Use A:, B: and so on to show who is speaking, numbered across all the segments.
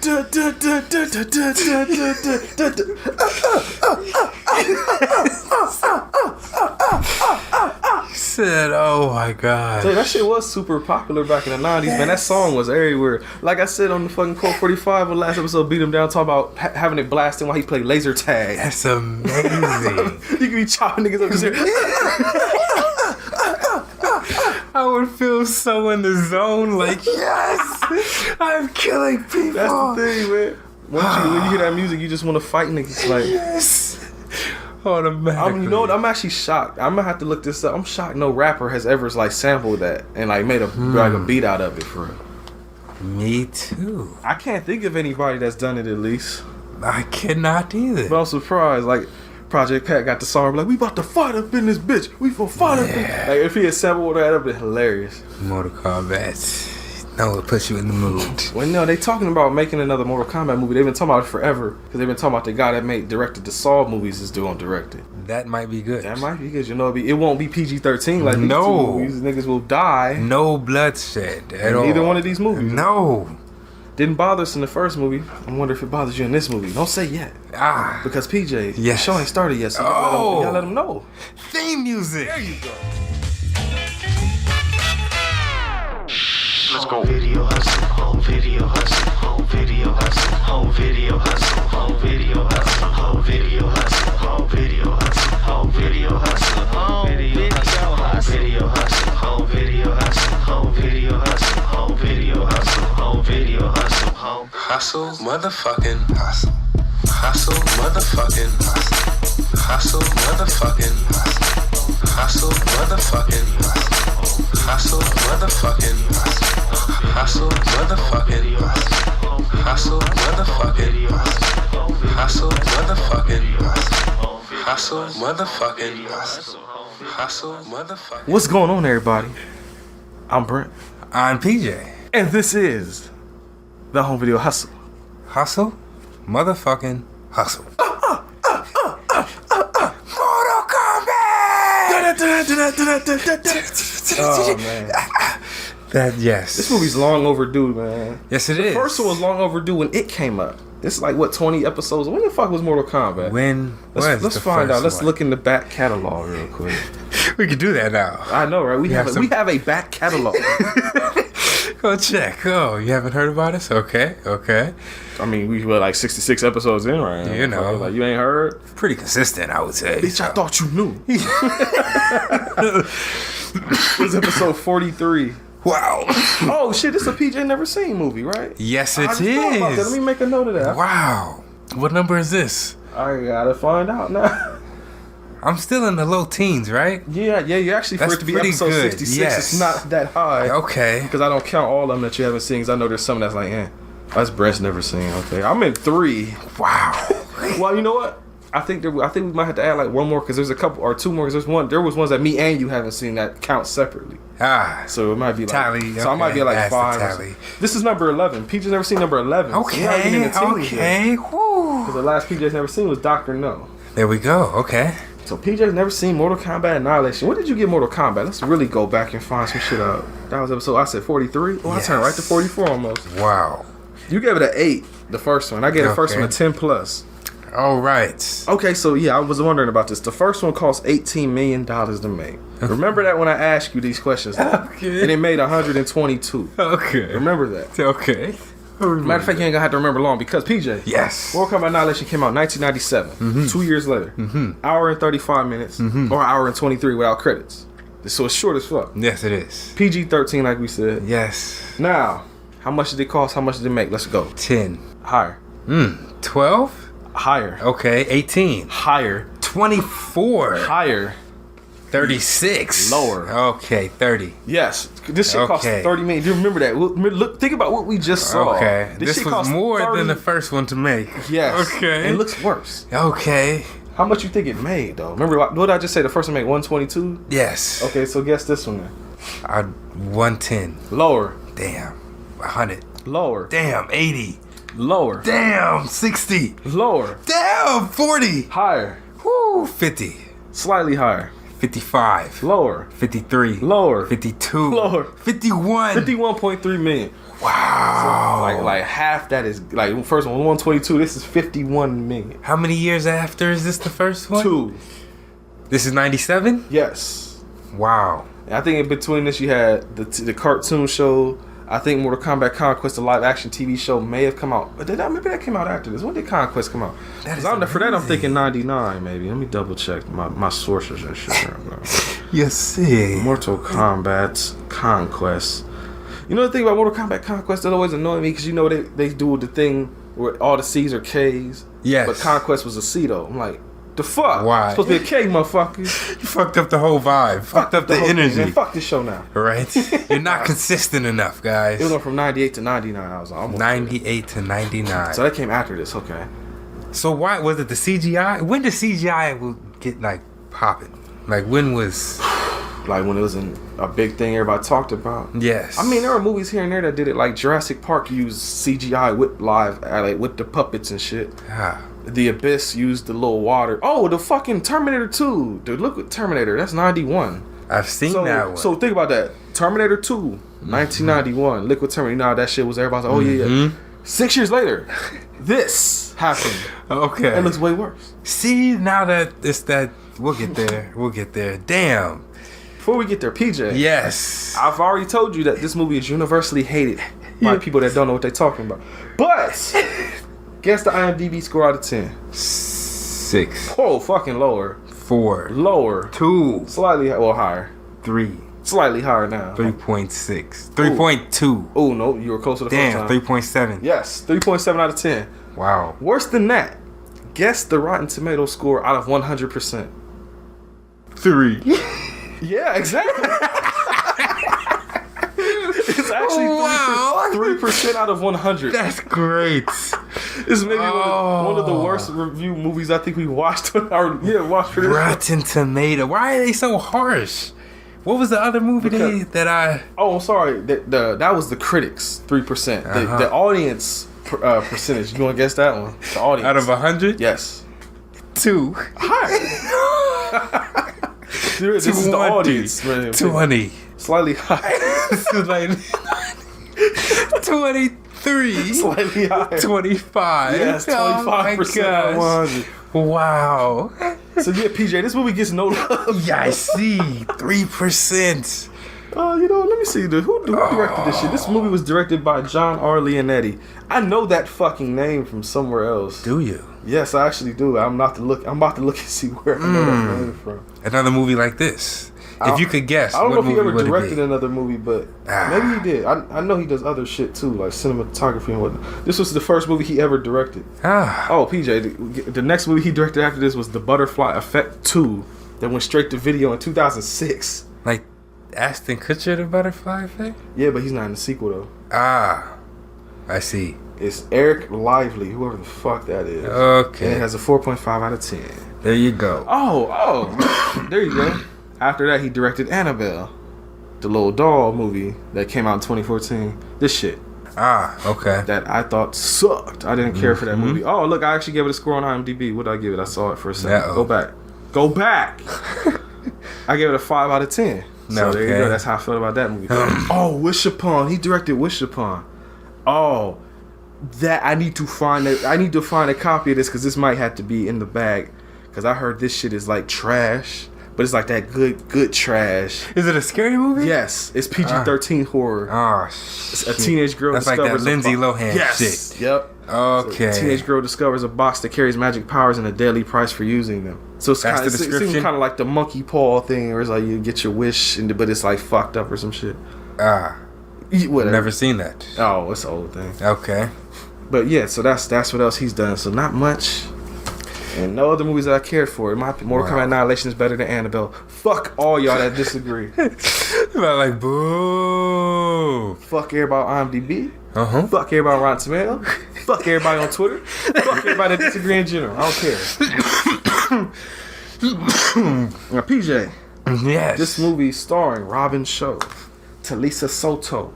A: Said, oh my god.
B: So that shit was super popular back in the 90s, man. That song was everywhere. Like I said on the fucking Code 45 on last episode, Beat Him Down, talking about having it blasting while he played laser tag.
A: That's amazing.
B: You can be chopping niggas up.
A: I would feel so in the zone, like, yes, I'm killing people.
B: That's the thing, man. When you hear that music, you just want to fight niggas. Like,
A: yes. Automatically.
B: You know what? I'm actually shocked. I'm gonna have to look this up. I'm shocked no rapper has ever like sampled that and like made a like a beat out of it for real.
A: Me too.
B: I can't think of anybody that's done it at least.
A: I cannot either.
B: But I'm surprised. Like Project Pat got the song like, we about to fight up in this bitch. We gonna fight up in. Like if he had sampled that, that'd be hilarious.
A: Mortal Kombat. No, it puts you in the mood.
B: Well, no, they talking about making another Mortal Kombat movie. They've been talking about it forever because they've been talking about the guy that directed the Saw movies is doing directing.
A: That might be good.
B: That might be good. You know, it won't be PG-13 like these
A: no
B: two movies. Niggas will die.
A: No bloodshed at all.
B: Neither one of these movies.
A: No.
B: Didn't bother us in the first movie. I wonder if it bothers you in this movie. Don't say yet. Because PJ, the show ain't started yet, so you gotta let them know.
A: Theme music.
B: There you go.
C: Let's go. Video hustle, home video hustle, home video hustle, home video hustle, home video hustle, home video hustle, home video hustle, home video hustle, home video hustle, home video hustle, home video hustle, home video hustle, home video hustle, home video hustle, home hustle, motherfucking hustle, hustle, motherfucking hustle, hustle, motherfucking hustle, hustle, motherfucking hustle, hustle, motherfucking hustle. Hustle, motherfucking hustle. Hustle, motherfucking hustle. Hustle, motherfucking hustle. Hustle, motherfucking hustle. Hustle, motherfucking.
B: What's going on, everybody? I'm Brent.
A: I'm PJ.
B: And this is the Home Video Hustle.
A: Hustle, motherfucking hustle. Mortal Kombat!
B: Oh, man.
A: Yes.
B: This movie's long overdue, man.
A: Yes, it is.
B: The first one was long overdue when it came up. This is like, what, 20 episodes? When the fuck was Mortal Kombat? Let's find out. Let's look in the back catalog real quick.
A: We can do that now.
B: I know, right? We have a back catalog.
A: Go check. Oh, you haven't heard about us? Okay.
B: I mean, we were like 66 episodes in right now.
A: You know.
B: Like, you ain't heard?
A: Pretty consistent, I would say.
B: Bitch, I thought you knew. It was episode 43.
A: Wow.
B: Oh, shit, this is a PJ Never Seen movie, right?
A: Yes, it
B: I just thought about that.
A: is.
B: Let me make a note of that.
A: Wow. What number is this?
B: I gotta find out now.
A: I'm still in the low teens, right?
B: Yeah, you actually,
A: That's
B: for it to be
A: pretty
B: episode
A: good.
B: 66,
A: Yes.
B: it's not that high.
A: Okay.
B: Because I don't count all of them that you haven't seen, because I know there's some that's like, that's Brent's never seen. Okay, I'm in 3.
A: Wow.
B: Well, you know what? I think we might have to add like one more, because there's a couple, or 2 more, because there was ones that me and you haven't seen that count sepaperly. So it might be like
A: tally.
B: So I might be like
A: That's
B: 5.
A: tally.
B: This is number 11. PJ's never seen number 11.
A: Okay.
B: Because the last PJ's never seen was Dr. No.
A: There we go. Okay.
B: So PJ's never seen Mortal Kombat Annihilation. When did you get Mortal Kombat? Let's really go back and find some shit out. That was episode, I said 43. Oh, I turned right to 44 almost.
A: Wow.
B: You gave it an 8, the first one. I gave the first one a 10 plus.
A: All right.
B: Okay, so yeah, I was wondering about this. The first one cost $18 million to make. Remember that when I asked you these questions?
A: Okay.
B: And it made 122.
A: Okay.
B: Remember that.
A: Okay.
B: Matter of fact, you ain't gonna have to remember long, because PJ.
A: Yes.
B: Mortal Kombat Annihilation came out in 1997. 2 years later. Hour and 35 minutes. Or hour and 23 without credits. So it's short as fuck.
A: Yes, it is.
B: PG-13, like we said.
A: Yes.
B: Now, how much did it cost? How much did it make? Let's go.
A: 10.
B: Higher.
A: 12.
B: Higher.
A: Okay. 18.
B: Higher.
A: 24.
B: Higher.
A: 36.
B: Lower.
A: Okay. 30.
B: Yes. This shit cost $30 million. Do you remember that? Look, think about what we just saw.
A: Okay. This
B: shit
A: was
B: cost
A: more
B: 30.
A: than the first one to make.
B: Yes.
A: Okay.
B: It looks worse.
A: Okay.
B: How much you think it made, though? Remember, what did I just say? The first one made 122?
A: Yes.
B: Okay, so guess this one then.
A: 110.
B: Lower.
A: Damn. 100.
B: Lower.
A: Damn. 80.
B: Lower.
A: Damn. 60.
B: Lower.
A: Damn. 40.
B: Higher.
A: Woo. 50.
B: Slightly higher.
A: 55.
B: Lower.
A: 53.
B: Lower.
A: 52.
B: Lower.
A: 51.
B: 51.3 million.
A: Wow.
B: So like half that is like first one 122. This is 51 million.
A: How many years after is this the first one?
B: 2.
A: This is 97?
B: Yes.
A: Wow.
B: And I think in between this you had the cartoon show. I think Mortal Kombat Conquest, the live action TV show, may have come out. But maybe that came out after this. When did Conquest come out? For that I'm thinking 99 maybe. Let me double check my sources and shit.
A: Yes, see.
B: Mortal Kombat Conquest. You know the thing about Mortal Kombat Conquest that always annoyed me because you know they do the thing where all the C's are K's.
A: Yes.
B: But Conquest was a C though. I'm like, the fuck?
A: Why?
B: It's supposed to be a K, motherfucker.
A: You fucked up the whole vibe. Fucked up the
B: whole
A: energy.
B: thing, man. Fuck this show now.
A: Right? You're not consistent enough, guys.
B: It went from 98 to 99. I was almost
A: 98 to 99.
B: So that came after this. Okay.
A: So why was it the CGI? When did CGI get like popping? Like when was?
B: Like when it was a big thing everybody talked about.
A: Yes.
B: I mean, there were movies here and there that did it. Like Jurassic Park used CGI with like with the puppets and shit.
A: Ah.
B: The Abyss used the little water. Oh, the fucking Terminator 2. Dude, look at Terminator. That's 91.
A: I've seen that one.
B: So think about that. Terminator 2, 1991. Liquid Terminator. You know how that shit was. Everybody's like, oh yeah. 6 years later, this happened.
A: Okay.
B: It looks way worse.
A: See, now that it's that, we'll get there. We'll get there. Damn.
B: Before we get there, PJ.
A: Yes.
B: I've already told you that this movie is universally hated by people that don't know what they're talking about. But guess the IMDb score out of 10.
A: 6.
B: Oh, fucking lower.
A: 4.
B: Lower.
A: 2.
B: Slightly, higher.
A: 3.
B: Slightly higher now.
A: 3.6. 3.2.
B: Oh, no, you were closer to the first
A: Damn,
B: time.
A: 3.7.
B: Yes, 3.7 out of 10.
A: Wow.
B: Worse than that, guess the Rotten Tomato score out of 100%.
A: 3.
B: Yeah, exactly. It's actually 3% out of 100.
A: That's great.
B: It's maybe one of the worst review movies I think we watched on our watched for this.
A: Rotten Tomato. Why are they so harsh? What was the other movie that I?
B: Oh, I'm sorry. That was the critics 3%. The audience percentage. You want to guess that one? The audience
A: Out of 100?
B: Yes.
A: 2.
B: Higher. This is the audience.
A: 20.
B: Slightly higher.
A: This is like 23.
B: Slightly higher.
A: 25.
B: Yes, 25% out of 100.
A: Wow.
B: So yeah, PJ, this movie gets no love.
A: Yeah, I see. 3%.
B: Let me see. Who directed this shit? This movie was directed by John R. Leonetti. I know that fucking name from somewhere else.
A: Do you?
B: Yes, I actually do. I'm about to look and see where I know that name from.
A: Another movie like this. If you could guess,
B: I don't know if he ever
A: would it
B: directed
A: be?
B: another movie, but maybe he did. I know he does other shit too, like cinematography and whatnot. This was the first movie he ever directed. Oh, PJ, the next movie he directed after this was The Butterfly Effect 2 that went straight to video in 2006.
A: Like Ashton Kutcher, The Butterfly Effect?
B: Yeah, but he's not in the sequel though.
A: I see.
B: It's Eric Lively, whoever the fuck that is.
A: Okay.
B: And it has a 4.5 out of 10.
A: There you go.
B: Oh, there you go. After that, he directed Annabelle, the little doll movie that came out in 2014. This shit. Okay. That I thought sucked. I didn't care for that movie. Oh, look, I actually gave it a score on IMDb. What did I give it? I saw it for a second. Go back. I gave it a 5 out of 10. So there you go. That's how I felt about that movie. Wish Upon. He directed Wish Upon. Oh, that I need to find a copy of this because this might have to be in the bag because I heard this shit is like trash. But it's like that good trash.
A: Is it a scary movie?
B: Yes. It's PG-13 horror.
A: Oh,
B: shit. A teenage girl
A: discovers like that Lindsay Lohan shit.
B: Yep.
A: Okay.
B: So a teenage girl discovers a box that carries magic powers and a deadly price for using them. So it's kind of, it seems kind of like the monkey paw thing where it's like you get your wish, but it's like fucked up or some shit. Whatever.
A: Never seen that.
B: Oh, it's an old thing.
A: Okay.
B: But yeah, so that's what else he's done. So not much. And no other movies that I cared for. Mortal Kombat Annihilation is better than Annabelle. Fuck all y'all that disagree.
A: Like, boo.
B: Fuck everybody on IMDb.
A: Fuck
B: everybody on Rotten Tomato. Fuck everybody on Twitter. Fuck everybody that disagree in general. I don't care. Now, PJ.
A: Yes.
B: This movie starring Robin Shaw, Talisa Soto,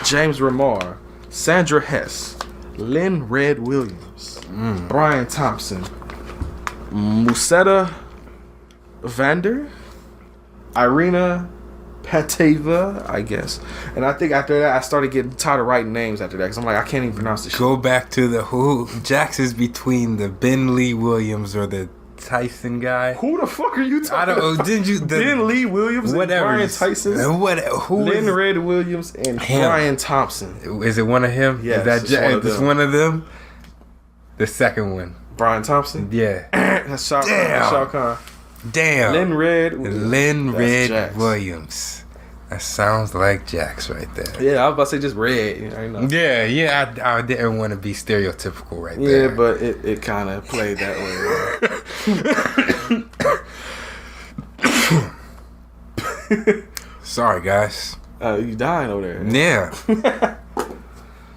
B: James Remar, Sandra Hess, Lynn Red Williams, Brian Thompson, Musetta Vander, Irina Pateva, I guess. And I think after that, I started getting tired of writing names after that because I'm like, I can't even pronounce this shit.
A: Go back to the who. Jax is between the Ben Lee Williams or the Tyson guy.
B: Who the fuck are you talking about?
A: I don't know. Didn't you?
B: Ben Lee Williams
A: whatever.
B: and Brian Tyson?
A: Who
B: Lynn
A: is
B: Red Williams and Brian Thompson.
A: Is it one of him?
B: Yes,
A: is that one of them? The second one.
B: Brian Thompson?
A: Yeah.
B: That's Shao Kahn.
A: Damn.
B: Lynn Red
A: Williams. That sounds like Jax right there.
B: Yeah, I was about to say just Red. You know.
A: Yeah. I didn't want to be stereotypical right there.
B: Yeah, but it kind of played that way.
A: Sorry, guys.
B: You dying over there.
A: Yeah.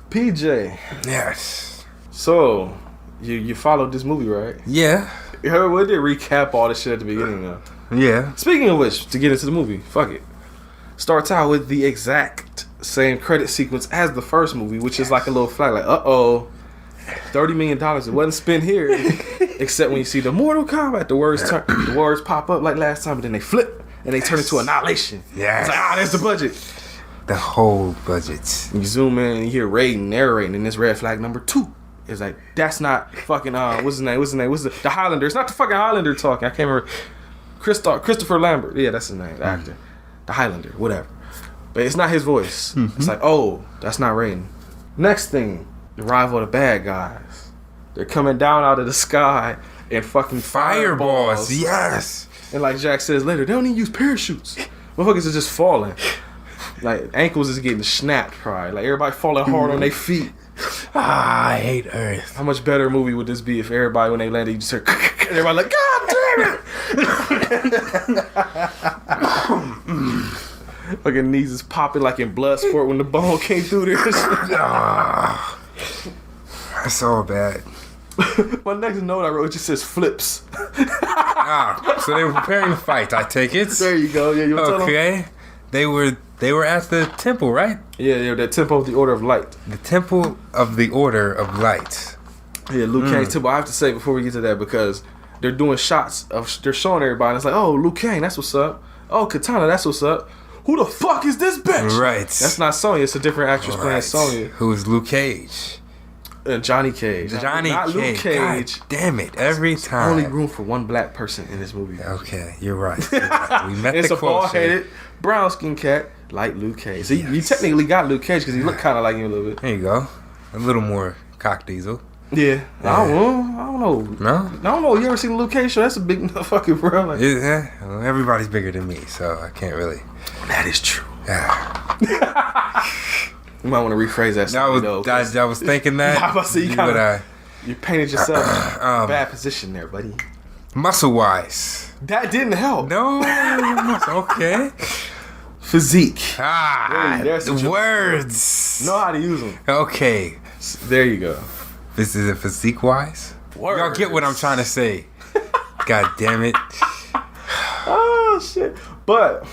B: PJ.
A: Yes.
B: So, you followed this movie, right?
A: Yeah.
B: You heard what did recap all this shit at the beginning, though.
A: Yeah.
B: Speaking of which, to get into the movie, fuck it. Starts out with the exact same credit sequence as the first movie, which is like a little flag, like, $30 million. It wasn't spent here, except when you see the Mortal Kombat, the words pop up like last time, but then they flip and they turn into Annihilation.
A: Yeah.
B: It's like, there's the budget.
A: The whole budget.
B: You zoom in and you hear Raiden narrating, and this red flag number 2. It's like, that's not fucking, what's his name? The Highlander. It's not the fucking Highlander talking. I can't remember. Christopher Lambert. Yeah, that's his name, the actor. The Highlander, whatever. But it's not his voice. Mm-hmm. It's like, that's not Raiden. Next thing, the rival of the bad guys. They're coming down out of the sky and fucking fireballs.
A: Yes.
B: And like Jack says later, they don't even use parachutes. Motherfuckers are just falling. Like, ankles is getting snapped probably. Like, everybody falling hard on their feet.
A: I hate Earth.
B: How much better a movie would this be if everybody, when they landed, you just heard, everybody like, God damn it! Fucking knees is popping like in Bloodsport when the bone came through there.
A: That's all bad.
B: My next note I wrote just says flips.
A: So they were preparing to fight, I take it.
B: There you go. Yeah, you want to tell them?
A: They were at the temple, right?
B: Yeah, the Temple of the Order of Light.
A: The Temple of the Order of Light.
B: Yeah, Liu Kang's temple. I have to say before we get to that, because they're doing shots of, they're showing everybody, and it's like, oh, Liu Kang, that's what's up. Oh, Katana, that's what's up. Who the fuck is this bitch?
A: Right.
B: That's not Sonya. It's a different actress playing Sonya.
A: Who is Luke Cage?
B: Johnny Cage.
A: Not Luke Cage. God damn it! Every time.
B: Only room for one black person in this movie.
A: Okay, you're right. We met
B: it's
A: the
B: a bald-headed, brown-skinned cat like Luke Cage. So you technically got Luke Cage because he looked kind of like him a little bit.
A: There you go. A little more cock diesel.
B: Yeah. I don't know.
A: No?
B: I don't know. You ever seen the Luke Cage show? That's a big motherfucking bro. Like,
A: yeah. Well, everybody's bigger than me, so I can't really.
B: That is true.
A: Yeah.
B: You might want to rephrase that.
A: I was thinking that.
B: I was you painted yourself in a bad position there, buddy.
A: Muscle wise.
B: That didn't help.
A: No. Okay.
B: Physique.
A: There's words.
B: Know how to use them.
A: Okay.
B: There you go.
A: This is a physique wise.
B: Words.
A: Y'all get what I'm trying to say. God damn it.
B: Oh shit. But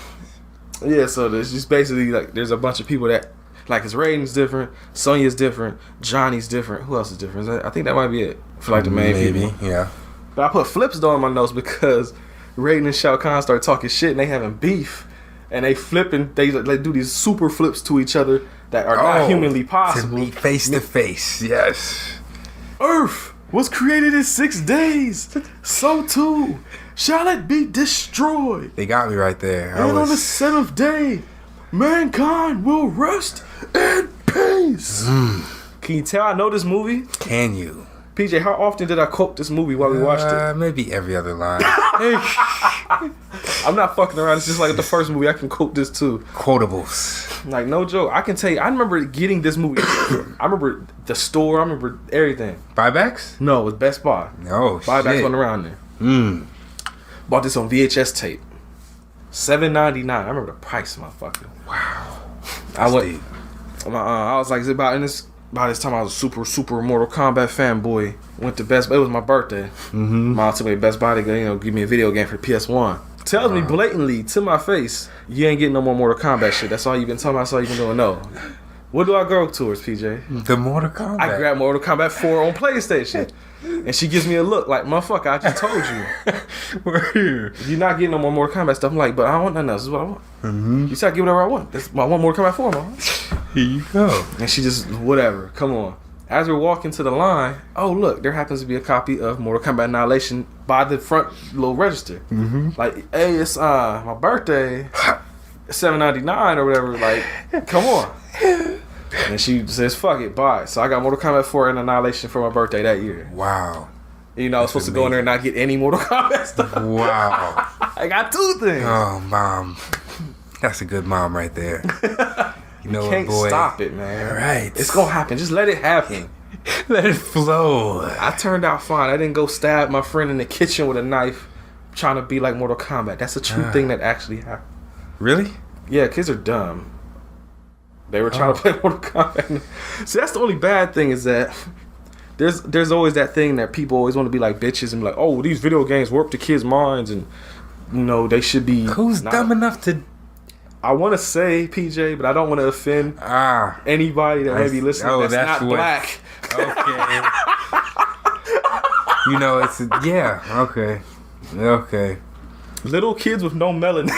B: yeah, so there's just basically like there's a bunch of people that like his rating's different, Sonya's different, Johnny's different. Who else is different? I think that might be it for like the main people.
A: Yeah.
B: But I put flips though in my notes because Raiden and Shao Kahn start talking shit and they having beef. And they flip and they do these super flips to each other that are not humanly possible.
A: To meet face to face, yes.
B: Earth was created in 6 days. So too shall it be destroyed.
A: They got me right there.
B: And on the 7th day, mankind will rest in peace. Can you tell I know this movie?
A: Can you?
B: PJ, how often did I quote this movie while we watched it?
A: Maybe every other line.
B: I'm not fucking around. It's just like the first movie. I can quote this too.
A: Quotables.
B: Like, no joke. I can tell you, I remember getting this movie. I remember the store. I remember everything.
A: Buybacks?
B: No, it was Best Buy.
A: No,
B: Buybacks wasn't around there. Bought this on VHS tape. $7.99. I remember the price, motherfucker.
A: Wow.
B: I was like, is it about in this? By this time, I was a super Mortal Kombat fanboy. Went to Best Buy. It was my birthday. Mom took me to Best Buy to give me a video game for PS1. Tells me blatantly to my face, you ain't getting no more Mortal Kombat shit. That's all you've been talking about. That's all you've been doing. No. What do I go towards, PJ?
A: The Mortal Kombat.
B: I grabbed Mortal Kombat 4 on PlayStation. And she gives me a look like, motherfucker, I just told you. You're not getting no more Mortal Kombat stuff. I'm like, but I don't want nothing else. This is what I want.
A: Mm-hmm.
B: You said I give whatever I want. I want Mortal Kombat 4, man.
A: Here you go.
B: And she just, whatever. Come on. As we're walking to the line, oh, look, there happens to be a copy of Mortal Kombat Annihilation by the front little register.
A: Mm-hmm.
B: Like, hey, it's my birthday. $7.99 or whatever. Like, come on. And she says, fuck it, buy it. So I got Mortal Kombat 4 and Annihilation for my birthday that year.
A: Wow.
B: You know, I was supposed to go in there and not get any Mortal Kombat stuff.
A: Wow.
B: I got 2 things.
A: Oh, mom. That's a good mom right there. You know,
B: can't
A: boy.
B: stop it, man.
A: Right.
B: It's going to happen. Just let it happen.
A: Let it flow.
B: I turned out fine. I didn't go stab my friend in the kitchen with a knife trying to be like Mortal Kombat. That's a true thing that actually happened.
A: Really?
B: Yeah, kids are dumb. They were trying to play Mortal Kombat. See, that's the only bad thing is that there's always that thing that people always want to be like bitches and be like, oh, these video games warp the kids' minds and, you know, they should be...
A: Who's dumb enough to...
B: I want to say PJ, but I don't want to offend anybody that may be listening that's not black.
A: Okay. You know, it's... Yeah, okay. Okay.
B: Little kids with no melanin.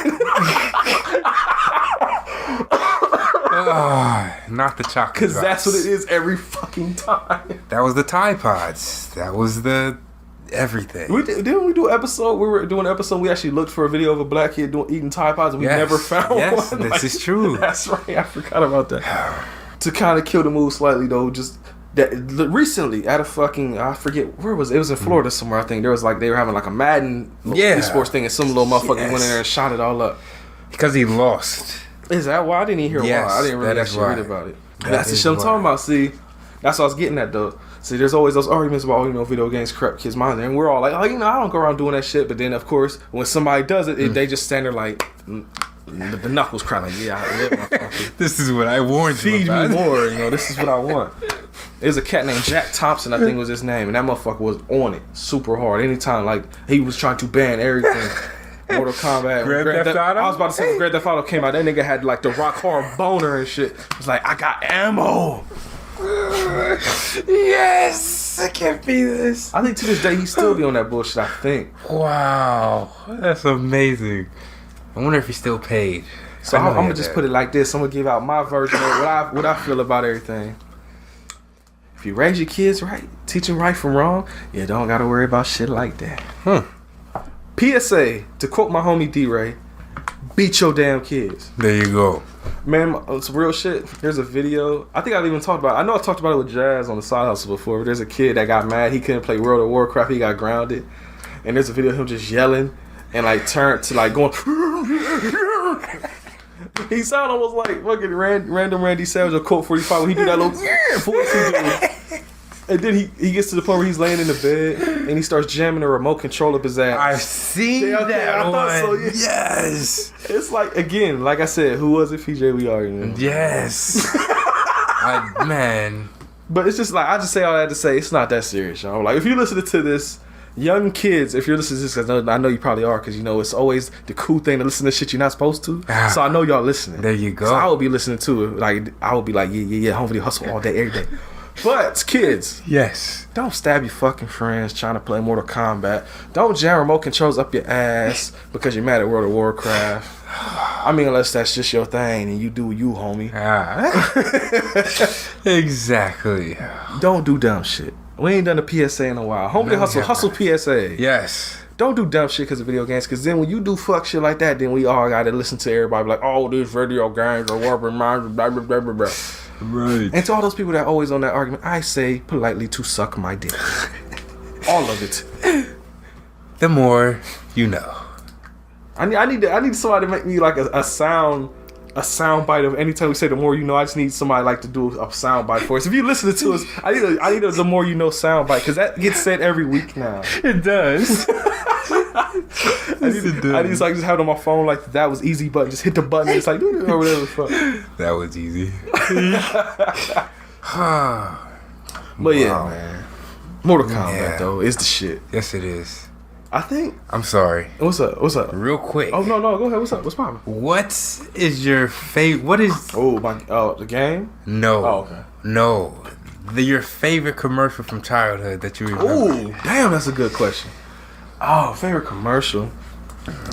A: Not the chocolate.
B: Because that's what it is every fucking time.
A: That was the Tide Pods. That was the everything.
B: Didn't we do an episode? We were doing an episode. We actually looked for a video of a black kid eating Tide Pods, and we never found one.
A: Yes, this is true.
B: That's right. I forgot about that. To kind of kill the mood slightly, though, just that recently at a fucking, I forget where was it? It was in Florida somewhere. I think there was like they were having like a Madden esports thing, and some little motherfucker went in there and shot it all up
A: because he lost.
B: Is that why? I didn't even hear why. I didn't really actually read about it. That's the shit I'm talking about. See, that's what I was getting at though. See, there's always those arguments about, you know, video games corrupt kids' minds, and we're all like, oh, you know, I don't go around doing that shit. But then, of course, when somebody does it, they just stand there like the knuckles crying, like, yeah, I live my fucking.
A: This is what I warned you about.
B: Feed me more, you know. This is what I want. There's a cat named Jack Thompson, I think was his name, and that motherfucker was on it super hard. Anytime, like, he was trying to ban everything. Mortal Kombat.
A: Grand Theft Auto?
B: I was about to say when Grand Theft Auto came out, that nigga had like the rock hard boner and shit. It was like, I got ammo.
A: Yes, I can't be this.
B: I think to this day he still be on that bullshit. I think.
A: Wow, that's amazing. I wonder if he's still paid.
B: So I'm gonna just put it like this. I'm gonna give out my version of what I feel about everything. If you raise your kids right, teach them right from wrong, you don't gotta worry about shit like that. PSA, to quote my homie D-Ray, beat your damn kids.
A: There you go.
B: Man, it's real shit. There's a video. I think I've even talked about it. I know I talked about it with Jazz on the Side Hustle before, but there's a kid that got mad. He couldn't play World of Warcraft. He got grounded. And there's a video of him just yelling and like turned to like going... He sounded almost like fucking random Randy Savage or Colt 45 when he do that little voice he do. And then he gets to the point where he's laying in the bed and he starts jamming the remote control up his ass.
A: I've seen that
B: I
A: one.
B: thought so, yeah.
A: Yes.
B: It's like, again, like I said, who was it? PJ, we are, you know?
A: Yes. Man.
B: But it's just like, I just say all that to say, it's not that serious, y'all. Like, if you're listening to this, young kids, if you're listening to this, because I know you probably are, because, you know, it's always the cool thing to listen to shit you're not supposed to. So I know y'all listening.
A: There you go.
B: So I would be listening to it. Like, I would be like, yeah, home video hustle all day, every day. But kids,
A: yes,
B: don't stab your fucking friends trying to play Mortal Kombat. Don't jam remote controls up your ass because you're mad at World of Warcraft. I mean, unless that's just your thing and you do you, homie.
A: Exactly.
B: Don't do dumb shit. We ain't done a PSA in a while. Homie, hustle PSA.
A: Yes.
B: Don't do dumb shit because of video games, because then when you do fuck shit like that, then we all got to listen to everybody like, oh, these video games are warping minds, blah, blah, blah, blah, blah.
A: Right.
B: And to all those people that are always on that argument, I say politely to suck my dick. All of it.
A: The more you know.
B: I need somebody to make me like a sound bite of anytime we say the more you know. I just need somebody like to do a sound bite for us. If you listen to us, I need a the more you know sound bite, because that gets said every week now.
A: It does.
B: I need to like just have it on my phone like that was easy button. Just hit the button. It's like or whatever the fuck.
A: That was easy.
B: But yeah, man. Mortal Kombat though is the shit.
A: Yes, it is.
B: I think.
A: I'm sorry.
B: What's up? What's up?
A: Real quick.
B: Oh no, go ahead. What's up? What's poppin'?
A: What is your favorite? What is?
B: The game?
A: No.
B: Oh, okay.
A: No. Your favorite commercial from childhood that you remember?
B: Oh, damn, that's a good question. Oh, favorite commercial.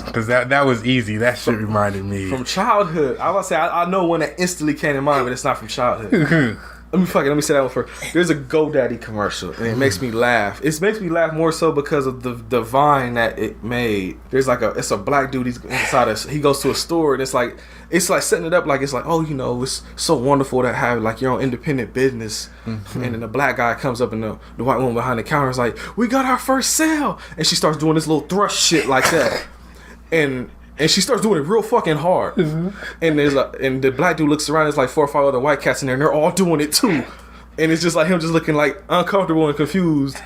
A: Because that was easy. That shit reminded me.
B: From childhood. I was say I know one that instantly came to mind, but it's not from childhood. Let me say that one first. There's a GoDaddy commercial, and it makes me laugh. It makes me laugh more so because of the vine that it made. There's it's a black dude. He's inside he goes to a store, and it's like setting it up like it's like, oh, it's so wonderful to have like your own independent business. Mm-hmm. And then the black guy comes up, and the white woman behind the counter is like, we got our first sale, and she starts doing this little thrust shit like that, and she starts doing it real fucking hard. Mm-hmm. And the black dude looks around. There's like 4 or 5 other white cats in there, and they're all doing it too. And it's just like him just looking like uncomfortable and confused.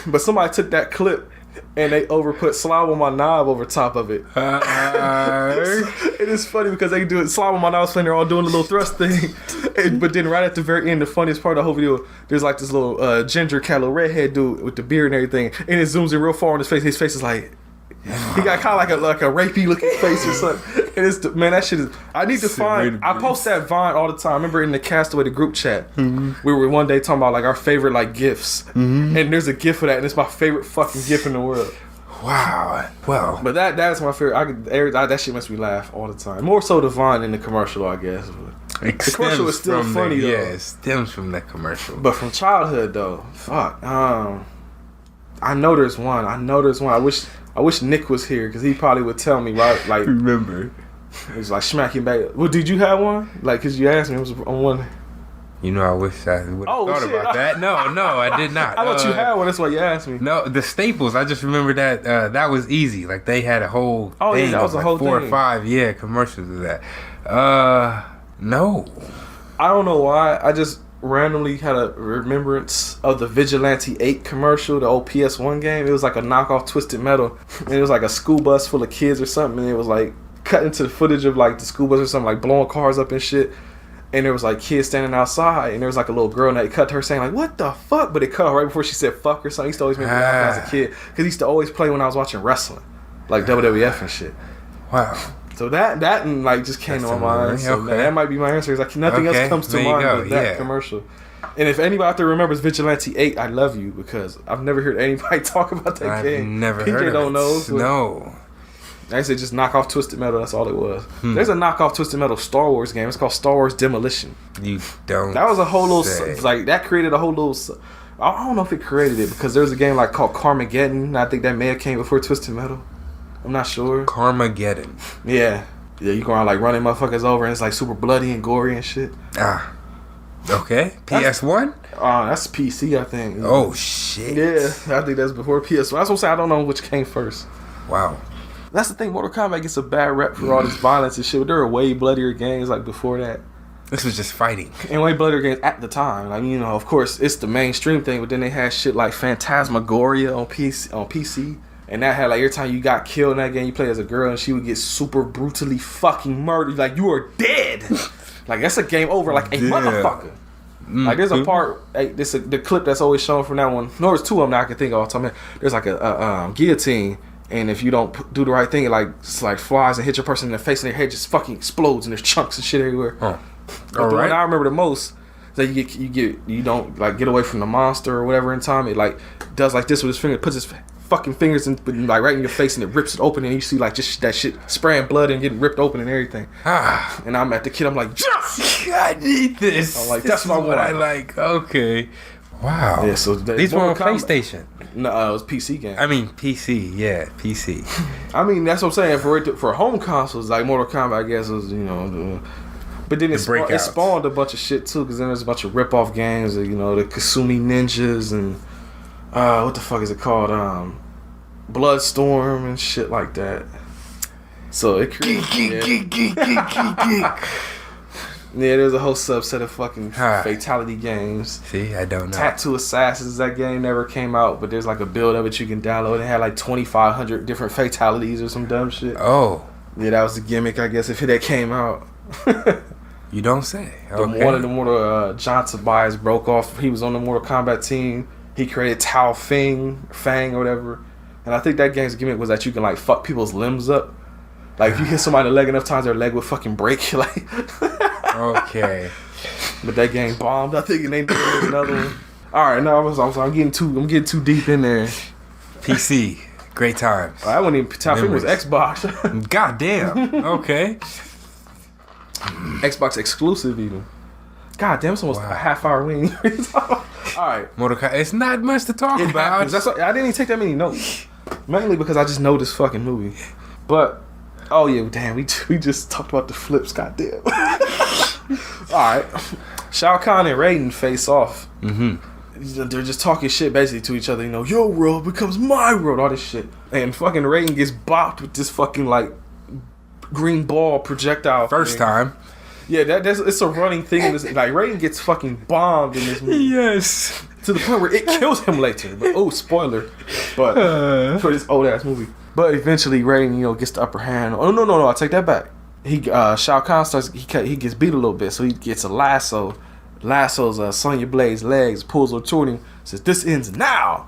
B: But somebody took that clip and they put slob on my knob over top of it. It is funny because they do it. Slob on my knob playing. They're all doing the little thrust thing. But then right at the very end, the funniest part of the whole video, there's like this little ginger cat, little redhead dude with the beard and everything. And it zooms in real far on his face. His face is like. He got kind of like a rapey looking face or something. And that shit is. I need to find. I post that Vine all the time. I remember in the Castaway, the group chat, we were one day talking about like our favorite like gifs, and there's a gif of that, and it's my favorite fucking gif in the world.
A: Wow. Well,
B: but that's my favorite. That shit makes me laugh all the time. More so the Vine than the commercial, I guess. But the commercial is still funny though.
A: Yeah, it stems from that commercial.
B: But from childhood though, fuck. I know there's one. I wish Nick was here because he probably would tell me, right? Like,
A: remember?
B: It was like smacking back. Well, did you have one? Like, because you asked me, it was on one.
A: I wish I would have thought about that. No, I did not.
B: I thought you had one. That's why you asked me.
A: No, the staples. I just remember that that was easy. Like, they had a whole thing.
B: Yeah, that was a whole
A: 4 or 5 commercials of that. No. I
B: don't know why. I just randomly had a remembrance of the Vigilante 8 commercial, the old PS1 game. It was like a knockoff Twisted Metal, and it was like a school bus full of kids or something, and it was like cut into the footage of like the school bus or something, like blowing cars up and shit, and there was like kids standing outside, and there was like a little girl, and it cut to her saying like, what the fuck, but it cut her right before she said fuck or something. He used to always make me laugh as a kid, because he used to always play when I was watching wrestling, like WWF and shit.
A: Wow.
B: So that and like just came to my mind. So that might be my answer. Like nothing else comes to mind but that commercial. And if anybody out there remembers Vigilante 8, I love you because I've never heard anybody talk about that game.
A: I've never
B: PJ
A: heard of
B: don't know.
A: No.
B: I said just knock off Twisted Metal. That's all it was. There's a knockoff Twisted Metal Star Wars game. It's called Star Wars Demolition.
A: You don't.
B: That was a whole little like that created a whole little. I don't know if it created it because there's a game like called Carmageddon. I think that may have came before Twisted Metal. I'm not sure.
A: Carmageddon.
B: Yeah, you go around like running motherfuckers over, and it's like super bloody and gory and shit.
A: Okay. PS1?
B: That's PC, I think.
A: Oh shit.
B: Yeah, I think that's before PS1. That's what I'm saying. I don't know which came first.
A: Wow.
B: That's the thing. Mortal Kombat gets a bad rep for all this violence and shit. But there were way bloodier games like before that.
A: This was just fighting.
B: And way bloodier games at the time. Like, of course, it's the mainstream thing, but then they had shit like Phantasmagoria on PC. And that had like every time you got killed in that game, you play as a girl and she would get super brutally fucking murdered. Like, you are dead. Like, that's a game over like a motherfucker. Like, there's a part, the clip that's always shown from that one. No, there's 2 of them that I can think of all the time. There's like a guillotine, and if you don't do the right thing, it flies and hits your person in the face, and their head just fucking explodes, and there's chunks and shit everywhere. But the one I remember the most is that you don't like get away from the monster or whatever in time. It like does like this with his finger, puts his fucking fingers in like right in your face, and it rips it open, and you see like just that shit spraying blood and getting ripped open and everything. And I'm at the kid, I'm like, yes,
A: I need this.
B: I'm like, that's what
A: I like. Okay. Wow.
B: Yeah. So
A: these were on PlayStation.
B: No, it was PC game.
A: I mean PC. Yeah, PC.
B: I mean, that's what I'm saying. For home consoles like Mortal Kombat, I guess it was but then it spawned a bunch of shit too, because then there's a bunch of rip-off games, the Kasumi Ninjas and what the fuck is it called? Bloodstorm and shit like that. So it created. Yeah, there's a whole subset of fucking fatality games.
A: See, I don't know.
B: Tattoo Assassins, that game never came out, but there's like a build of it you can download. It had like 2,500 different fatalities or some dumb shit.
A: Oh.
B: Yeah, that was the gimmick, I guess, if that came out.
A: You don't say. Okay.
B: One of the Mortal John Tobias broke off. He was on the Mortal Kombat team. He created Fang or whatever. And I think that game's gimmick was that you can like fuck people's limbs up. Like if you hit somebody in the leg enough times, their leg would fucking break. Like,
A: Okay.
B: but that game bombed. I think, and they did another one. All right, no, I'm getting too deep in there.
A: PC. Great times.
B: I wasn't even top. It was Xbox.
A: God damn. Okay.
B: Xbox exclusive even. God damn, it's almost a half hour wing. All right.
A: Mortal Kombat. It's not much to talk about.
B: I didn't even take that many notes. Mainly because I just know this fucking movie. But, oh yeah, damn, we just talked about the flips, goddamn. Alright. Shao Kahn and Raiden face off. They're just talking shit basically to each other, you know, your world becomes my world, all this shit. And fucking Raiden gets bopped with this fucking like green ball projectile.
A: First time.
B: Yeah, it's a running thing in this. Like Raiden gets fucking bombed in this movie.
A: Yes.
B: To the point where it kills him later. But spoiler. But for this old ass movie. But eventually Raiden, you know, gets the upper hand. Oh no, I take that back. Shao Kahn starts he gets beat a little bit, so he gets a lasso. Lassos Sonya Blade's legs, pulls her toward him, says, "This ends now."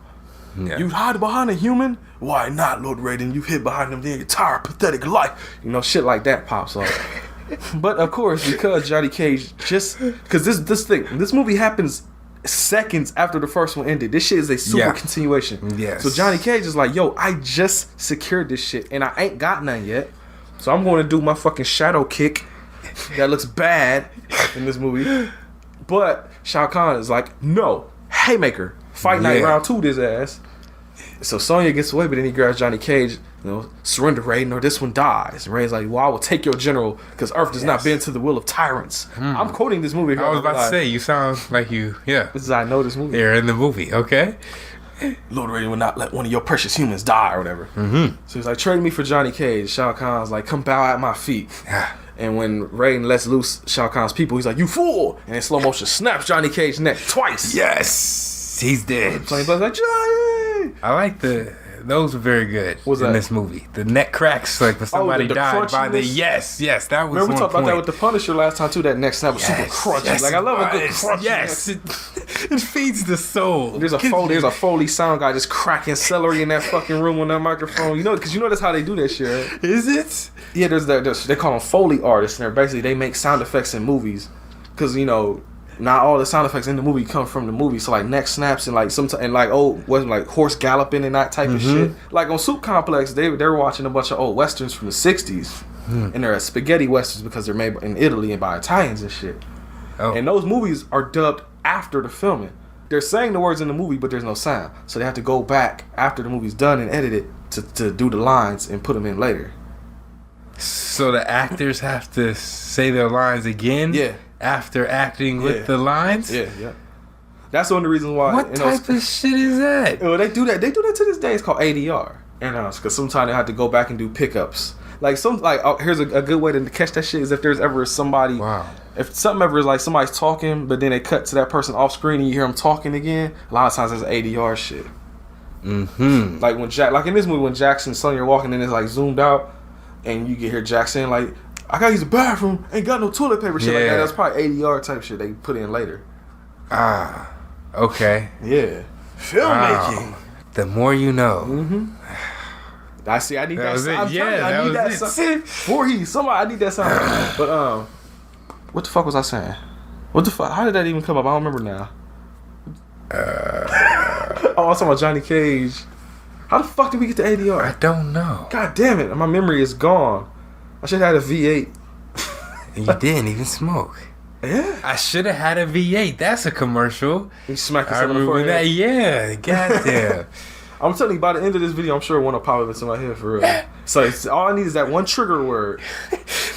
B: Yeah. You hide behind a human? Why not, Lord Raiden? You hid behind him the entire pathetic life. You know, shit like that pops up. But of course, because Johnny Cage because this movie happens seconds after the first one ended. This shit is a super continuation.
A: Yes.
B: So Johnny Cage is like, yo, I just secured this shit and I ain't got none yet. So I'm going to do my fucking shadow kick that looks bad in this movie. But Shao Kahn is like, no, haymaker. Fight night round 2 this ass. So Sonya gets away, but then he grabs Johnny Cage, you know, surrender Raiden or this one dies. And Raiden's like, well, I will take your general because Earth does not bend to the will of tyrants. I'm quoting this movie.
A: I was about to say, you sound like this
B: is how I know this movie.
A: You're in the movie, okay?
B: Lord Raiden will not let one of your precious humans die or whatever. So he's like, trade me for Johnny Cage. Shao Kahn's like, come bow at my feet. And when Raiden lets loose Shao Kahn's people, he's like, you fool! And in slow motion snaps Johnny Cage's neck twice.
A: Yes! He's dead.
B: So he's like, Johnny!
A: I like those were very good in this movie. The neck cracks, like when somebody died by the yes, that was.
B: Remember we talked about that with the Punisher last time too. That neck snap was super crunchy.
A: Yes,
B: like I love a good crunchy.
A: Yes, it feeds the soul.
B: There's a Foley sound guy just cracking celery in that fucking room on that microphone. You know, because you know that's how they do that shit. Right?
A: Is it?
B: Yeah, they call them Foley artists, and they make sound effects in movies, because you know. Not all the sound effects in the movie come from the movie. So like neck snaps and like like horse galloping and that type of shit. Like on Soup Complex, they were watching a bunch of old westerns from the 60s. And they're spaghetti westerns because they're made in Italy and by Italians and shit. And those movies are dubbed after the filming. They're saying the words in the movie, but there's no sound. So they have to go back after the movie's done and edit it to do the lines and put them in later.
A: So the actors have to say their lines again?
B: Yeah.
A: After acting with the lines?
B: Yeah. That's one of the reasons why.
A: What type of shit is that?
B: Well, they do that. They do that to this day. It's called ADR. And because sometimes they have to go back and do pickups. Here's a good way to catch that shit is if there's ever somebody. Wow. If something ever is like somebody's talking, but then they cut to that person off screen and you hear them talking again. A lot of times it's ADR shit. Like when in this movie when Jackson and Sonya are walking and it's like zoomed out, and you can hear Jackson like, I gotta use the bathroom, ain't got no toilet paper, shit like that. That's probably ADR type shit they put in later.
A: Okay.
B: Yeah. Filmmaking.
A: Wow. The more you know.
B: I see. I need that.
A: I need that sound.
B: I need that sound. But what the fuck was I saying? What the fuck? How did that even come up? I don't remember now. I was talking about Johnny Cage. How the fuck did we get to ADR?
A: I don't know.
B: God damn it! My memory is gone. I should have had a V8.
A: And you didn't even smoke.
B: Yeah.
A: I should have had a V8. That's a commercial.
B: You smacked yourself in the forehead.
A: That. Yeah. Goddamn.
B: I'm telling you, by the end of this video, I'm sure one will pop up into my head for real. So all I need is that one trigger word.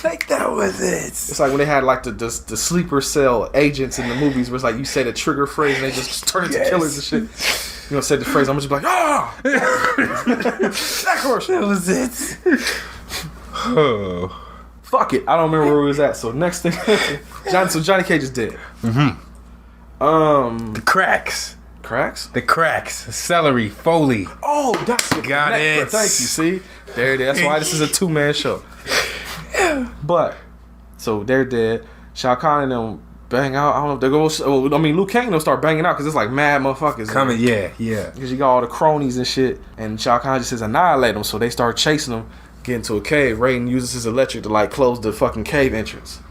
A: Like that was it.
B: It's like when they had like the sleeper cell agents in the movies, where it's like you say the trigger phrase and they just turn into killers and shit. You know, say the phrase, I'm just like, ah! That commercial.
A: That was it. Oh.
B: Fuck it. I don't remember where we was at. So next thing, Johnny Cage is dead.
A: The cracks.
B: Cracks?
A: The cracks. Celery. Foley.
B: Oh, that's it.
A: Got it.
B: Thank you. See? There it is. That's why this is a 2-man show. But, so they're dead. Shao Kahn and them bang out. I don't know if they're going to... I mean, Liu Kang don't start banging out because it's like mad motherfuckers.
A: Coming, yeah.
B: Because you got all the cronies and shit. And Shao Kahn just says annihilate them. So they start chasing them, get into a cave. Raiden uses his electric to like close the fucking cave entrance.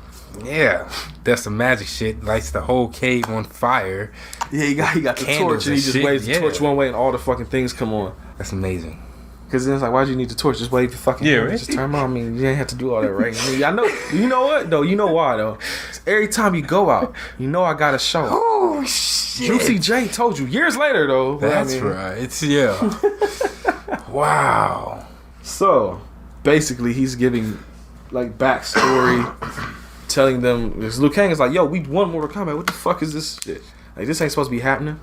A: Yeah. That's some magic shit. Lights the whole cave on fire.
B: Yeah, he got the torch and he just waves the torch one way and all the fucking things come on.
A: That's amazing.
B: Because then it's like, why'd you need the torch? Just wave the fucking
A: right?
B: Just turn on. I mean, you ain't have to do all that, right? I mean, I know. You know what, though? You know why, though? Every time you go out, you know I got a show.
A: Oh, shit.
B: Juicy J told you years later, though.
A: That's right. It's, Wow.
B: So, basically, he's giving, like, backstory, telling them, because Liu Kang is like, yo, we won Mortal Kombat. What the fuck is this shit? Like, this ain't supposed to be happening.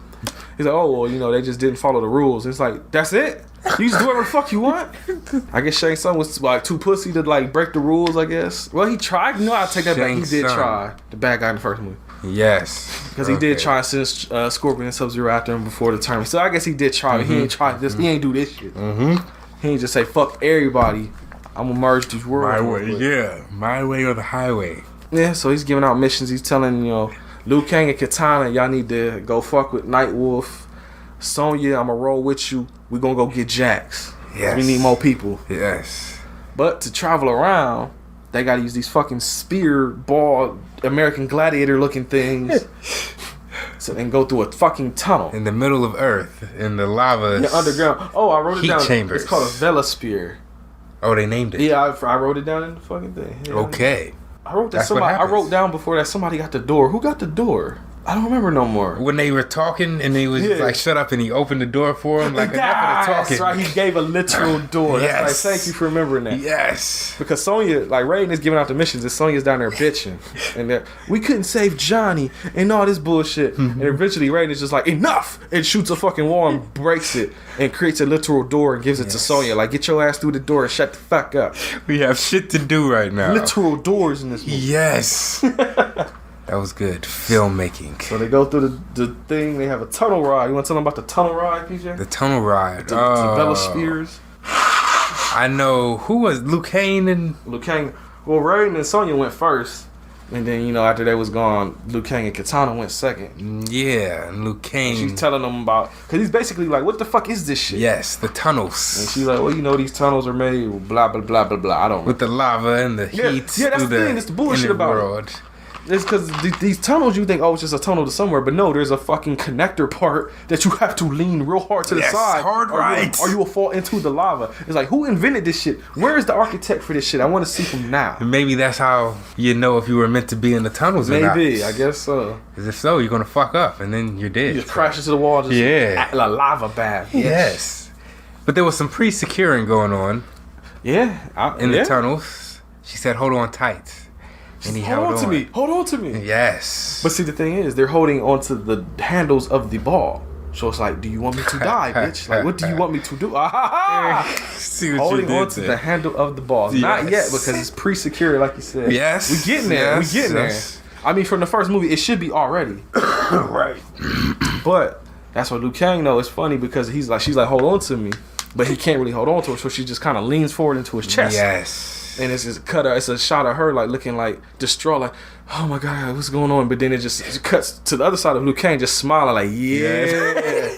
B: He's like, oh, well, you know, they just didn't follow the rules. It's like, that's it? You just do whatever the fuck you want? I guess Shang Tsung was like too pussy to like break the rules, I guess. Well, he tried. You know, I take that back. He did try. The bad guy in the first movie.
A: Yes.
B: Because he did try to send Scorpion and Sub-Zero after him before the tournament. So I guess he did try, but he ain't try this. He ain't do this shit. He ain't just say, fuck everybody. I'm gonna merge these worlds.
A: My way, yeah. My way or the highway.
B: Yeah, so he's giving out missions. He's telling, you know, Liu Kang and Katana, y'all need to go fuck with Nightwolf. Sonya, I'm gonna roll with you. We gonna go get Jax.
A: Yes.
B: We need more people.
A: Yes.
B: But to travel around, they gotta use these fucking spear ball American Gladiator looking things. So and go through a fucking tunnel.
A: In the middle of Earth, in the lava.
B: In the underground. Oh, I wrote it down.
A: Chambers.
B: It's called a Velosphere.
A: Oh, they named it.
B: Yeah, I wrote it down in the fucking thing. Yeah,
A: okay.
B: I wrote that somebody. I wrote down before that somebody got the door. Who got the door? I don't remember no more.
A: When they were talking and he was like, shut up, and he opened the door for him. Like, enough of the talking.
B: That's right. He gave a literal door.
A: Yes.
B: That's right. Thank you for remembering that.
A: Yes.
B: Because Sonya, like, Raiden is giving out the missions and Sonya's down there bitching. And we couldn't save Johnny and all this bullshit. And eventually Raiden is just like, enough! And shoots a fucking wall and breaks it and creates a literal door and gives it to Sonya. Like, get your ass through the door and shut the fuck up.
A: We have shit to do right now.
B: Literal doors in this movie.
A: Yes. That was good filmmaking.
B: So they go through the thing. They have a tunnel ride. You want to tell them about the tunnel ride, PJ?
A: The tunnel ride.
B: The Velospheres.
A: I know. Who was Liu Kang and...
B: Liu Kang. Well, Raiden and Sonya went first. And then, you know, after they was gone, Liu Kang and Katana went second.
A: Yeah, and Liu Kang.
B: She's telling them about... Because he's basically like, what the fuck is this shit?
A: Yes, the tunnels.
B: And she's like, well, you know, these tunnels are made blah, blah, blah, blah, blah. I don't know.
A: With the lava and the heat.
B: Yeah, that's the thing. It's the bullshit about it. It's because these tunnels, you think, oh, it's just a tunnel to somewhere. But no, there's a fucking connector part that you have to lean real hard to the side.
A: Hard right.
B: Or you will fall into the lava. It's like, who invented this shit? Where is the architect for this shit? I want to see from now.
A: Maybe that's how you know if you were meant to be in the tunnels or not.
B: Maybe, I guess so.
A: Because if so, you're going to fuck up and then you're dead.
B: You just crash into the wall, just a lava bath.
A: Yes. But there was some pre-securing going on.
B: Yeah.
A: In the tunnels. She said, hold on tight. And he held on
B: to me. Hold on to me.
A: Yes.
B: But see, the thing is, they're holding onto the handles of the ball. So it's like, do you want me to die, bitch? Like, what do you want me to do?
A: See what
B: holding
A: you did
B: onto the handle of the ball. Yes. Not yet, because it's pre-secured, like you said.
A: Yes.
B: We getting there.
A: Yes.
B: We getting there. I mean, from the first movie, it should be already.
A: Right.
B: But that's what Liu Kang knows. It's funny because she's like, hold on to me. But he can't really hold on to her, so she just kind of leans forward into his chest.
A: Yes.
B: And it's just it's a shot of her like looking like distraught, like, oh my god, what's going on? But then it cuts to the other side of Liu Kang just smiling like, yeah.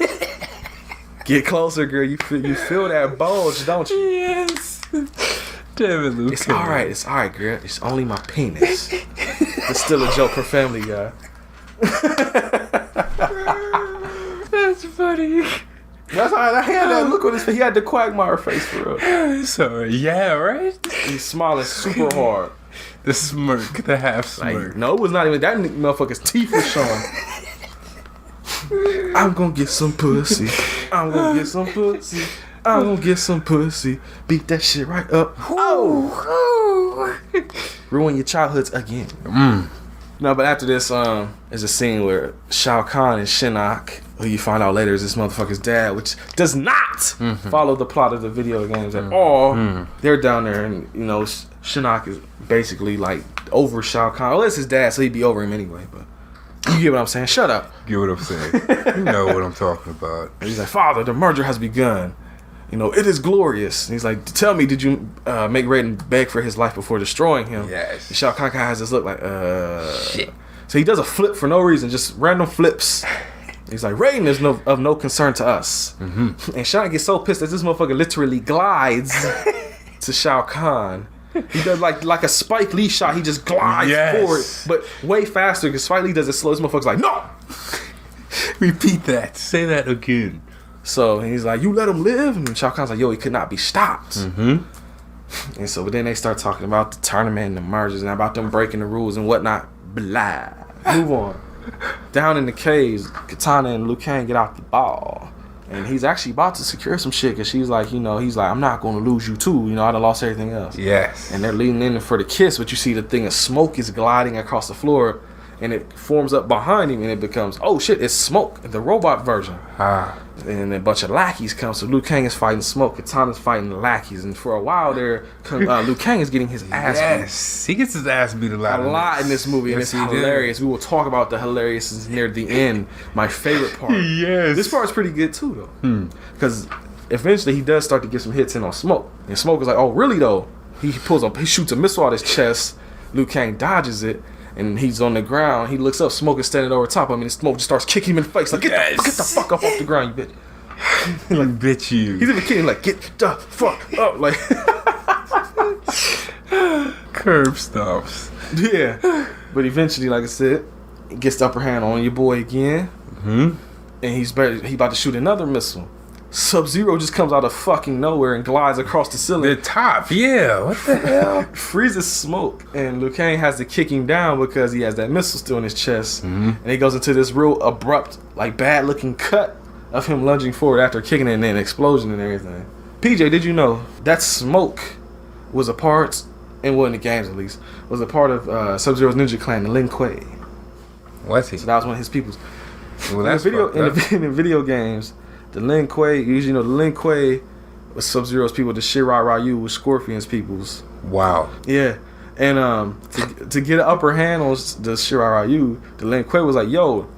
B: Get closer, girl. You feel that bulge, don't you?
A: Yes. Damn it, Liu Kang.
B: It's alright, girl. It's only my penis. It's still a joke for Family Guy.
A: That's funny.
B: That's how I had that look on his face. He had the Quagmire face for real.
A: Sorry. Yeah, right?
B: He's smiling super hard.
A: The smirk, the half smirk.
B: Like, no, it was not even that motherfucker's teeth was showing. I'm gonna get some pussy. I'm gonna get some pussy. I'm gonna get some pussy. Beat that shit right up. Oh! Ruin your childhoods again. No, but after this, is a scene where Shao Kahn and Shinnok, who you find out later is this motherfucker's dad, which does not follow the plot of the video games at all. They're down there, and you know, Shinnok is basically like over Shao Kahn. Well, it's his dad, so he'd be over him anyway. But you get what I'm saying? Shut up.
A: Get what I'm saying? You know what I'm talking about.
B: And he's like, Father, the merger has begun. You know, it is glorious. And he's like, tell me, did you make Raiden beg for his life before destroying him?
A: Yes.
B: And Shao Kahn has this look like,
A: shit.
B: So he does a flip for no reason, just random flips. He's like, Raiden is of no concern to us. Mm-hmm. And Shang gets so pissed that this motherfucker literally glides to Shao Kahn. He does like a Spike Lee shot. He just glides forward, but way faster because Spike Lee does it slow. This motherfucker's like, no!
A: Repeat that. Say that again.
B: So he's like, you let him live? And Shao Kahn's like, yo, he could not be stopped. Mm-hmm. And so, but then they start talking about the tournament and the mergers and about them breaking the rules and whatnot. Blah. Move on. Down in the caves, Katana and Liu Kang get out the ball. And he's actually about to secure some shit because she's like, he's like, I'm not going to lose you too. I done lost everything else.
A: Yes.
B: And they're leaning in for the kiss, but you see the thing of smoke is gliding across the floor and it forms up behind him and it becomes, oh shit, it's Smoke, the robot version. And a bunch of lackeys come. So Liu Kang is fighting Smoke, Katana's fighting the lackeys. And for a while there, Liu Kang is getting his ass beat.
A: Yes, he gets his ass beat a lot
B: in this movie, and it's hilarious. We will talk about the hilarious near the end. My favorite part.
A: Yes.
B: This part's pretty good too, though. Because eventually he does start to get some hits in on Smoke. And Smoke is like, oh, really, though? He shoots a missile out his chest. Liu Kang dodges it. And he's on the ground. He looks up. Smoke is standing over top of him. And Smoke just starts kicking him in the face. Like, get the fuck up off the ground, you bitch.
A: Like, bitch you.
B: He's even kidding, like, get the fuck up. Like,
A: curb stomps.
B: Yeah. But eventually, like I said, he gets the upper hand on your boy again. Mm-hmm. And he's about to shoot another missile. Sub-Zero just comes out of fucking nowhere and glides across the ceiling.
A: The top, yeah. What the hell?
B: Freezes Smoke, and Liu Kang has to kick him down because he has that missile still in his chest. Mm-hmm. And he goes into this real abrupt, like bad-looking cut of him lunging forward after kicking it and then explosion and everything. PJ, did you know that Smoke was a part, and well in the games at least, was a part of Sub-Zero's ninja clan, the Lin Kuei.
A: Was he?
B: So that was one of his peoples.
A: Well, that's
B: in the video games, the Lin Kuei, usually the Lin Kuei was Sub-Zero's people, the Shirai Ryu was Scorpion's peoples.
A: Wow.
B: Yeah. And to get an upper hand on the Shirai Ryu, the Lin Kuei was like, yo,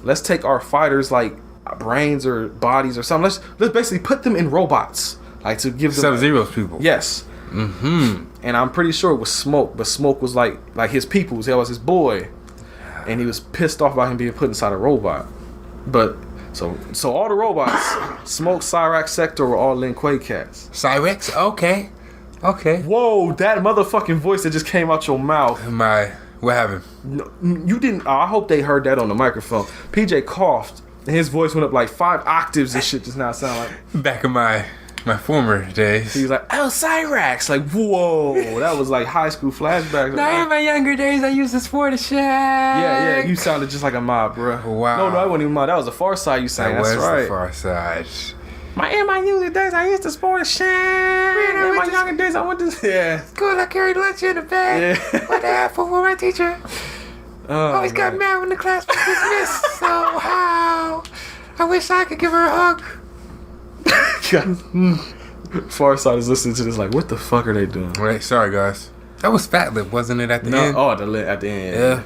B: let's take our fighters like brains or bodies or something. Let's basically put them in robots. Like to give them
A: Sub-Zero's people.
B: Yes. Mm-hmm. And I'm pretty sure it was Smoke, but Smoke was like his peoples. That was his boy. And he was pissed off about him being put inside a robot. But so all the robots, Smoke, Cyrax, Sector were all Lin Kuei cats.
A: Cyrax? Okay.
B: Whoa, that motherfucking voice that just came out your mouth.
A: What happened?
B: No, you didn't. I hope they heard that on the microphone. PJ coughed, and his voice went up like 5 octaves and shit just now sound like.
A: Back in my former days.
B: He was like, oh, Cyrax. Like, whoa. That was like high school flashbacks.
A: Now, in my younger days, I used to sport a shack.
B: Yeah. You sounded just like a mob, bro.
A: Wow.
B: No, that wasn't even mob. That was the Far Side you sang. That's right.
A: The Far Side.
B: In my younger days, I used to sport a shack. In my younger days, I went to... Yeah.
A: School, I carried lunch in the bag.
B: Yeah.
A: What the apple for my teacher. Always got mad when the class was dismissed. So how? I wish I could give her a hug.
B: Far Side is listening to this like, what the fuck are they doing?
A: Right, sorry guys. That was Fat Lip, wasn't it, at the end?
B: Oh, at the end.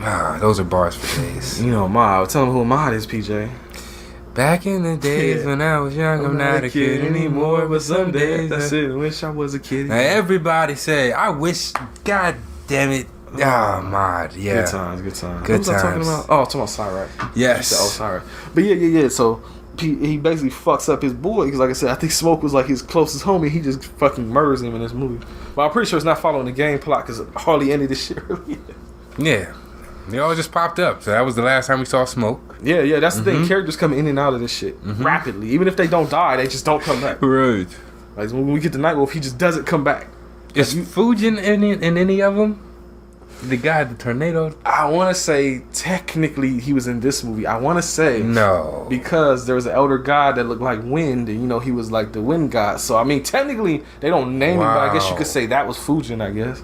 A: Yeah. Those are bars for days.
B: You know, Ma. Tell them who Ma is, PJ.
A: Back in the days when I was young, I'm not a kid anymore, but some days
B: that's it. I wish I was a kid.
A: Now everybody say, I wish, God damn it. Oh, Mod, yeah.
B: Good times.
A: Good
B: what was I talking
A: times.
B: about? Oh, talking about Cyrax.
A: Yes.
B: Cyrax. But yeah. So he basically fucks up his boy because, like I said, I think Smoke was like his closest homie. He just fucking murders him in this movie. But I'm pretty sure it's not following the game plot because it hardly ended this shit earlier.
A: Yeah. They all just popped up. So that was the last time we saw Smoke.
B: Yeah. That's the thing. Characters come in and out of this shit rapidly. Even if they don't die, they just don't come back.
A: Right.
B: Like when we get to Nightwolf, he just doesn't come back.
A: Is Fujin in any of them? The guy, the tornado?
B: I want to say technically he was in this movie. I want to say
A: no,
B: because there was an elder god that looked like wind, and he was like the wind god. So I mean, technically they don't name him, but I guess you could say that was Fujin. I guess.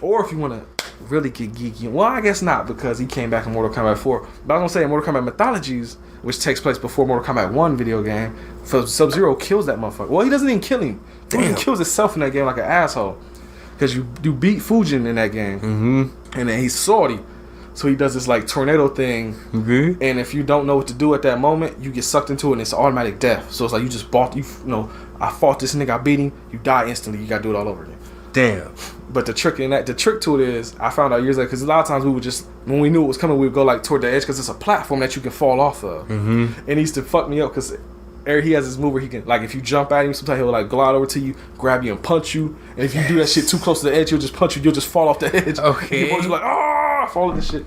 B: Or if you want to really get geeky, well, I guess not because he came back in Mortal Kombat 4. But I was gonna say in Mortal Kombat Mythologies, which takes place before Mortal Kombat 1 video game, Sub-Zero kills that motherfucker. Well, he doesn't even kill him. He kills himself in that game like an asshole. Because you beat Fujin in that game. And then he's salty. So he does this like tornado thing. And if you don't know what to do at that moment, you get sucked into it and it's automatic death. So it's like you just I fought this nigga, I beat him, you die instantly, you gotta do it all over again.
A: Damn.
B: But the trick to it is, I found out years later, because a lot of times we would just, when we knew it was coming, we would go like toward the edge because it's a platform that you can fall off of. And he used to fuck me up because he has this move where he can, like, if you jump at him, sometimes he'll like glide over to you, grab you and punch you. And if you do that shit too close to the edge, he'll just punch you. You'll just fall off the edge.
D: Okay.
B: You're like, fall off this shit.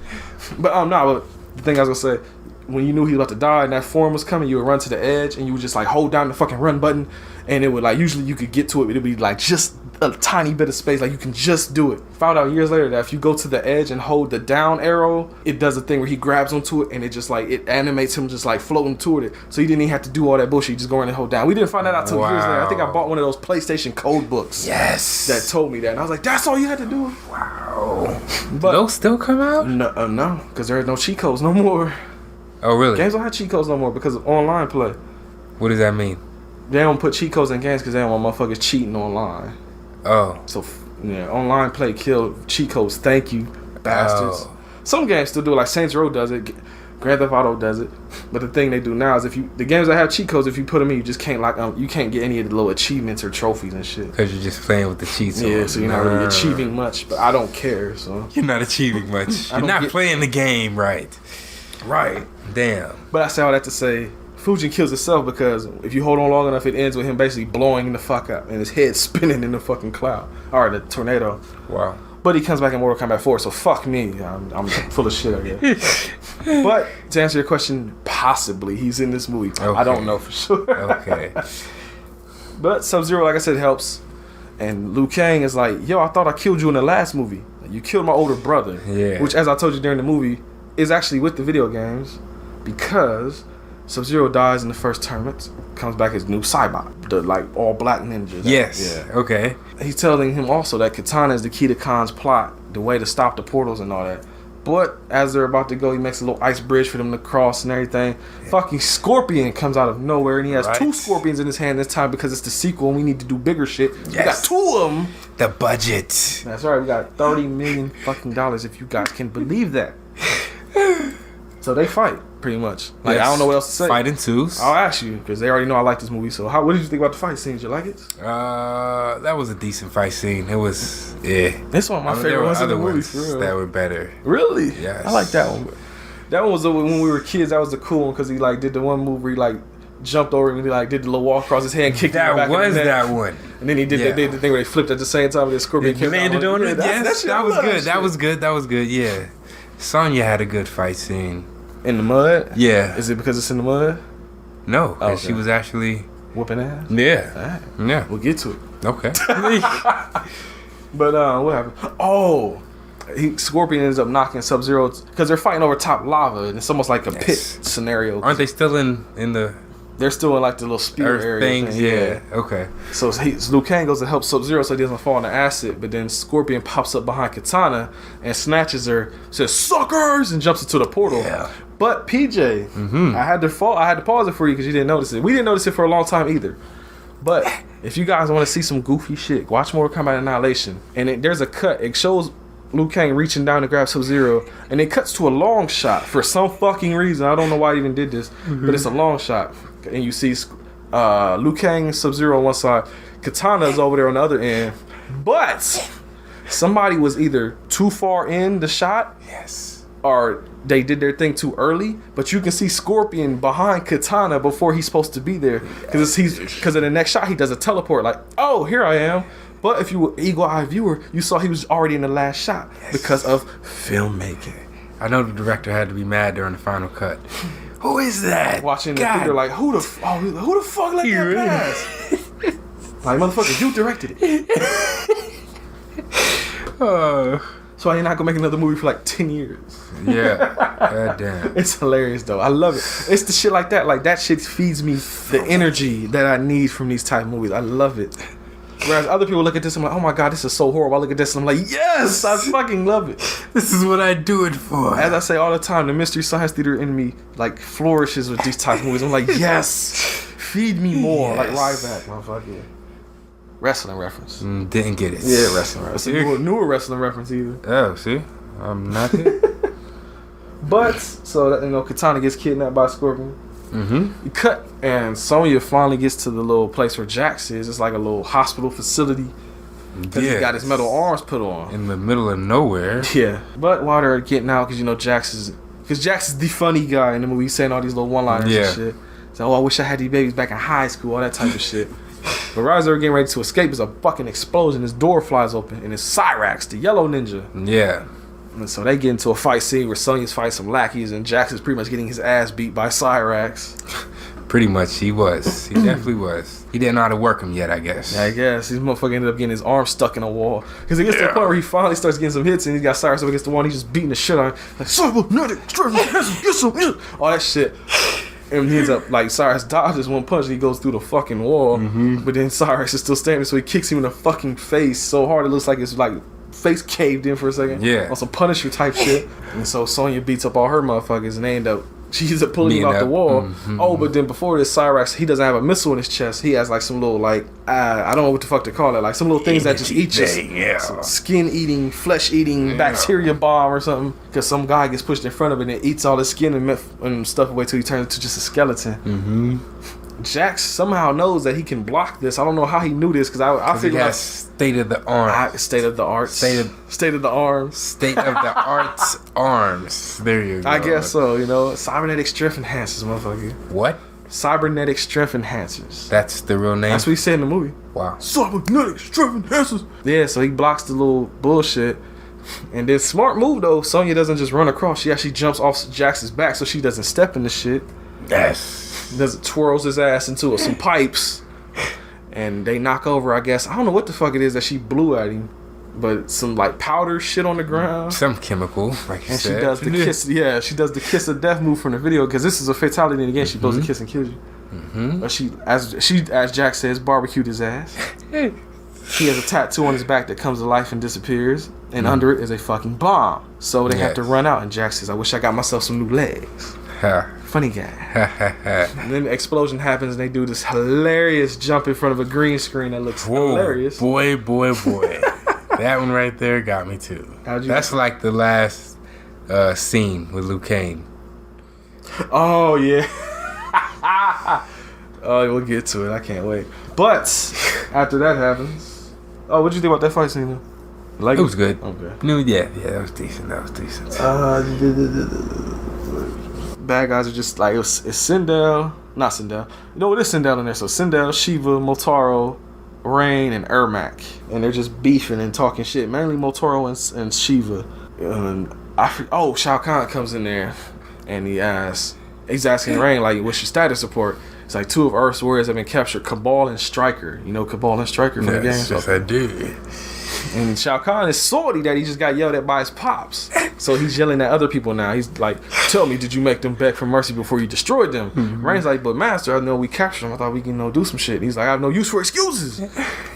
B: But but the thing I was gonna say, when you knew he was about to die and that form was coming, you would run to the edge and you would just like hold down the fucking run button, and it would like, usually you could get to it, but it'd be like just a tiny bit of space, like you can just do it. Found out years later that if you go to the edge and hold the down arrow, it does a thing where he grabs onto it and it just like, it animates him just like floating toward it. So you didn't even have to do all that bullshit, you just go in and hold down. We didn't find that out till years later. I think I bought one of those PlayStation code books.
D: Yes.
B: That told me that, and I was like, that's all you had to do.
D: Wow.
B: But
D: those still come out?
B: No, because there are no cheat codes no more.
D: Oh really?
B: Games don't have cheat codes no more because of online play.
D: What does that mean?
B: They don't put cheat codes in games because they don't want motherfuckers cheating online.
D: Oh.
B: So, yeah, online play killed cheat codes. Thank you, bastards.
D: Oh.
B: Some games still do it, like Saints Row does it. Grand Theft Auto does it. But the thing they do now is the games that have cheat codes, if you put them in, you just can't you can't get any of the little achievements or trophies and shit.
D: Because you're just playing with the cheats.
B: Yeah, so you're not really achieving much, but I don't care, so.
D: You're not achieving much. You're not playing the game right.
B: Right.
D: Damn.
B: But I say all that to say, Fujin kills himself because if you hold on long enough, it ends with him basically blowing the fuck up and his head spinning in the fucking cloud. Or the tornado.
D: Wow.
B: But he comes back in Mortal Kombat 4, so fuck me. I'm full of shit, I guess. But to answer your question, possibly he's in this movie. Okay. I don't know for sure.
D: Okay.
B: But Sub-Zero, like I said, helps. And Liu Kang is like, yo, I thought I killed you in the last movie. You killed my older brother.
D: Yeah.
B: Which, as I told you during the movie, is actually with the video games because Sub-Zero dies in the first tournament, comes back as new Cybot, the like all black ninja.
D: Yes. Yeah. Okay.
B: He's telling him also that Katana is the key to Khan's plot, the way to stop the portals and all that. But as they're about to go, he makes a little ice bridge for them to cross and everything. Yeah. Fucking Scorpion comes out of nowhere, and he has 2 scorpions in his hand this time because it's the sequel and we need to do bigger shit. Yes. We got 2 of them.
D: The budget.
B: That's right. We got $30 million fucking dollars, if you guys can believe that. So they fight, pretty much. Like, yes. I don't know what else to say.
D: Fight in twos.
B: I'll ask you, because they already know I like this movie. So what did you think about the fight scenes? You like it?
D: That was a decent fight scene. It was, yeah.
B: It's one of my favorite ones in the movie, for real.
D: That were better.
B: Really?
D: Yes.
B: I like that one. That one was when we were kids. That was the cool one, because he like did the one move where he like jumped over and he like did the little walk across his head and kicked him back. That was
D: that one.
B: And then he did the thing where they flipped at the same time with the Scorpion.
D: He landed on it. Yes, that was good. That was good. That was good. Yeah. Sonya had a good fight scene.
B: In the mud?
D: Yeah.
B: Is it because it's in the mud?
D: No, because she was actually
B: whooping ass?
D: Yeah.
B: Right.
D: Yeah.
B: We'll get to it.
D: Okay.
B: But what happened? Oh, Scorpion ends up knocking Sub-Zero because they're fighting over top lava and it's almost like a pit scenario.
D: Aren't they still in the...
B: They're still in like the little spear area
D: things, yeah. Okay.
B: So Liu Kang goes to help Sub-Zero so he doesn't fall in the acid, but then Scorpion pops up behind Katana and snatches her, says "suckers" and jumps into the portal. Yeah. But PJ, I had to pause it for you because you didn't notice it. We didn't notice it for a long time either. But if you guys want to see some goofy shit, watch Mortal Kombat Annihilation, and there's a cut. It shows Liu Kang reaching down to grab Sub-Zero, and it cuts to a long shot for some fucking reason. I don't know why he even did this, but it's a long shot. And you see Liu Kang, Sub-Zero on one side, Katana's over there on the other end. But somebody was either too far in the shot, or they did their thing too early. But you can see Scorpion behind Katana before he's supposed to be there, because in the next shot he does a teleport, like, oh, here I am. But if you were eagle-eye viewer, you saw he was already in the last shot because of filmmaking.
D: I know the director had to be mad during the final cut. Who is that?
B: Watching the theater like, who the fuck let that pass? Like, motherfucker, you directed it. So you're not gonna make another movie for like 10 years.
D: Yeah. God damn.
B: It's hilarious though. I love it. It's the shit like that. Like, that shit feeds me the energy that I need from these type of movies. I love it. Whereas other people look at this and I'm like, oh my god, this is so horrible. I look at this and I'm like, yes, I fucking love it.
D: This is what I do it for.
B: As I say all the time, the Mystery Science Theater in me like flourishes with these type of movies. I'm like, yes, feed me more. Like, Ryback, motherfucker. Wrestling reference.
D: Didn't get it.
B: Yeah, wrestling reference. It's a newer wrestling reference either.
D: Oh, see? I'm not here.
B: But, so, Katana gets kidnapped by Scorpion. You cut, and Sonya finally gets to the little place where Jax is. It's like a little hospital facility. Because he got his metal arms put on.
D: In the middle of nowhere.
B: Yeah. But while they're getting out, because, you know, Jax is the funny guy in the movie. He's saying all these little one-liners and shit. So, I wish I had these babies back in high school, all that type of shit. But right as they're getting ready to escape, there's a fucking explosion. His door flies open, and it's Cyrax, the yellow ninja.
D: Yeah.
B: And so they get into a fight scene where Sonya's fighting some lackeys, and Jax is pretty much getting his ass beat by Cyrax.
D: Pretty much, he was. He definitely was. He didn't know how to work him yet, I guess.
B: Yeah, I guess. This motherfucker ended up getting his arm stuck in a wall. Because it gets to the point where he finally starts getting some hits, and he got Cyrax up against the wall, and he's just beating the shit out of him. Like, cybernetic strength, all that shit. And he ends up, like, Cyrus dodges one punch and he goes through the fucking wall. But then Cyrus is still standing, so he kicks him in the fucking face so hard it looks like it's like face caved in for a second.
D: Yeah.
B: On some Punisher type shit. And so Sonya beats up all her motherfuckers and they end up, she ends up pulling him out the wall. Oh, but then before this, Cyrax, he doesn't have a missile in his chest. He has like some little, like, I don't know what the fuck to call it. Like some little things that just eat you. Skin eating, flesh eating, bacteria bomb or something. Because some guy gets pushed in front of it and it eats all his skin and stuff away till he turns into just a skeleton. Jax somehow knows that he can block this. I don't know how he knew this because I figured out
D: state of the arms.
B: State of the arts. State of the arms.
D: State of the arts arms. There you go.
B: I guess so. You know, cybernetic strength enhancers, motherfucker.
D: What?
B: Cybernetic strength enhancers.
D: That's the real name.
B: That's what he said in the movie.
D: Wow.
B: Cybernetic strength enhancers. Yeah, so he blocks the little bullshit. And then smart move though. Sonya doesn't just run across. She actually jumps off Jax's back so she doesn't step in the shit.
D: Yes.
B: Twirls his ass into some pipes, and they knock over. I guess I don't know what the fuck it is that she blew at him, but some like powder shit on the ground,
D: some chemical. Like you
B: and
D: said.
B: she does the kiss. Yeah, she does the kiss of death move from the video because this is a fatality. And again, she blows a kiss and kills you. But as Jack says, barbecued his ass. He has a tattoo on his back that comes to life and disappears, and under it is a fucking bomb. So they have to run out, and Jack says, "I wish I got myself some new legs." Funny guy. And then the explosion happens and they do this hilarious jump in front of a green screen that looks hilarious.
D: Boy. That one right there got me too. That's like the last scene with Liu Kang.
B: Oh, yeah. Oh, we'll get to it. I can't wait. But after that happens... Oh, what'd you think about that fight scene, though? Like
D: it was good.
B: Okay.
D: No, yeah, that was decent.
B: Bad guys are just like it's Sindel, not Sindel. You know what is Sindel in there? So Sindel, Shiva, Motaro, Rain, and Ermac, and they're just beefing and talking shit. Mainly Motaro and Shiva. And Shao Kahn comes in there, and he's asking Rain like, "What's your status report?" It's like 2 of Earth's warriors have been captured: Cabal and Striker. You know Cabal and Striker from the game.
D: Yes, I do.
B: And Shao Kahn is salty that he just got yelled at by his pops. So he's yelling at other people now. He's like, "Tell me, did you make them beg for mercy before you destroyed them?" Rain's like, "But Master, I know we captured them. I thought we can do some shit." And he's like, "I have no use for excuses."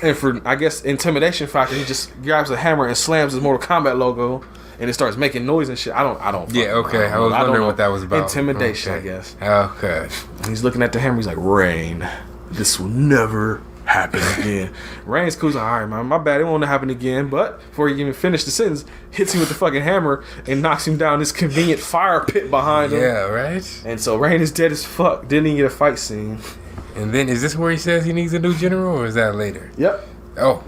B: And for, I guess, intimidation factor, he just grabs a hammer and slams his Mortal Kombat logo. And it starts making noise and shit. I don't.
D: Yeah, okay. I was wondering what that was about.
B: Intimidation,
D: okay.
B: I guess.
D: Okay.
B: And he's looking at the hammer. He's like, "Rain, this will never happen again." Rain's cool. He's like, "All right, man, my bad. It won't happen again." But before he even finished the sentence, hits him with the fucking hammer and knocks him down this convenient fire pit behind him.
D: Yeah, right.
B: And so Rain is dead as fuck. Didn't even get a fight scene.
D: And then is this where he says he needs a new general, or is that later?
B: Yep.
D: Oh,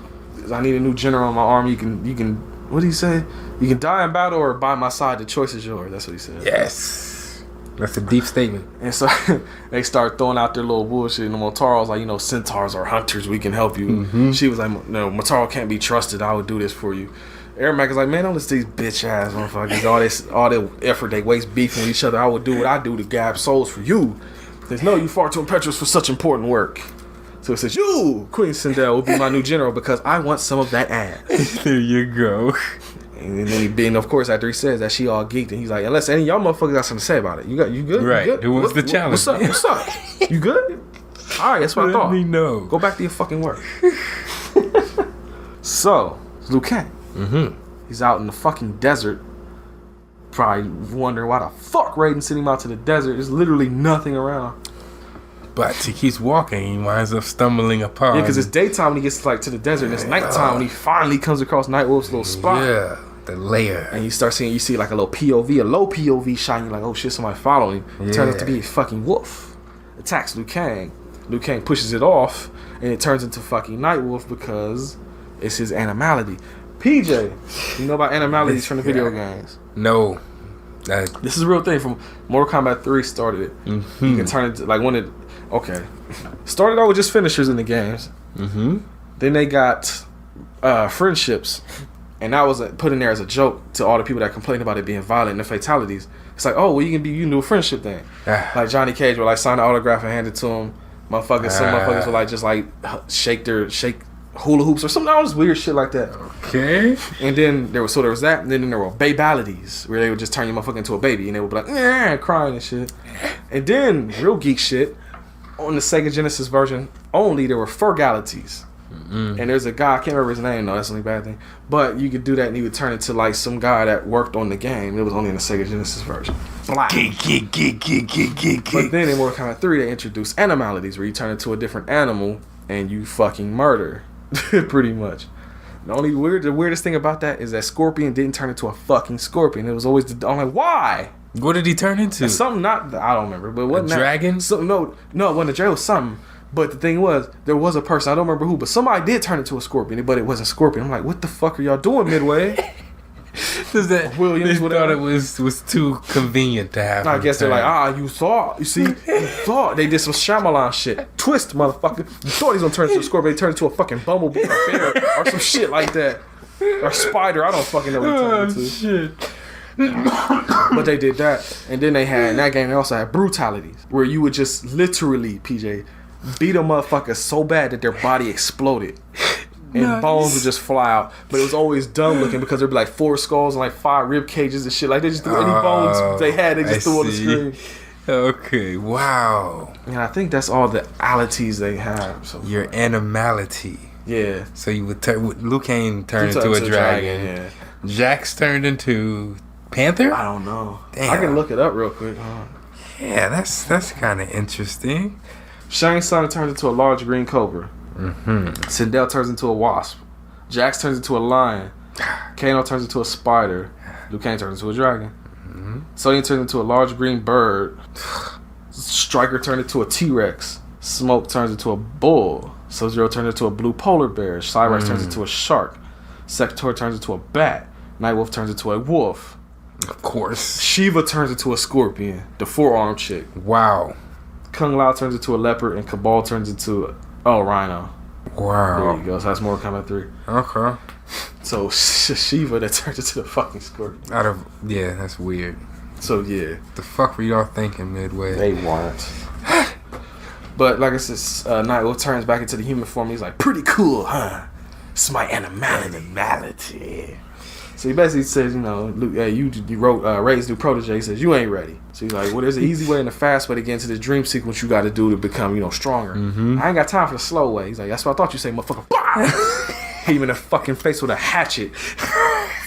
B: I need a new general on my arm. You can. What did he say? "You can die in battle or by my side. The choice is yours." That's what he said.
D: yes. That's a deep statement.
B: And so they start throwing out their little bullshit. And Motaro's like, centaurs are hunters. We can help you. She was like, "No, Motaro can't be trusted. I would do this for you." Ermac is like, "Man, don't listen to these bitch ass motherfuckers. All the effort they waste beefing with each other. I would do what I do to gab souls for you. There's no, you far too impetuous for such important work." So it says, "You, Queen Sindel, will be my new general because I want some of that ass."
D: There you go.
B: And then of course, after he says that, she all geeked, and he's like, "Unless any of y'all motherfuckers got something to say about it, you good?
D: Right.
B: You good?
D: It was the challenge.
B: What's up? You good? All right, that's what I thought.
D: Let me know.
B: Go back to your fucking work." So Liu Kang. He's out in the fucking desert, probably wondering why the fuck Raiden sent him out to the desert. There's literally nothing around.
D: But he keeps walking. He winds up stumbling upon.
B: Yeah, because it's daytime when he gets to the desert, and it's nighttime when he finally comes across Nightwolf's little spot.
D: Yeah, the lair.
B: And you see like a little POV, a low POV shot, and you're like, "Oh shit, somebody following him." It turns out to be a fucking wolf. Attacks Liu Kang. Liu Kang pushes it off, and it turns into fucking Nightwolf because It's his animality. PJ, you know about animalities from the video games?
D: No.
B: This is a real thing. From Mortal Kombat 3 started it.
D: Mm-hmm.
B: You can turn it to, like, when it... Okay. Started out with just finishers in the games.
D: Mm-hmm.
B: Then they got friendships. And that was put in there as a joke to all the people that complained about it being violent and the fatalities. It's like, oh, well, you can do a friendship thing. Like Johnny Cage would, like, sign the autograph and hand it to him. Some motherfuckers would, like, just, like, shake hula hoops or something, all this weird shit like that.
D: Okay.
B: And then there was that, and then there were babalities where they would just turn your motherfucker into a baby, and they would be like, yeah, crying and shit. And then real geek shit on the Sega Genesis version only, there were furgalities. And there's a guy, I can't remember his name though, that's the only bad thing. But you could do that and he would turn into like some guy that worked on the game. It was only in the Sega Genesis version. Black. But then in Mortal Kombat 3 they introduced animalities where you turn into a different animal and you fucking murder. Pretty much. The weirdest thing about that is that Scorpion didn't turn into a fucking scorpion. It was always I'm like, why?
D: What did he turn into?
B: Something I don't remember, but wasn't
D: a dragon?
B: No, it wasn't a dragon. It was something. But the thing was, there was a person, I don't remember who, but somebody did turn into a scorpion, but it wasn't Scorpion. I'm like, what the fuck are y'all doing Midway?
D: Williams, they thought it was too convenient to have.
B: I guess they're like, you thought. They did some Shyamalan shit. Twist, motherfucker. You thought he was gonna turn into a scorpion, they turned into a fucking bumblebee or bear or some shit like that. Or spider, I don't fucking know what he turned into.
D: Shit.
B: But they did that. And then they had, in that game, they also had brutalities, where you would just literally, PJ, beat a motherfucker so bad that their body exploded. And bones would just fly out. But it was always dumb looking because there'd be like 4 skulls and like 5 rib cages and shit. Like they just threw any bones they had, they just threw on the screen.
D: Okay, wow.
B: And I think that's all the alities they have. So
D: your animality.
B: Yeah.
D: So you would Liu Kang turned into a dragon.
B: Yeah.
D: Jax turned into Panther?
B: I don't know.
D: Damn.
B: I can look it up real quick.
D: Yeah, that's kind of interesting.
B: Shang Tsung turns into a large green cobra. Sindel turns into a wasp. Jax turns into a lion. Kano turns into a spider. Liu Kang turns into a dragon. Sonya turns into a large green bird. Striker turns into a T-Rex. Smoke turns into a bull. Sub-Zero turns into a blue polar bear. Cyrax turns into a shark. Sector turns into a bat. Nightwolf turns into a wolf.
D: Of course.
B: Shiva turns into a scorpion. The 4-armed chick.
D: Wow.
B: Kung Lao turns into a leopard. And Cabal turns into a rhino.
D: Wow.
B: There you go. So that's Mortal Kombat 3.
D: Okay.
B: So Shiva that turns into the fucking scorpion.
D: Yeah, that's weird.
B: So yeah.
D: The fuck were y'all thinking Midway?
B: They weren't. But like I said, Nightwolf turns back into the human form. He's like, pretty cool, huh? It's my animality. So he basically says, Luke, you wrote Ray's new protege. He says, you ain't ready. So he's like, well, there's an easy way and a fast way to get into this dream sequence you got to do to become, stronger. I ain't got time for the slow way. He's like, that's what I thought you say, motherfucker. Hit him in the fucking face with a hatchet.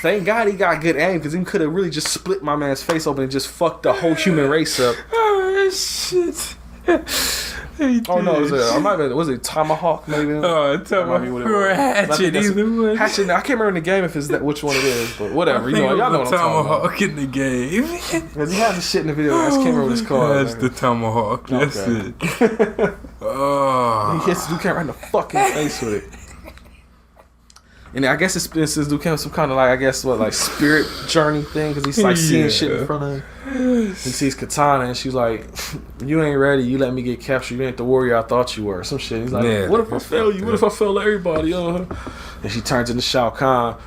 B: Thank God he got good aim, because he could have really just split my man's face open and just fucked the whole human race up.
D: Oh, shit.
B: Oh no, was it Tomahawk maybe?
D: Oh, Tomahawk or Hatchet, either one.
B: Hatchet, I can't remember in the game if it's which one it is, but whatever. Y'all know what I'm talking about.
D: Tomahawk in the game.
B: Because he has the shit in the video. I just can't remember what it's called.
D: That's the Tomahawk. That's it.
B: He hits Duke right in the fucking face with it. And I guess it's Duke some kind of like spirit journey thing, because he's like seeing shit in front of him. He sees Katana and she's like, you ain't ready, you let me get captured, you ain't the warrior I thought you were, some shit. He's like, what if I fail you? What if I fail everybody? And she turns into Shao Kahn.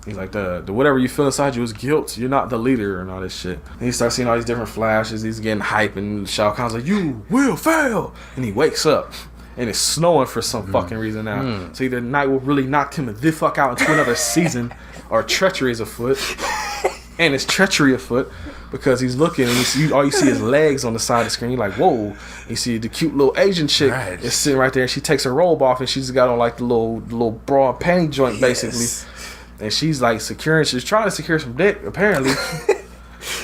B: He's like, the whatever you feel inside you is guilt, you're not the leader and all this shit. And he starts seeing all these different flashes, he's getting hype, and Shao Kahn's like, you will fail. And he wakes up. And it's snowing for some fucking reason now. So either Nightwolf really knocked him the fuck out into another season, or treachery is afoot. And it's treachery afoot, because he's looking and all you see is legs on the side of the screen. You're like, whoa. You see the cute little Asian chick is sitting right there. And she takes her robe off and she's got on like the little bra panty joint basically. And she's like she's trying to secure some dick apparently.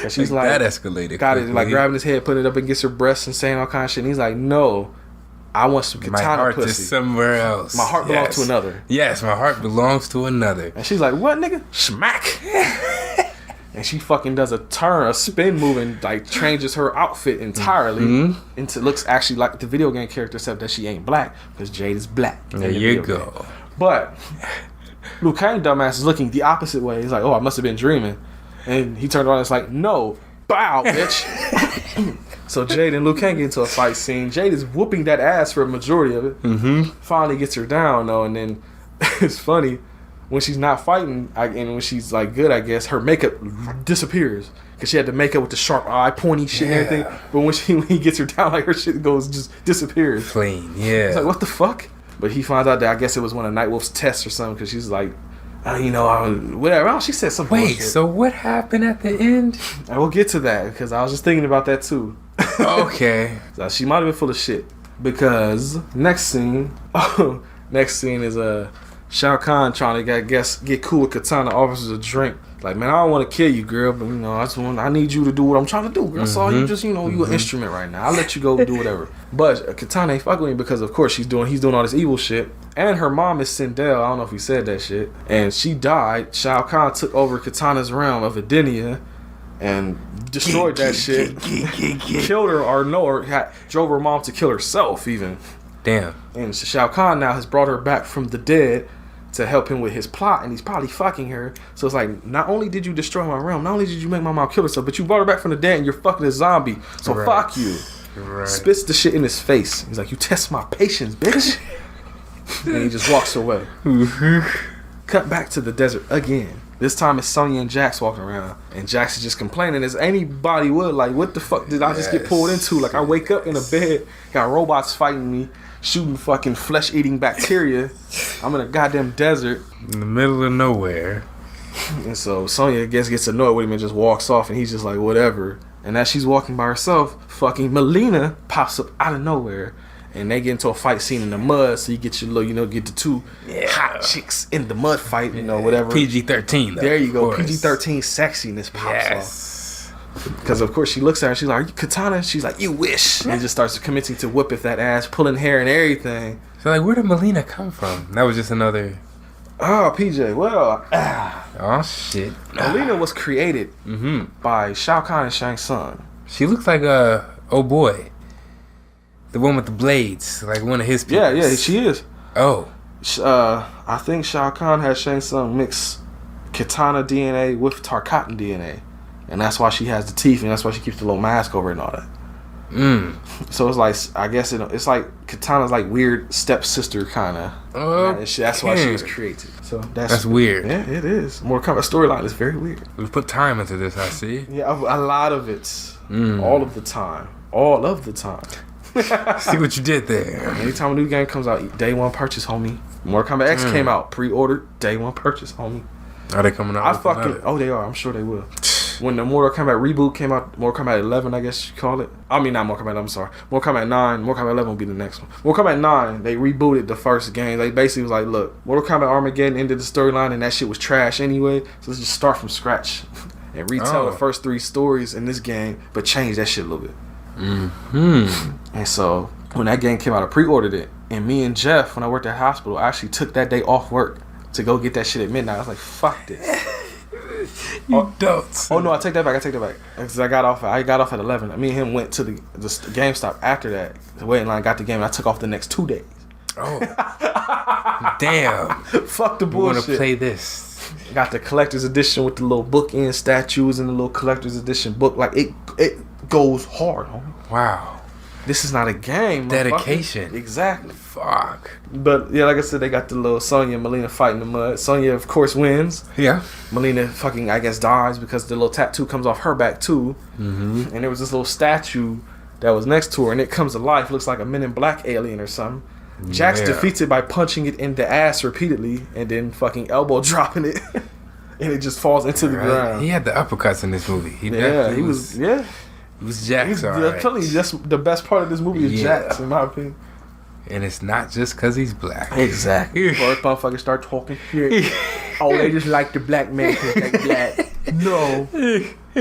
B: And she's like
D: that escalated.
B: Got it, like grabbing his head, putting it up against her breasts and saying all kind of shit. And he's like, no. I want some katana pussy. My heart is
D: somewhere else.
B: My heart belongs to another.
D: Yes, my heart belongs to another.
B: And she's like, what, nigga? Smack. And she fucking does a spin move, and like changes her outfit entirely into looks actually like the video game character, except that she ain't black, because Jade is black.
D: There you go.
B: But Liu Kang dumbass is looking the opposite way. He's like, oh, I must have been dreaming. And he turned around and it's like, no, bow, bitch. So Jade and Liu Kang get into a fight scene. Jade is whooping that ass for a majority of it. Finally gets her down though, and then it's funny when she's not fighting and when she's like good, I guess her makeup disappears because she had the makeup with the sharp eye, pointy shit and everything. But when he gets her down, like her shit just disappears.
D: Clean, yeah.
B: It's like, what the fuck? But he finds out that I guess it was one of Nightwolf's tests or something because she's like, whatever. Oh, she said something.
D: Wait, so what happened at the end?
B: I will get to that because I was just thinking about that too.
D: Okay.
B: So she might have been full of shit because next scene is Shao Kahn trying to get cool with Katana, offers a drink. Like, man, I don't want to kill you, girl, but I need you to do what I'm trying to do, girl. So you just, you an instrument right now. I'll let you go do whatever. But Katana ain't fucking with me because, of course, he's doing all this evil shit. And her mom is Sindel. I don't know if he said that shit. And she died. Shao Kahn took over Katana's realm of Edenia and destroyed that shit. Killed her or drove her mom to kill herself even.
D: Damn.
B: And Shao Kahn now has brought her back from the dead to help him with his plot, and he's probably fucking her. So it's like, not only did you destroy my realm, not only did you make my mom kill herself, but you brought her back from the dead and you're fucking a zombie. So fuck you. Right. Spits the shit in his face. He's like, you test my patience, bitch. And he just walks away. Cut back to the desert again. This time it's Sonya and Jax walking around, and Jax is just complaining as anybody would. Like, what the fuck did I just get pulled into? Like, I wake up in a bed, got robots fighting me, shooting fucking flesh-eating bacteria. I'm in a goddamn desert.
D: In the middle of nowhere.
B: And so Sonya, I guess, gets annoyed with him and just walks off, and he's just like, whatever. And as she's walking by herself, fucking Melina pops up out of nowhere. And they get into a fight scene in the mud, so you get your little, get the two hot chicks in the mud fight, whatever.
D: PG-13, though.
B: There you go, PG-13 sexiness pops off. Because, of course, she looks at her, she's like, are you Katana? She's like, you wish. And just starts commencing to whip at that ass, pulling hair and everything.
D: So, like, where did Melina come from? That was just another...
B: Oh, PJ, well...
D: Oh, shit.
B: Melina was created by Shao Kahn and Shang Tsung.
D: She looks like oh boy. The one with the blades, like one of his people.
B: Yeah, she is.
D: Oh.
B: I think Shao Kahn has Shang Tsung mix Katana DNA with Tarkatan DNA. And that's why she has the teeth, and that's why she keeps the little mask over and all that. So it's like, I guess it's like Katana's like weird stepsister kind of. That's why she was created. So
D: that's weird.
B: Yeah, it is. Mortal Kombat storyline is very weird.
D: We put time into this, I see.
B: Yeah, a lot of it. All of the time. All of the time.
D: See what you did there.
B: Anytime a new game comes out, day one purchase, homie. Mortal Kombat X came out, pre-ordered, day one purchase, homie.
D: Are they coming out?
B: They are. I'm sure they will. When the Mortal Kombat reboot came out, Mortal Kombat 11, I guess you call it. I mean, not Mortal Kombat, I'm sorry. Mortal Kombat 9, Mortal Kombat 11 will be the next one. Mortal Kombat 9, they rebooted the first game. They basically was like, look, Mortal Kombat Armageddon ended the storyline and that shit was trash anyway, so let's just start from scratch and retell the first 3 stories in this game, but change that shit a little bit. And so, when that game came out, I pre-ordered it. And me and Jeff, when I worked at the hospital, I actually took that day off work to go get that shit at midnight. I was like, fuck this.
D: You don't.
B: Oh no, I take that back. Because I got off at 11. Me and him went to the GameStop after that. The waiting line, got the game, and I took off the next 2 days.
D: Oh. Damn.
B: Fuck the bullshit.
D: We want to play this.
B: Got the collector's edition with the little bookend statues and the little collector's edition book. Like, it goes hard, homie.
D: Wow.
B: This is not a game.
D: Dedication.
B: Exactly.
D: Fuck.
B: But yeah, like I said, they got the little Sonya and Melina fight in the mud. Sonya, of course, wins.
D: Yeah.
B: Melina fucking, I guess, dies because the little tattoo comes off her back too. And there was this little statue that was next to her, and it comes to life. Looks like a Men in Black alien or something. Jax defeats it by punching it in the ass repeatedly and then fucking elbow dropping it. And it just falls into the ground.
D: He had the uppercuts in this movie. He was Jax,
B: I'm telling you, that's the best part of this movie is Jax, in my opinion.
D: And it's not just because he's black.
B: Exactly. First motherfuckers start talking shit. Oh, they just like the black man because they black. No.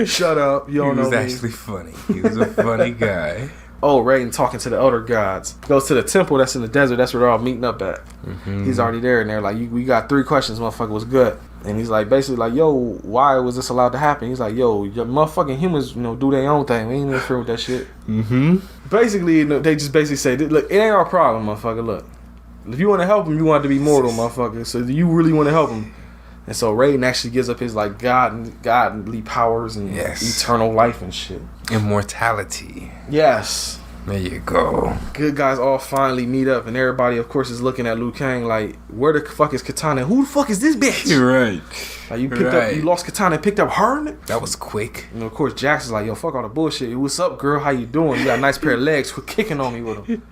B: Shut up. You don't know me.
D: He was actually funny. He was a funny guy.
B: Oh, Raiden talking to the elder gods. Goes to the temple that's in the desert. That's where they're all meeting up at. He's already there, and they're like, we got 3 questions, motherfucker. What's good? And he's like, basically like, yo, why was this allowed to happen? He's like, yo, your motherfucking humans, do their own thing. We ain't interfering with that shit. Basically, they just basically say, look, it ain't our problem, motherfucker. Look, If you want to help him, you want it to be mortal, motherfucker. So you really want to help him. And so Raiden actually gives up his like godly powers and eternal life and shit.
D: Immortality.
B: Yes.
D: There you go.
B: Good guys all finally meet up, and everybody, of course, is looking at Liu Kang like, where the fuck is Katana? Who the fuck is this bitch?
D: You're right.
B: Like you lost Katana and picked up her?
D: That was quick.
B: And of course, Jax is like, yo, fuck all the bullshit. What's up, girl? How you doing? You got a nice pair of legs. Quit kicking on me with them.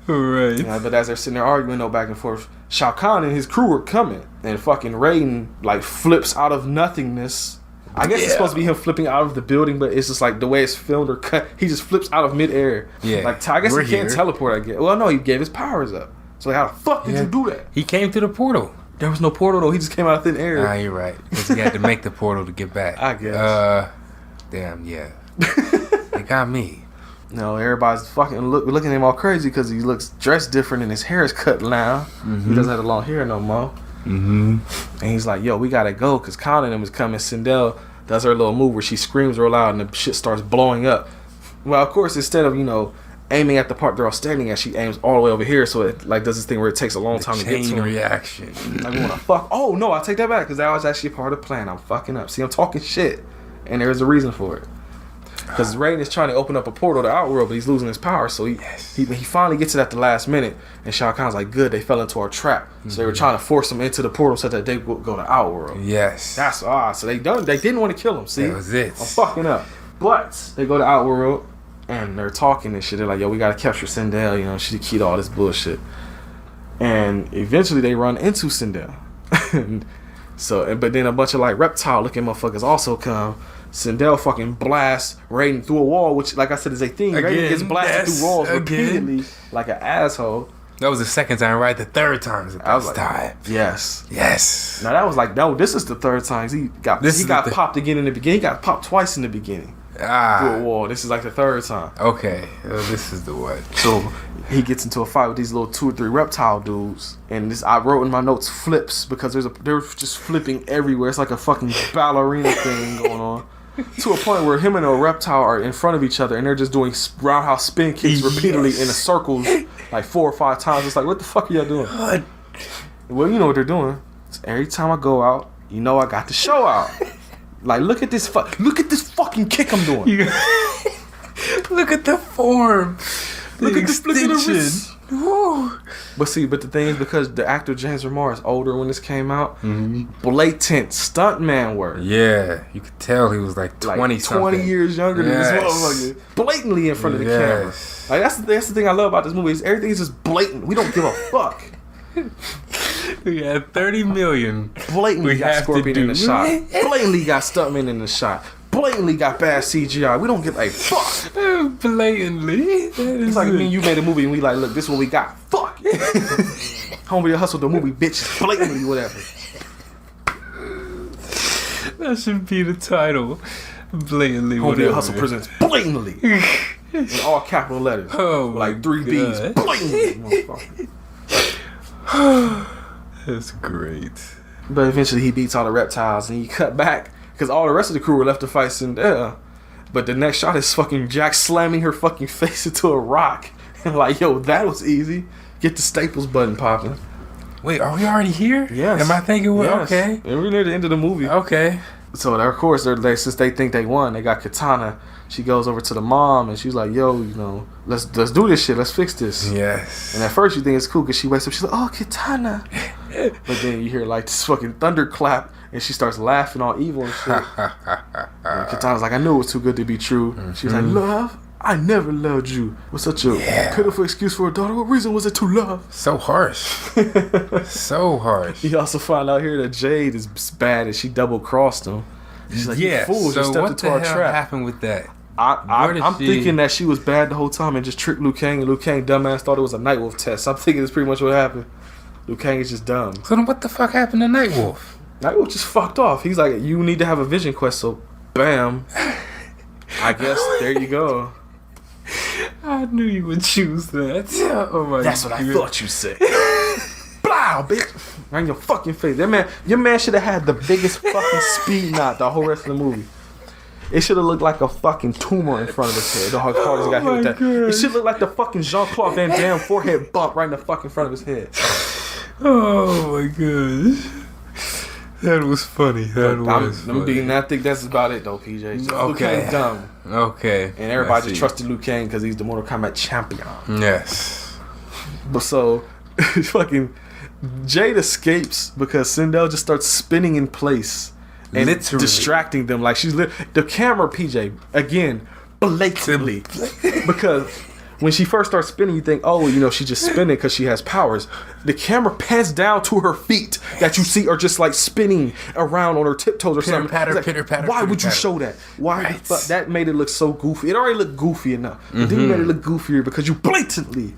D: Right.
B: Yeah, but as they're sitting there arguing, though, back and forth, Shao Kahn and his crew are coming, and fucking Raiden like flips out of nothingness. I guess it's supposed to be him flipping out of the building, but it's just like the way it's filmed or cut. He just flips out of midair.
D: Yeah.
B: Like I guess he can't teleport. I guess. Well, no, he gave his powers up. So like, how the fuck did you do that?
D: He came through the portal.
B: There was no portal though. He just came out of thin air.
D: Ah, you're right. Because he had to make the portal to get back.
B: I guess.
D: Damn. Yeah. They got me.
B: No, everybody's fucking looking at him all crazy because he looks dressed different and his hair is cut now. He doesn't have the long hair no more. And he's like, yo, we gotta go because Khan and them is coming. Sindel does her little move where she screams real loud and the shit starts blowing up. Well, of course, instead of, aiming at the part they're all standing at, she aims all the way over here, so it like does this thing where it takes a long time to get to him.
D: Reaction.
B: Like, we want to fuck. Oh, no, I take that back because that was actually a part of the plan. I'm fucking up. See, I'm talking shit. And there's a reason for it. Because Raiden is trying to open up a portal to Outworld, but he's losing his power. So he finally gets it at the last minute. And Shao Kahn's like, good, they fell into our trap. So they were trying to force him into the portal so that they would go to Outworld.
D: Yes.
B: That's so they didn't want to kill him. See?
D: That was it.
B: I'm fucking up. But they go to Outworld and they're talking and shit. They're like, yo, we got to capture Sindel. She the key to all this bullshit. And eventually they run into Sindel. But then a bunch of like reptile looking motherfuckers also come. Sindel fucking blasts Raiden through a wall, which, like I said, is a thing. Raiden gets blasted through walls repeatedly like an asshole.
D: That was the second time, right? The third time is the best time.
B: Yes. Now that was like, no, this is the third time. He got popped again in the beginning. He got popped twice in the beginning. Through a wall. This is like the third time.
D: Okay. This is the one.
B: So he gets into a fight with these little 2 or 3 reptile dudes, and this, I wrote in my notes, flips, because they're just flipping everywhere. It's like a fucking ballerina thing going on. To a point where him and a reptile are in front of each other and they're just doing roundhouse spin kicks repeatedly in a circles like 4 or 5 times. It's like, what the fuck are y'all doing? God. Well, you know what they're doing. It's every time I go out, I got the show out. Like, look at this fucking kick I'm doing.
D: Look at the form.
B: Look at the wrist. But the thing is, because the actor James Remar is older when this came out, blatant stuntman work.
D: Yeah, you could tell he was like 20
B: years younger than this motherfucker. Blatantly in front of the camera. Like that's the thing I love about this movie is everything is just blatant. We don't give a fuck.
D: We had 30 million.
B: Blatantly got Scorpion in the shot. Blatantly got stuntman in the shot. Blatantly got bad CGI. We don't give a fuck.
D: Blatantly.
B: It's like me and you made a movie and we like, look, this is what we got. Fuck. Homie hustled the movie, bitch. Blatantly, whatever.
D: That should be the title. Blatantly,
B: Homie Hustle presents Blatantly. In all capital letters.
D: Oh,
B: like 3 B's. Blatantly.
D: That's great.
B: But eventually he beats all the reptiles and he cut back because all the rest of the crew were left to fight Sindel. But the next shot is fucking Jack slamming her fucking face into a rock. And like, yo, that was easy. Get the Staples button popping.
D: Wait, are we already here?
B: Yes.
D: Am I thinking okay?
B: And we're near the end of the movie.
D: Okay.
B: So of course, since they think they won, they got Katana. She goes over to the mom and she's like, yo, let's do this shit. Let's fix this. Yes. And at first you think it's cool because she wakes up. She's like, oh, Katana. But then you hear like this fucking thunderclap and she starts laughing all evil and shit. And Katana's like, I knew it was too good to be true. Mm-hmm. She's like, love? I never loved you. With such a pitiful excuse for a daughter. What reason was it to love?
D: So harsh. So harsh.
B: You also find out here that Jade is bad and she double crossed him. She's like, you fool,
D: so
B: you stepped
D: what
B: into
D: the
B: our
D: hell
B: trap.
D: Happened with that?
B: I'm thinking that she was bad the whole time and just tricked Liu Kang, and Liu Kang dumbass thought it was a Nightwolf test. I'm thinking that's pretty much what happened. Liu Kang is just dumb.
D: So then what the fuck happened to Nightwolf?
B: Nightwolf just fucked off. He's like, you need to have a vision quest, so bam. I guess there you go.
D: I knew you would choose that. Oh my
B: That's what I thought you said. Blow, bitch. Right in your fucking face. Your man should have had the biggest fucking speed knot the whole rest of the movie. It should have looked like a fucking tumor in front of his head. The hard he got hit with that. It should look like the fucking Jean-Claude Van Damme forehead bump right in the fucking front of his head.
D: Oh my gosh. That was funny.
B: I'm being. I think that's about it though, PJ. So Liu Kang's dumb.
D: Okay.
B: And everybody just trusted Liu Kang because he's the Mortal Kombat champion.
D: Yes.
B: But so, fucking Jade escapes because Sindel just starts spinning in place and
D: literally
B: distracting them. Like she's the camera, PJ, again, blatantly. Because when she first starts spinning, you think, oh, you know, she's just spinning because she has powers. The camera pans down to her feet that you see are just like spinning around on her tiptoes or something. Why would you show that? Why? Right. But that made it look so goofy. It already looked goofy enough. But then you made it look goofier because you blatantly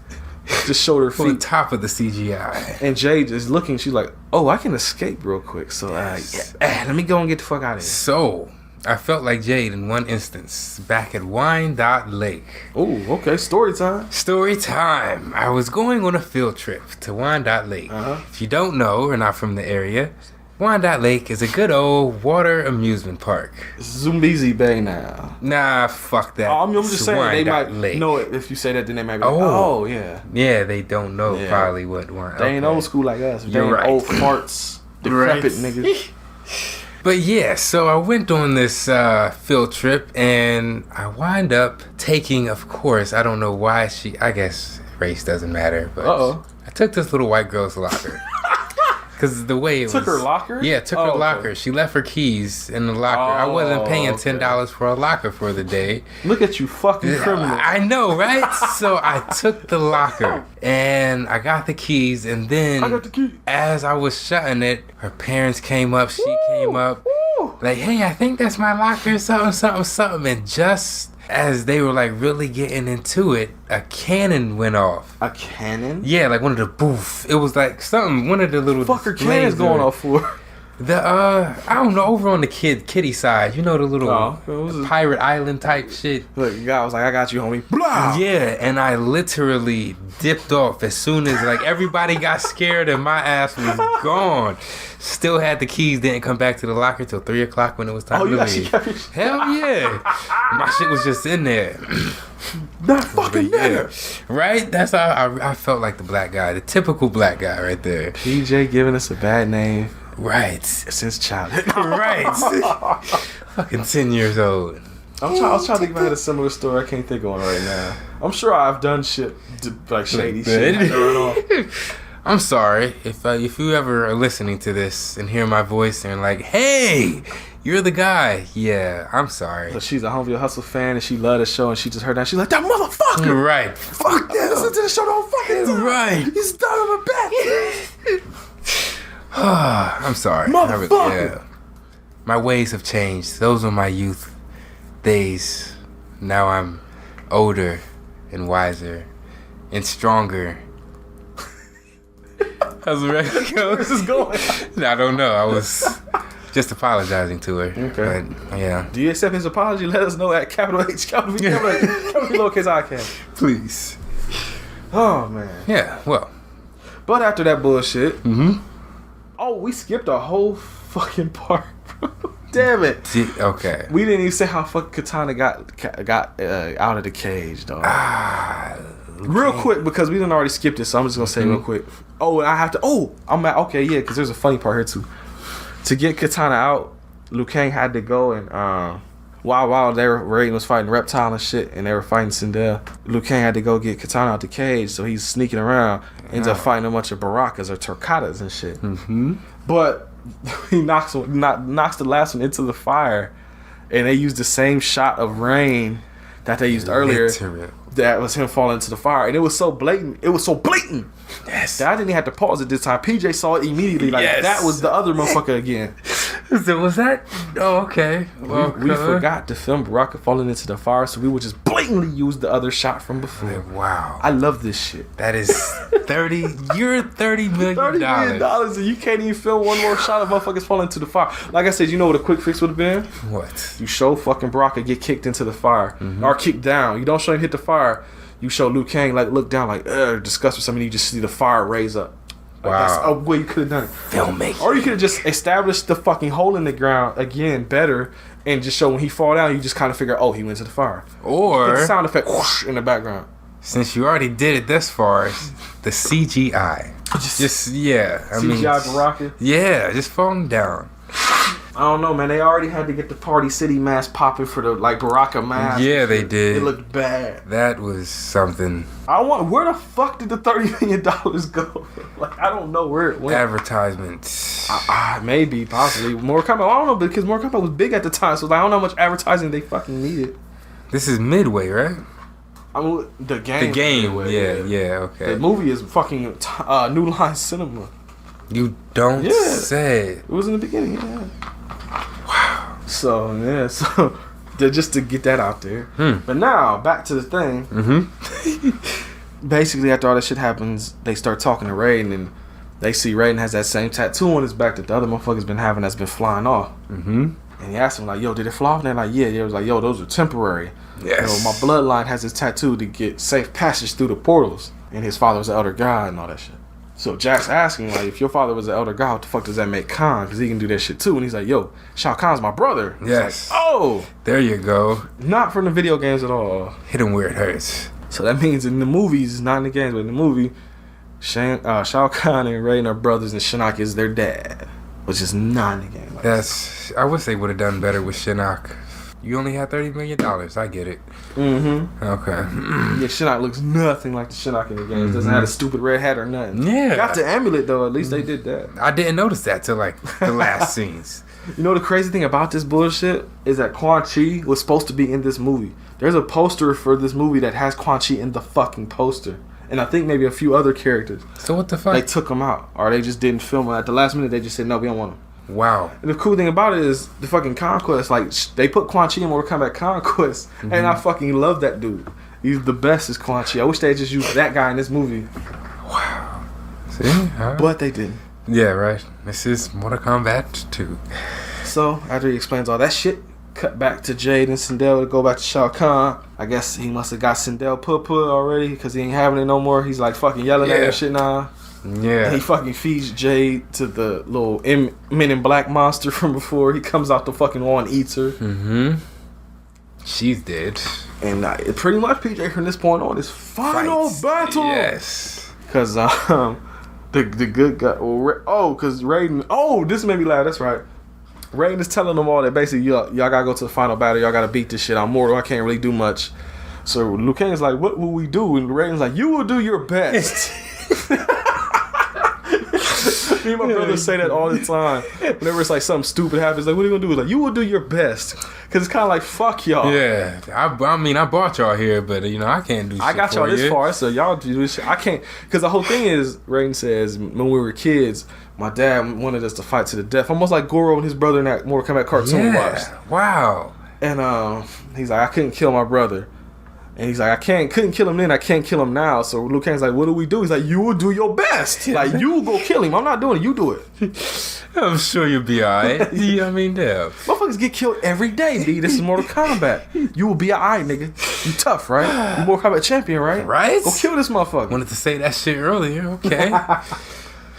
B: just showed her feet.
D: On top of the CGI.
B: And Jade is looking. She's like, oh, I can escape real quick. So let me go and get the fuck out of here.
D: So I felt like Jade in one instance back at Wyandotte Lake.
B: Oh, okay. Story time.
D: Story time. I was going on a field trip to Wyandotte Lake. If you don't know or not from the area, Wyandotte Lake is a good old water amusement park.
B: Zumbizi Bay now.
D: Nah, fuck that.
B: I'm just saying
D: Wyandotte
B: they might
D: Lake.
B: know it. If you say that, then they might be like, oh yeah.
D: Yeah, they don't know probably what one.
B: They ain't old school like us. They ain't old farts, decrepit niggas.
D: But yeah, so I went on this field trip and I wind up taking, of course, I don't know why I guess race doesn't matter, but I took this little white girl's locker. Because the way it
B: took her locker?
D: Yeah, took her locker. She left her keys in the locker. I wasn't paying $10 for a locker for the day.
B: Look at you fucking criminal.
D: I know, right? So I took the locker and I got the keys, and then as I was shutting it, her parents came up, she came up, like, hey, I think that's my locker, something. And just as they were like really getting into it, a cannon went off.
B: A cannon?
D: Yeah, like one of the boof. It was like something, one of the little
B: fucker cannons going off for?
D: I don't know, over on the kitty side, you know, the little pirate island type shit.
B: Look, the guy was like, I got you, homie. Blah!
D: Yeah, and I literally dipped off as soon as like everybody got scared and my ass was gone. Still had the keys, didn't come back to the locker till 3 o'clock when it was time to leave. Hell yeah. My shit was just in there.
B: That fucking nigga.
D: Right? That's how I felt like the black guy, the typical black guy right there.
B: PJ giving us a bad name.
D: Right.
B: Since childhood.
D: Right. Fucking 10 years old.
B: I was trying to think if I had a similar story. I can't think of one right now. I'm sure I've done shit, like shady shit.
D: I'm sorry if you ever are listening to this and hear my voice and like, hey, you're the guy. Yeah, I'm sorry.
B: So she's a Home Video Hustle fan and she loved the show and she just heard that. She's like, that motherfucker.
D: Right.
B: Fuck that. Listen to the show the whole fucking time.
D: Right.
B: He's done on my back.
D: I'm sorry.
B: Motherfucker.
D: My ways have changed. Those were my youth days. Now I'm older and wiser and stronger. How's the record go?
B: Where's this going?
D: I don't know. I was just apologizing to her. Okay. But, yeah.
B: Do you accept his apology? Let us know at capital H, capital V, capital B, lowercase I can.
D: Please.
B: Oh, man.
D: Yeah, well.
B: But after that bullshit, oh, we skipped a whole fucking part, bro. Damn it.
D: Okay.
B: We didn't even say how fucking Katana got out of the cage, dog. Real quick, because we done already skipped it, so I'm just gonna say real quick. Oh, I have to. Oh, I'm at. Okay, yeah, because there's a funny part here too. To get Katana out, Liu Kang had to go and while they were Raiden was fighting Reptile and shit, and they were fighting Sindel, Liu Kang had to go get Katana out the cage, so he's sneaking around, ends up fighting a bunch of Barakas or Torcadas and shit. But he knocks the last one into the fire, and they used the same shot of Rain that they used earlier. That was him falling into the fire, and it was so blatant. Yes. That I didn't even have to pause it this time. PJ saw it immediately. Like that was the other motherfucker again.
D: So was that? Oh, okay. Well,
B: we forgot to film Baraka falling into the fire, so we would just blatantly use the other shot from before.
D: Wow.
B: I love this shit.
D: That is 30. You're $30 million.
B: $30 million, and you can't even film one more shot of motherfuckers falling into the fire. Like I said, you know what a quick fix would have been?
D: What?
B: You show fucking Baraka get kicked into the fire, or kicked down. You don't show him hit the fire. You show Liu Kang like look down like disgust with something. You just see the fire raise up. Like, that's a way you could have done it.
D: Filmmaking.
B: Or you could have just established the fucking hole in the ground again better and just show when he fall down, you just kind of figure, oh, he went to the fire.
D: Or
B: Get the sound effect whoosh in the background.
D: Since you already did it this far, the CGI.
B: CGI Baraka.
D: Yeah, just falling down.
B: I don't know, man. They already had to get the Party City mask popping for the Baraka mask.
D: Yeah, they did.
B: It looked bad.
D: That was something.
B: Where the fuck did the $30 million go? Like, I don't know where it went.
D: Advertisements.
B: Maybe, possibly. Mortal Kombat. I don't know, because Mortal Kombat was big at the time, so I don't know how much advertising they fucking needed.
D: This is Midway, right?
B: I mean, the game.
D: The game,
B: Midway,
D: yeah, okay.
B: The movie is fucking New Line Cinema.
D: You don't say.
B: It was in the beginning, yeah. Wow. So just to get that out there. But now, back to the thing. Basically, after all this shit happens, they start talking to Raiden, and they see Raiden has that same tattoo on his back that the other motherfuckers been having that's been flying off. And he asked him, like, yo, did it fly off? And they're like, yeah. He was like, yo, those are temporary.
D: Yes.
B: You know, my bloodline has this tattoo to get safe passage through the portals. And his father was the elder god and all that shit. So Jack's asking, like, if your father was the elder god, what the fuck does that make Khan? Because he can do that shit too. And he's like, yo, Shao Kahn's my brother.
D: Yes.
B: Like, oh!
D: There you go.
B: Not from the video games at all.
D: Hit him where it hurts.
B: So that means in the movies, not in the games, but in the movie, Shao Kahn and Raiden are brothers and Shinnok is their dad. Which is not in the game.
D: I wish they would have done better with Shinnok. You only had $30 million. I get it. Okay.
B: Yeah, Shinnok looks nothing like the Shinnok in the games. Doesn't have a stupid red hat or nothing.
D: Yeah.
B: Got the amulet though. At least they did that.
D: I didn't notice that till like the last scenes.
B: You know the crazy thing about this bullshit is that Quan Chi was supposed to be in this movie. There's a poster for this movie that has Quan Chi in the fucking poster. And I think maybe a few other characters.
D: So what the fuck?
B: They took them out. Or they just didn't film them. At the last minute, they just said, no, we don't want them.
D: Wow.
B: And the cool thing about it is the fucking Conquest, like, they put Quan Chi in Mortal Kombat Conquest, and I fucking love that dude. He's the best as Quan Chi. I wish they had just used that guy in this movie.
D: Wow. See?
B: But they didn't.
D: Yeah, right. This is Mortal Kombat 2.
B: So, after he explains all that shit, cut back to Jade and Sindel to go back to Shao Kahn. I guess he must have got Sindel put already, because he ain't having it no more. He's like fucking yelling at her shit now.
D: Yeah.
B: And he fucking feeds Jade to the little Men in Black monster from before. He comes out the fucking wall and eats her.
D: She's dead.
B: And pretty much PJ from this point on is final battle.
D: Yes.
B: Because the good guy. Because Raiden. This made me laugh. That's right. Raiden is telling them all that basically y'all gotta go to the final battle. Y'all gotta beat this shit. I'm mortal. I can't really do much. So Liu Kang's like, what will we do? And Raiden's like, you will do your best. Me and my brother say that all the time. Whenever it's like something stupid happens, like, what are you gonna do? It's like, you will do your best. Because it's kind of like, fuck y'all.
D: Yeah. I mean, I brought y'all here, but, I can't do shit.
B: I got y'all this far, so y'all do this shit. I can't. Because the whole thing is, Raiden says, when we were kids, my dad wanted us to fight to the death. Almost like Goro and his brother in that Mortal Kombat cartoon watched.
D: Wow.
B: And he's like, I couldn't kill my brother. And he's like, couldn't kill him then, I can't kill him now. So Liu Kang's like, what do we do? He's like, you will do your best. Like, you will go kill him. I'm not doing it. You do it.
D: I'm sure you'll be alright. Yeah, I mean, yeah.
B: Motherfuckers get killed every day, B. This is Mortal Kombat. You will be alright, nigga. You tough, right? You Mortal Kombat champion, right?
D: Right?
B: Go kill this motherfucker.
D: Wanted to say that shit earlier. Okay.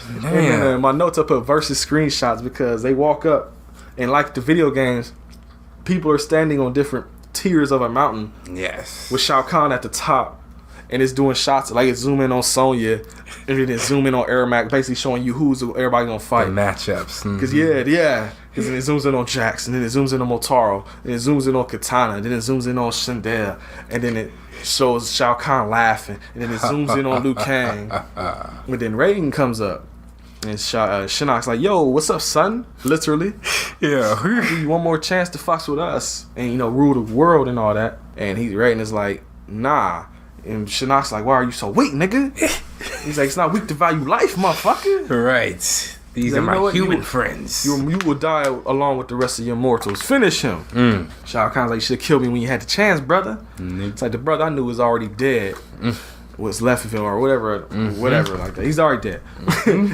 B: And then, my notes I put versus screenshots because they walk up and like the video games, people are standing on different tiers of a mountain.
D: Yes.
B: With Shao Kahn at the top, and it's doing shots like it's zooming on Sonya, and then it's zooming on Ermac, basically showing you who's everybody gonna fight.
D: The matchups.
B: Because because then it zooms in on Jax, and then it zooms in on Motaro, and it zooms in on Katana, and then it zooms in on Sindel, and then it shows Shao Kahn laughing, and then it zooms in on Liu Kang. And then Raiden comes up. And Shinnok's like, yo, what's up, son? Literally.
D: Yeah.
B: I'll give you one more chance to fuck with us and, rule the world and all that. And Raiden is like, nah. And Shinnok's like, why are you so weak, nigga? He's like, it's not weak to value life, motherfucker.
D: Right. These are my human friends.
B: You will die along with the rest of your mortals. Finish him. Shao Kahn's like, you should have killed me when you had the chance, brother. It's like the brother I knew was already dead. What's left of him or whatever like that. He's already dead.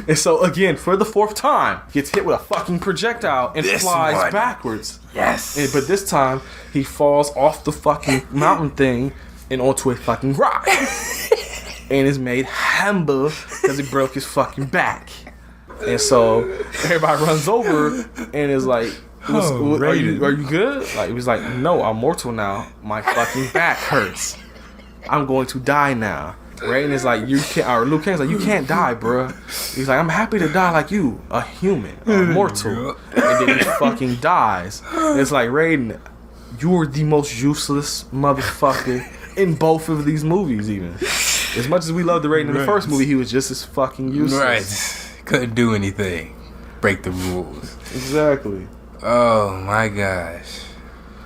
B: And so again, for the fourth time, gets hit with a fucking projectile and flies backwards.
D: Yes.
B: But this time, he falls off the fucking mountain thing and onto a fucking rock. and is made humble because he broke his fucking back. And so everybody runs over and is like, are you good? Like, he was like, no, I'm mortal now. My fucking back hurts. I'm going to die now. Raiden is like, you can't, or Liu Kang's like, you can't die, bruh. He's like, I'm happy to die like you, a human, a mortal. And then he fucking dies. And it's like, Raiden, you're the most useless motherfucker in both of these movies, even. As much as we loved the Raiden in the first movie, he was just as fucking useless.
D: Right. Couldn't do anything. Break the rules.
B: Exactly.
D: Oh my gosh.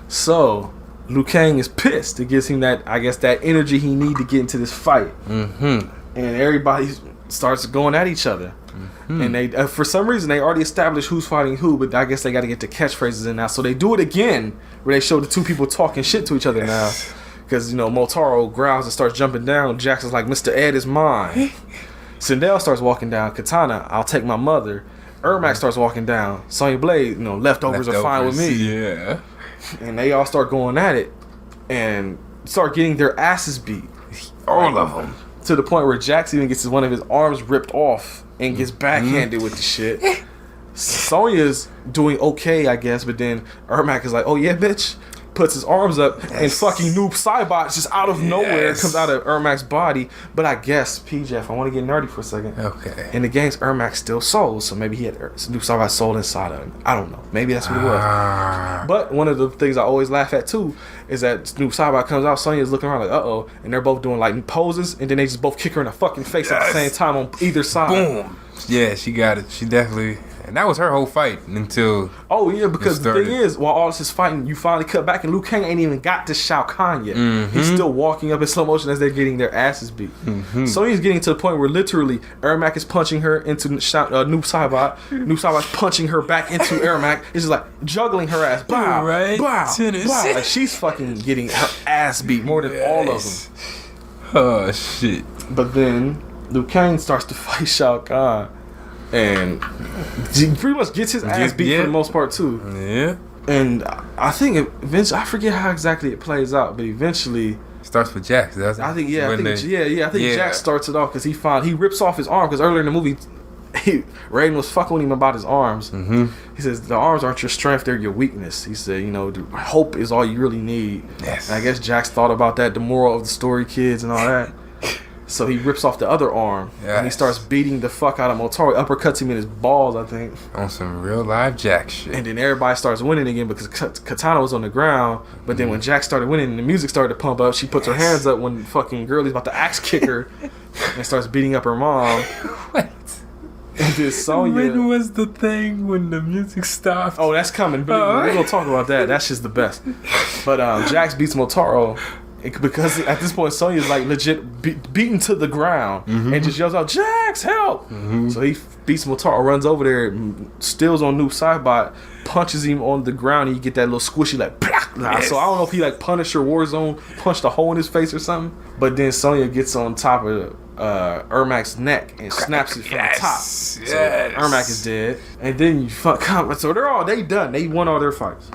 B: So, Liu Kang is pissed. It gives him that, I guess, that energy he need to get into this fight. And everybody starts going at each other. And they, for some reason, they already established who's fighting who, but I guess they got to get the catchphrases in now. So they do it again, where they show the two people talking shit to each other now. Because, you know, Motaro growls and starts jumping down. Jackson's like, Mr. Ed is mine. Sindel starts walking down. Katana, I'll take my mother. Ermac starts walking down. Sonya Blade, you know, leftovers are fine with me.
D: Yeah.
B: And they all start going at it and start getting their asses beat.
D: All of them.
B: To the point where Jax even gets one of his arms ripped off and gets backhanded with the shit. Sonya's doing okay, I guess, but then Ermac is like, oh yeah, bitch. Puts his arms up and fucking Noob Saibot just out of nowhere comes out of Ermac's body. But I guess, PJ, if I want to get nerdy for a second. Okay. In the games, Ermac still soul, so maybe he had Noob Saibot's soul inside of him. I don't know. Maybe that's what it was. But one of the things I always laugh at too is that Noob Saibot comes out, Sonya's looking around like, uh-oh, and they're both doing like poses, and then they just both kick her in the fucking face at the same time on either side.
D: Boom. Yeah, she got it. She definitely... And that was her whole fight until...
B: Oh, yeah, because the thing is, while all this is fighting, you finally cut back, and Liu Kang ain't even got to Shao Kahn yet. He's still walking up in slow motion as they're getting their asses beat. So he's getting to the point where literally Ermac is punching her into Noob Saibot. Noob Saibot's punching her back into Ermac. It's just like juggling her ass. Bow,
D: right?
B: bow, bow. Like she's fucking getting her ass beat more than all of them.
D: Oh, shit.
B: But then Liu Kang starts to fight Shao Kahn. And he pretty much gets his ass beat for the most part too.
D: Yeah.
B: And I think eventually, I forget how exactly it plays out, but eventually
D: starts with Jax. I think
B: Jax starts it off because he rips off his arm because earlier in the movie, Raiden was fucking with him about his arms. He says the arms aren't your strength; they're your weakness. He said, you know, hope is all you really need.
D: Yes.
B: And I guess Jax thought about that, the moral of the story, kids, and all that. So he rips off the other arm and he starts beating the fuck out of Motaro. Uppercuts him in his balls, I think.
D: On some real live Jax shit.
B: And then everybody starts winning again because Katana was on the ground. But then when Jax started winning and the music started to pump up, she puts her hands up when fucking Girlie's about to axe kick her and starts beating up her mom.
D: What?
B: And then Sonya...
D: When was the thing when the music stopped?
B: Oh, that's coming. We're going to talk about that. That's just the best. But Jax beats Motaro. Because at this point, Sonya's like legit beaten to the ground and just yells out, Jax, help! So he beats Motaro, runs over there, steals on Noob Saibot, punches him on the ground, and you get that little squishy like, so I don't know if he like Punisher Warzone punched a hole in his face or something. But then Sonya gets on top of Ermac's neck and snaps it from the top. So Ermac is dead. And then you so they done. They won all their fights.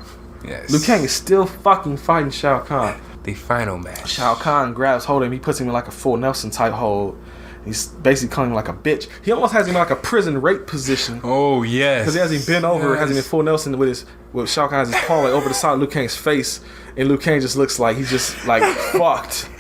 D: Yes.
B: Liu Kang is still fucking fighting Shao Kahn.
D: The final match.
B: Shao Kahn grabs hold of him. He puts him in like a full Nelson type hold. He's basically calling him like a bitch. He almost has him in like a prison rape position.
D: Oh yes.
B: Because he has him bent over, has him in full Nelson with Shao Kahn has his paw like over the side of Liu Kang's face, and Liu Kang just looks like he's just like fucked.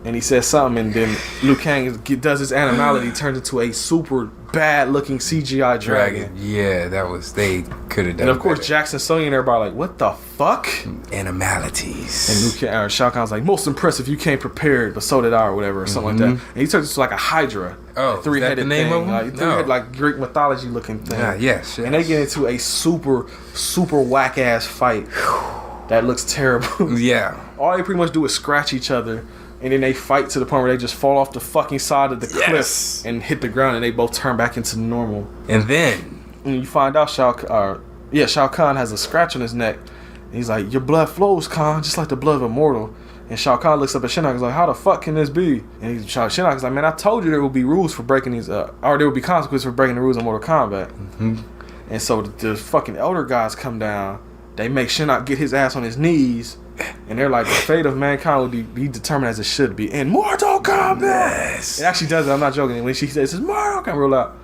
B: And he says something, and then Liu Kang does his animality, turns into a super bad looking CGI dragon.
D: Yeah, they could have done.
B: And of course,
D: better.
B: Jackson, Sonya, and everybody are like, what the fuck?
D: Animalities.
B: And Liu Kang, Shao Kahn's like, most impressive. You came prepared, but so did I, or whatever, or something like that. And he turns into like a Hydra, three-headed
D: name
B: thing,
D: of him?
B: Three-headed, like Greek mythology looking thing.
D: Yes.
B: And they get into a super whack ass fight that looks terrible.
D: Yeah.
B: All they pretty much do is scratch each other. And then they fight to the point where they just fall off the fucking side of the cliff and hit the ground, and they both turn back into normal.
D: And then
B: you find out Shao Kahn has a scratch on his neck. And he's like, your blood flows, Kahn, just like the blood of a mortal. And Shao Kahn looks up at Shinnok and is like, how the fuck can this be? And Shinnok is like, man, I told you there will be rules for breaking these, or there will be consequences for breaking the rules of Mortal Kombat. And so the fucking elder guys come down. They make Shinnok get his ass on his knees. And they're like, the fate of mankind would be determined as it should be in Mortal Kombat.
D: Yes.
B: It actually does it. I'm not joking. When she says, Mortal Kombat, roll out.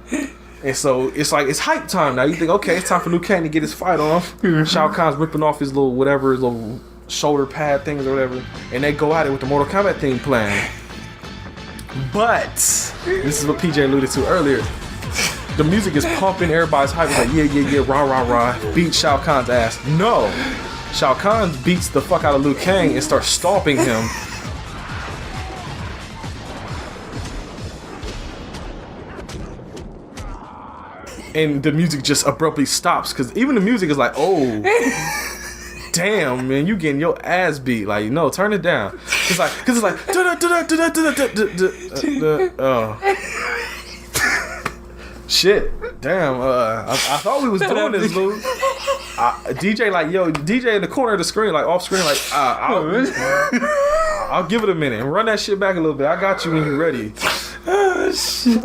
B: And so it's like, it's hype time now. You think, okay, it's time for Liu Kang to get his fight on. Shao Kahn's ripping off his little whatever, his little shoulder pad things or whatever. And they go at it with the Mortal Kombat theme playing. But, this is what PJ alluded to earlier. The music is pumping, everybody's hype. It's like, yeah, rah, rah, rah. Beat Shao Kahn's ass. No. Shao Kahn beats the fuck out of Liu Kang and starts stomping him. And the music just abruptly stops because even the music is like, oh, damn, man, you getting your ass beat. Like, no, turn it down. It's like, because it's like, shit, damn. I thought we was doing this, Lou. DJ, like, yo, DJ in the corner of the screen, like off screen, like, I'll give it a minute and run that shit back a little bit. I got you when you're ready.
D: Oh, shit.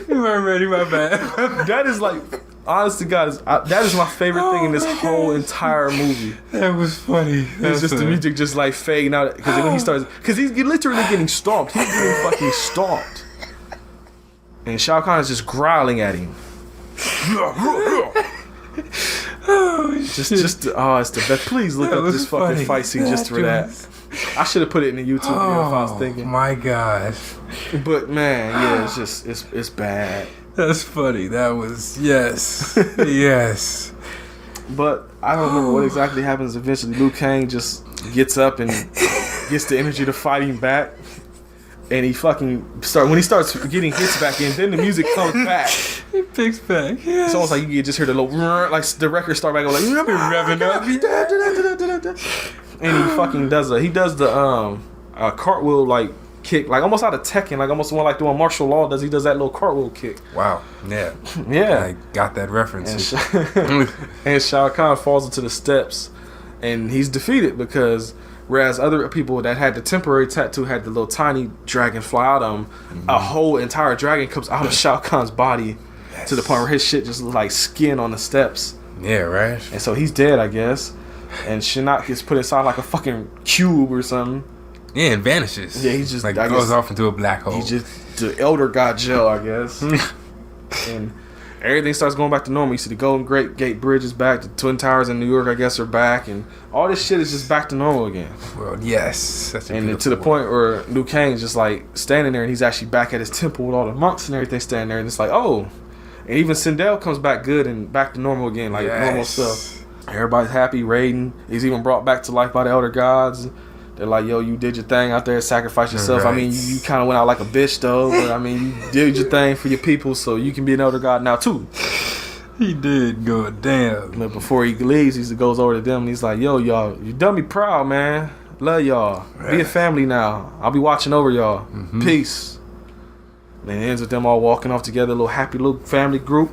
D: You weren't ready, my bad.
B: That is like, honest to God, that is my favorite thing in this whole entire movie.
D: That was funny.
B: It's just the music just like fading out because when he starts, because he's literally getting stomped. He's getting fucking stomped. And Shao Kahn is just growling at him. It's the best. Please look up this fucking
D: funny.
B: fight scene just for that. I should have put it in the YouTube video if I was thinking.
D: My gosh.
B: But man, yeah, it's just it's bad.
D: That's funny. That was yes. Yes.
B: But I don't remember what exactly happens eventually. Liu Kang just gets up and gets the energy to fight him back. And he fucking when he starts getting hits back in, then the music comes back.
D: He picks back. Yes.
B: It's almost like you just hear the little like the record start back, like
D: revving up.
B: And he fucking does the cartwheel like kick, like almost out of Tekken, like almost one like the one Martial Law does. He does that little cartwheel kick.
D: Wow. Yeah.
B: Yeah.
D: I got that reference.
B: And Shao Kahn falls into the steps, and he's defeated because whereas other people that had the temporary tattoo had the little tiny dragon fly out of him, a whole entire dragon comes out of Shao Kahn's body to the point where his shit just looks like skin on the steps.
D: Yeah, right.
B: And so he's dead, I guess. And Shinnok gets put inside like a fucking cube or something.
D: Yeah, and vanishes.
B: Yeah, he's just
D: like
B: I
D: goes
B: guess,
D: off into a black hole.
B: He's just the Elder God Gel, I guess. And everything starts going back to normal. You see the Golden Gate Bridge is back. The Twin Towers in New York, I guess, are back, and all this shit is just back to normal again.
D: Well, yes.
B: And to the point where Liu Kang is just like standing there, and he's actually back at his temple with all the monks and everything standing there, and it's like, oh. And even Sindel comes back good and back to normal again, like normal stuff. Everybody's happy, raiding. He's even brought back to life by the Elder Gods. They're like, yo, you did your thing out there, sacrificed yourself.
D: Right.
B: I mean, you kind of went out like a bitch, though. But, I mean, you did your thing for your people, so you can be an Elder God now, too.
D: He did go damn.
B: But before he leaves, he goes over to them, and he's like, yo, y'all, you done me proud, man. Love y'all. Right. Be a family now. I'll be watching over y'all. Mm-hmm. Peace. And it ends with them all walking off together, a little happy little family group.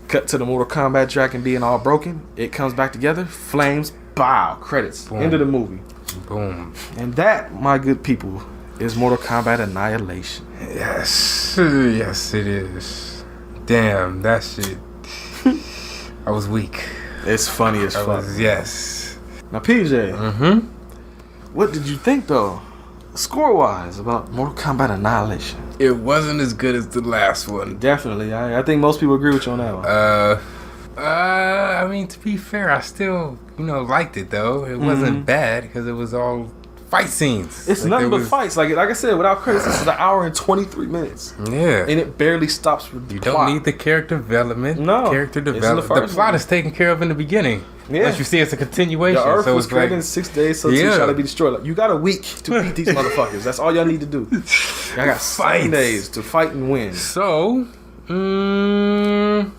B: Cut to the Mortal Kombat dragon being all broken. It comes back together. Flames. Bow. Credits. Boom. End of the movie.
D: Boom.
B: And that, my good people, is Mortal Kombat Annihilation.
D: Yes. Yes, it is. Damn, that shit. I was weak.
B: It's funny as fuck.
D: Yes.
B: Now, PJ.
D: Mm-hmm.
B: What did you think, though, score-wise, about Mortal Kombat Annihilation?
D: It wasn't as good as the last one.
B: Definitely. I think most people agree with you on that one.
D: I mean, to be fair, I still, liked it, though. It wasn't bad because it was all fight scenes.
B: It's nothing but fights. Like I said, without credits, this is an hour and 23 minutes.
D: Yeah.
B: And it barely stops with
D: You
B: the plot.
D: don't need the character development.
B: No.
D: Character development. The plot is taken care of in the beginning. Yeah. Unless you see it's a continuation.
B: The Earth
D: so
B: was created in 6 days, so two shall be destroyed. Like, you got a week to beat these motherfuckers. That's all y'all need to do. Y'all got 7 days to fight and win.
D: So, I'm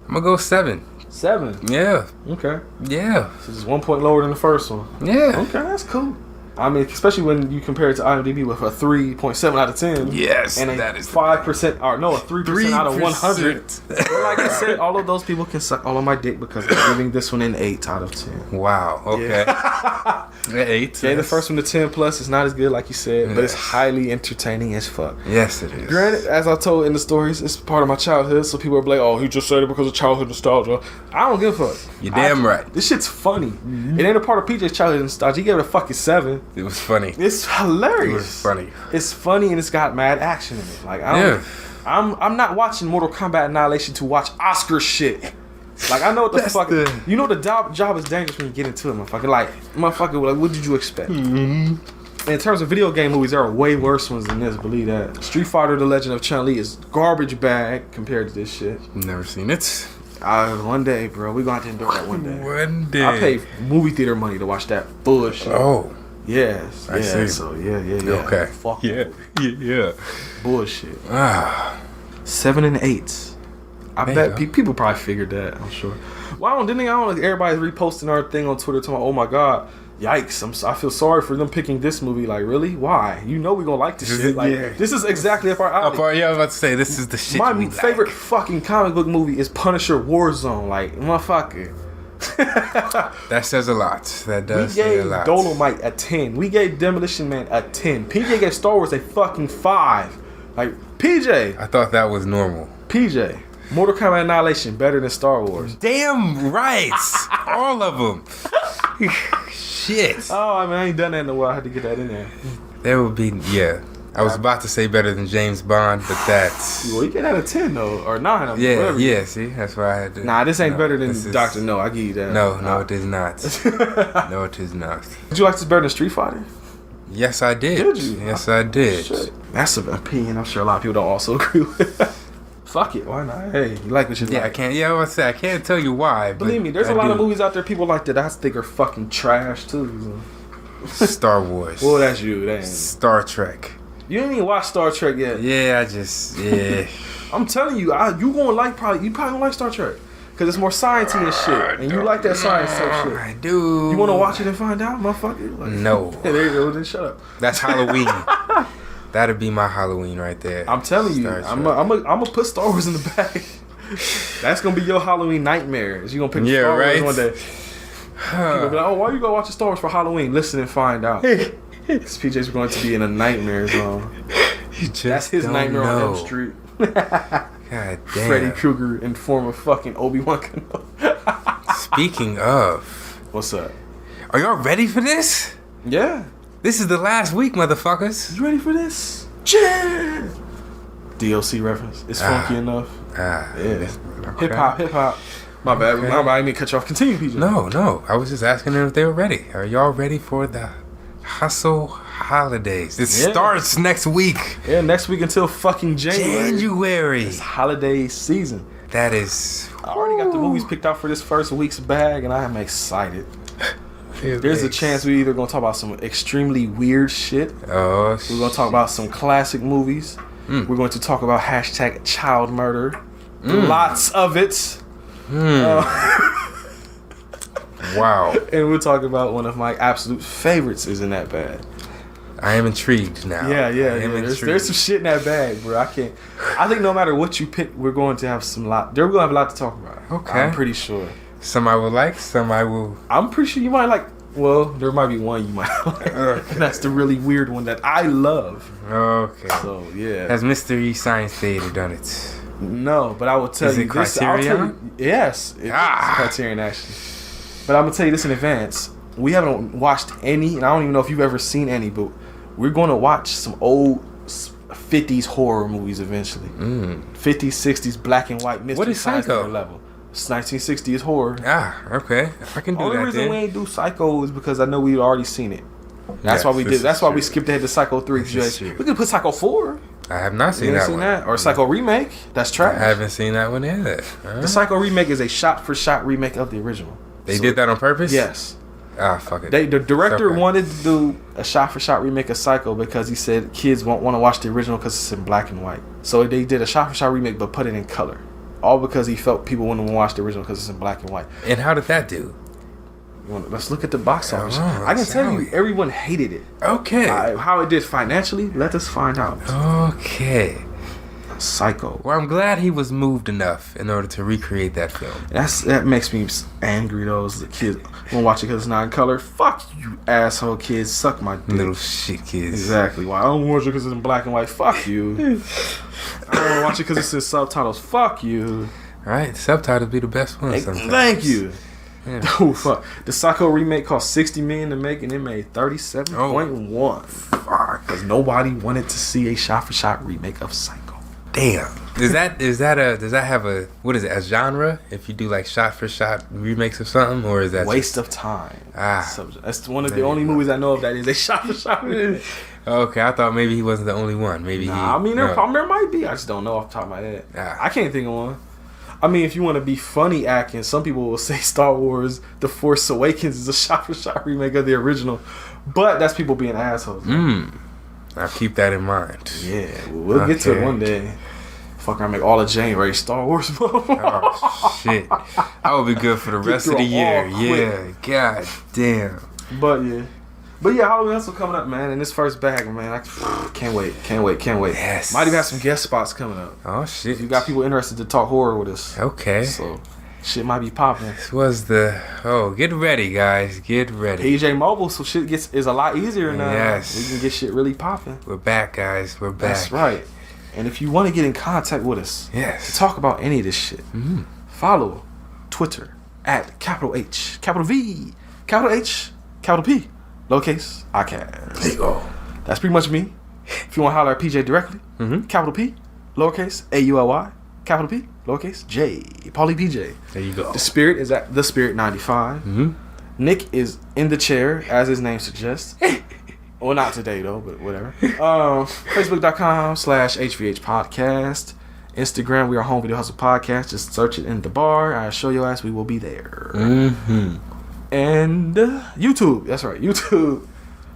D: gonna go 7.
B: 7?
D: Yeah.
B: Okay.
D: Yeah.
B: So just 1 point lower than the first one.
D: Yeah.
B: Okay, that's cool. I mean, especially when you compare it to IMDb with a 3.7 out of 10.
D: Yes,
B: and a
D: that is
B: 5%, or no, a 3% out of 100. But like I said, all of those people can suck all of my dick because I'm giving this one an 8 out of 10.
D: Wow. Okay.
B: Yeah.
D: 8.
B: Yeah, the first one to 10 plus is not as good, like you said, but it's highly entertaining as fuck.
D: Yes, it is.
B: Granted, as I told in the stories, it's part of my childhood, so people are like, "Oh, he just said it because of childhood nostalgia." I don't give a fuck.
D: You're damn right.
B: This shit's funny. It ain't a part of PJ's childhood nostalgia. He gave it a fucking 7.
D: It was funny.
B: It's hilarious.
D: It was funny.
B: It's funny and it's got mad action in it. Like I don't, I'm not watching Mortal Kombat Annihilation to watch Oscar shit. Like I know what the fuck. You know the job is dangerous when you get into it, motherfucker. Like motherfucker, like what did you expect? In terms of video game movies, there are way worse ones than this. Believe that. Street Fighter: The Legend of Chun-Li is garbage bag compared to this shit.
D: Never seen it.
B: One day, bro, we gonna have to endure that one day.
D: One day.
B: I pay movie theater money to watch that bullshit.
D: Oh.
B: Yes.
D: I see.
B: So yeah.
D: Okay.
B: Fuck.
D: Yeah.
B: Bullshit. 7 and 8. I bet people probably figured that. I'm sure. Well, I don't like everybody's reposting our thing on Twitter talking about, oh my god, yikes! I feel sorry for them picking this movie. Like, really? Why? You know we gonna like this shit. Like, this is exactly up our alley.
D: Yeah, I was about to say this is the shit.
B: My favorite fucking comic book movie is Punisher Warzone. Like, motherfucker.
D: That says a lot. That does say a lot.
B: We gave Dolomite a 10. We gave Demolition Man a 10. PJ gave Star Wars a fucking 5. Like, PJ.
D: I thought that was normal.
B: PJ. Mortal Kombat Annihilation better than Star Wars.
D: Damn right. All of them. Shit.
B: Oh, I mean, I ain't done that in a while. I had to get that in there.
D: There would be, I was about to say better than James Bond, but that's...
B: Well, you get out of 10, though. Or 9.
D: Yeah, see? That's why I had to...
B: Nah, this ain't better than Dr. No. I give you that.
D: No, it is not. No, it is not.
B: Did you like this better than Street Fighter?
D: Yes, I did.
B: Did you?
D: Yes, I did.
B: Shit. That's an opinion I'm sure a lot of people don't also agree with. Fuck it, why not? Hey, you like what you like.
D: I was say I can't tell you why.
B: Believe me, there's a lot of movies out there people like that I think are fucking trash too.
D: Star Wars.
B: Well, that's you. That ain't.
D: Star Trek.
B: You ain't even watch Star Trek yet.
D: Yeah,
B: I'm telling you, you probably gonna like Star Trek because it's more sciencey and shit, and you like that science type shit.
D: I do.
B: You want to watch it and find out, motherfucker? Like,
D: no.
B: There you go. Then shut up.
D: That's Halloween. That'd be my Halloween right there.
B: I'm telling you, I'm gonna put Star Wars in the bag. That's gonna be your Halloween nightmares. You gonna pick Star Wars one day. People be like, oh, why you gonna watch Star Wars for Halloween? Listen and find out. Because PJ's going to be in a nightmare zone. That's his nightmare on Elm Street.
D: God damn.
B: Freddy Krueger in form of fucking Obi-Wan Kenobi.
D: Speaking of,
B: what's up?
D: Are y'all ready for this?
B: Yeah.
D: This is the last week, motherfuckers.
B: You ready for this? Yeah. DLC reference. It's funky enough.
D: Yeah.
B: Okay. Hip hop. My bad. Okay. I didn't mean to cut you off. Continue, PJ.
D: No. I was just asking them if they were ready. Are y'all ready for the hustle holidays? It starts next week.
B: Yeah, next week until fucking January. It's holiday season.
D: That is.
B: I already got the movies picked out for this first week's bag, and I am excited. There's a chance we're either going to talk about some extremely weird shit.
D: Oh,
B: we're going to talk about some classic movies. We're going to talk about hashtag child murder. Lots of it.
D: Wow.
B: And we'll talk about one of my absolute favorites is in that bag.
D: I am intrigued now.
B: Yeah. There's some shit in that bag, bro. I think no matter what you pick, we're going to have we're going to have a lot to talk about.
D: Okay.
B: I'm pretty sure.
D: Some I will like, some I will...
B: I'm pretty sure you might like... Well, there might be one you might like. And that's the really weird one that I love.
D: Okay.
B: So, yeah.
D: Has Mystery Science Theater done it?
B: No, but I will tell you this.
D: Criterion?
B: Yes. It's Criterion, actually. But I'm going to tell you this in advance. We haven't watched any, and I don't even know if you've ever seen any, but we're going to watch some old 50s horror movies eventually. 50s, 60s, black and white Mystery
D: What is
B: Science
D: Psycho?
B: Theater level. It's 1960s horror.
D: Okay. I can do that.
B: The only reason we ain't do Psycho is because I know we'd already seen it. That's why we did. That's why we skipped ahead to Psycho 3. We could put Psycho 4.
D: I have not seen that one.
B: Or Psycho Remake. That's trash.
D: I haven't seen that one either.
B: The Psycho Remake is a shot-for-shot remake of the original.
D: They did that on purpose?
B: Yes.
D: Fuck it.
B: The director wanted to do a shot-for-shot remake of Psycho because he said kids won't want to watch the original because it's in black and white. So they did a shot-for-shot remake but put it in color. All because he felt people wouldn't want to watch the original because it's in black and white.
D: And how did that do?
B: Let's look at the box office.
D: Oh,
B: I can tell you,
D: sorry.
B: everyone hated it.
D: Okay.
B: How it did financially, let us find out.
D: Okay.
B: Psycho.
D: Well, I'm glad he was moved enough in order to recreate that film.
B: That makes me angry. Those kids won't watch it because it's not in color. Fuck you, asshole kids. Suck my dick.
D: Little shit kids.
B: Exactly. Why I don't watch it because it's in black and white. Fuck you. I don't watch it because it's in subtitles. Fuck you.
D: Right? Subtitles be the best ones sometimes.
B: Thank you.
D: Yeah.
B: Oh fuck! The Psycho remake cost $60 million to make, and it made 37.1. Fuck! Because nobody wanted to see a shot-for-shot remake of Psycho.
D: Damn. Does that have a, what is it, a genre? If you do like shot for shot remakes of something, or is that
B: Waste of time?
D: Ah,
B: That's one of the only movies I know of that is a shot for shot remake.
D: okay, I thought maybe he wasn't the only one. Maybe
B: Nah, I mean there might be. I just don't know off the top of my head.
D: Ah.
B: I can't think of one. I mean, if you want to be funny acting, some people will say Star Wars: The Force Awakens is a shot for shot remake of the original, but that's people being assholes.
D: I'll keep that in mind.
B: Yeah, we'll get to it one day. Fuck, I make all of January Star Wars.
D: Oh shit, that would be good for the rest of the year. Yeah, god damn.
B: But yeah, Halloween Hustle coming up, man. And this first bag, man, I can't wait.
D: Yes.
B: Might even have some guest spots coming up.
D: Oh shit.
B: If you got people interested to talk horror with us.
D: Okay.
B: So shit might be popping.
D: This was get ready, guys. Get ready.
B: PJ Mobile, so shit is a lot easier now.
D: Yes.
B: We can get shit really popping.
D: We're back, guys. We're back.
B: That's right. And if you want to get in contact with us
D: Yes.
B: to talk about any of this shit, follow Twitter at capital H, capital V, capital H, capital P, lowercase, iCast.
D: There you go.
B: That's pretty much me. If you want to holler at PJ directly, capital P, lowercase, AULY, capital P, lowercase, J, Paulie PJ.
D: There you go.
B: The Spirit is at The Spirit 95. Nick is in the chair, as his name suggests. Well, not today, though, but whatever. Facebook.com/HVH Podcast. Instagram, we are Home Video Hustle Podcast. Just search it in the bar. I show your ass we will be there. And YouTube. That's right, YouTube.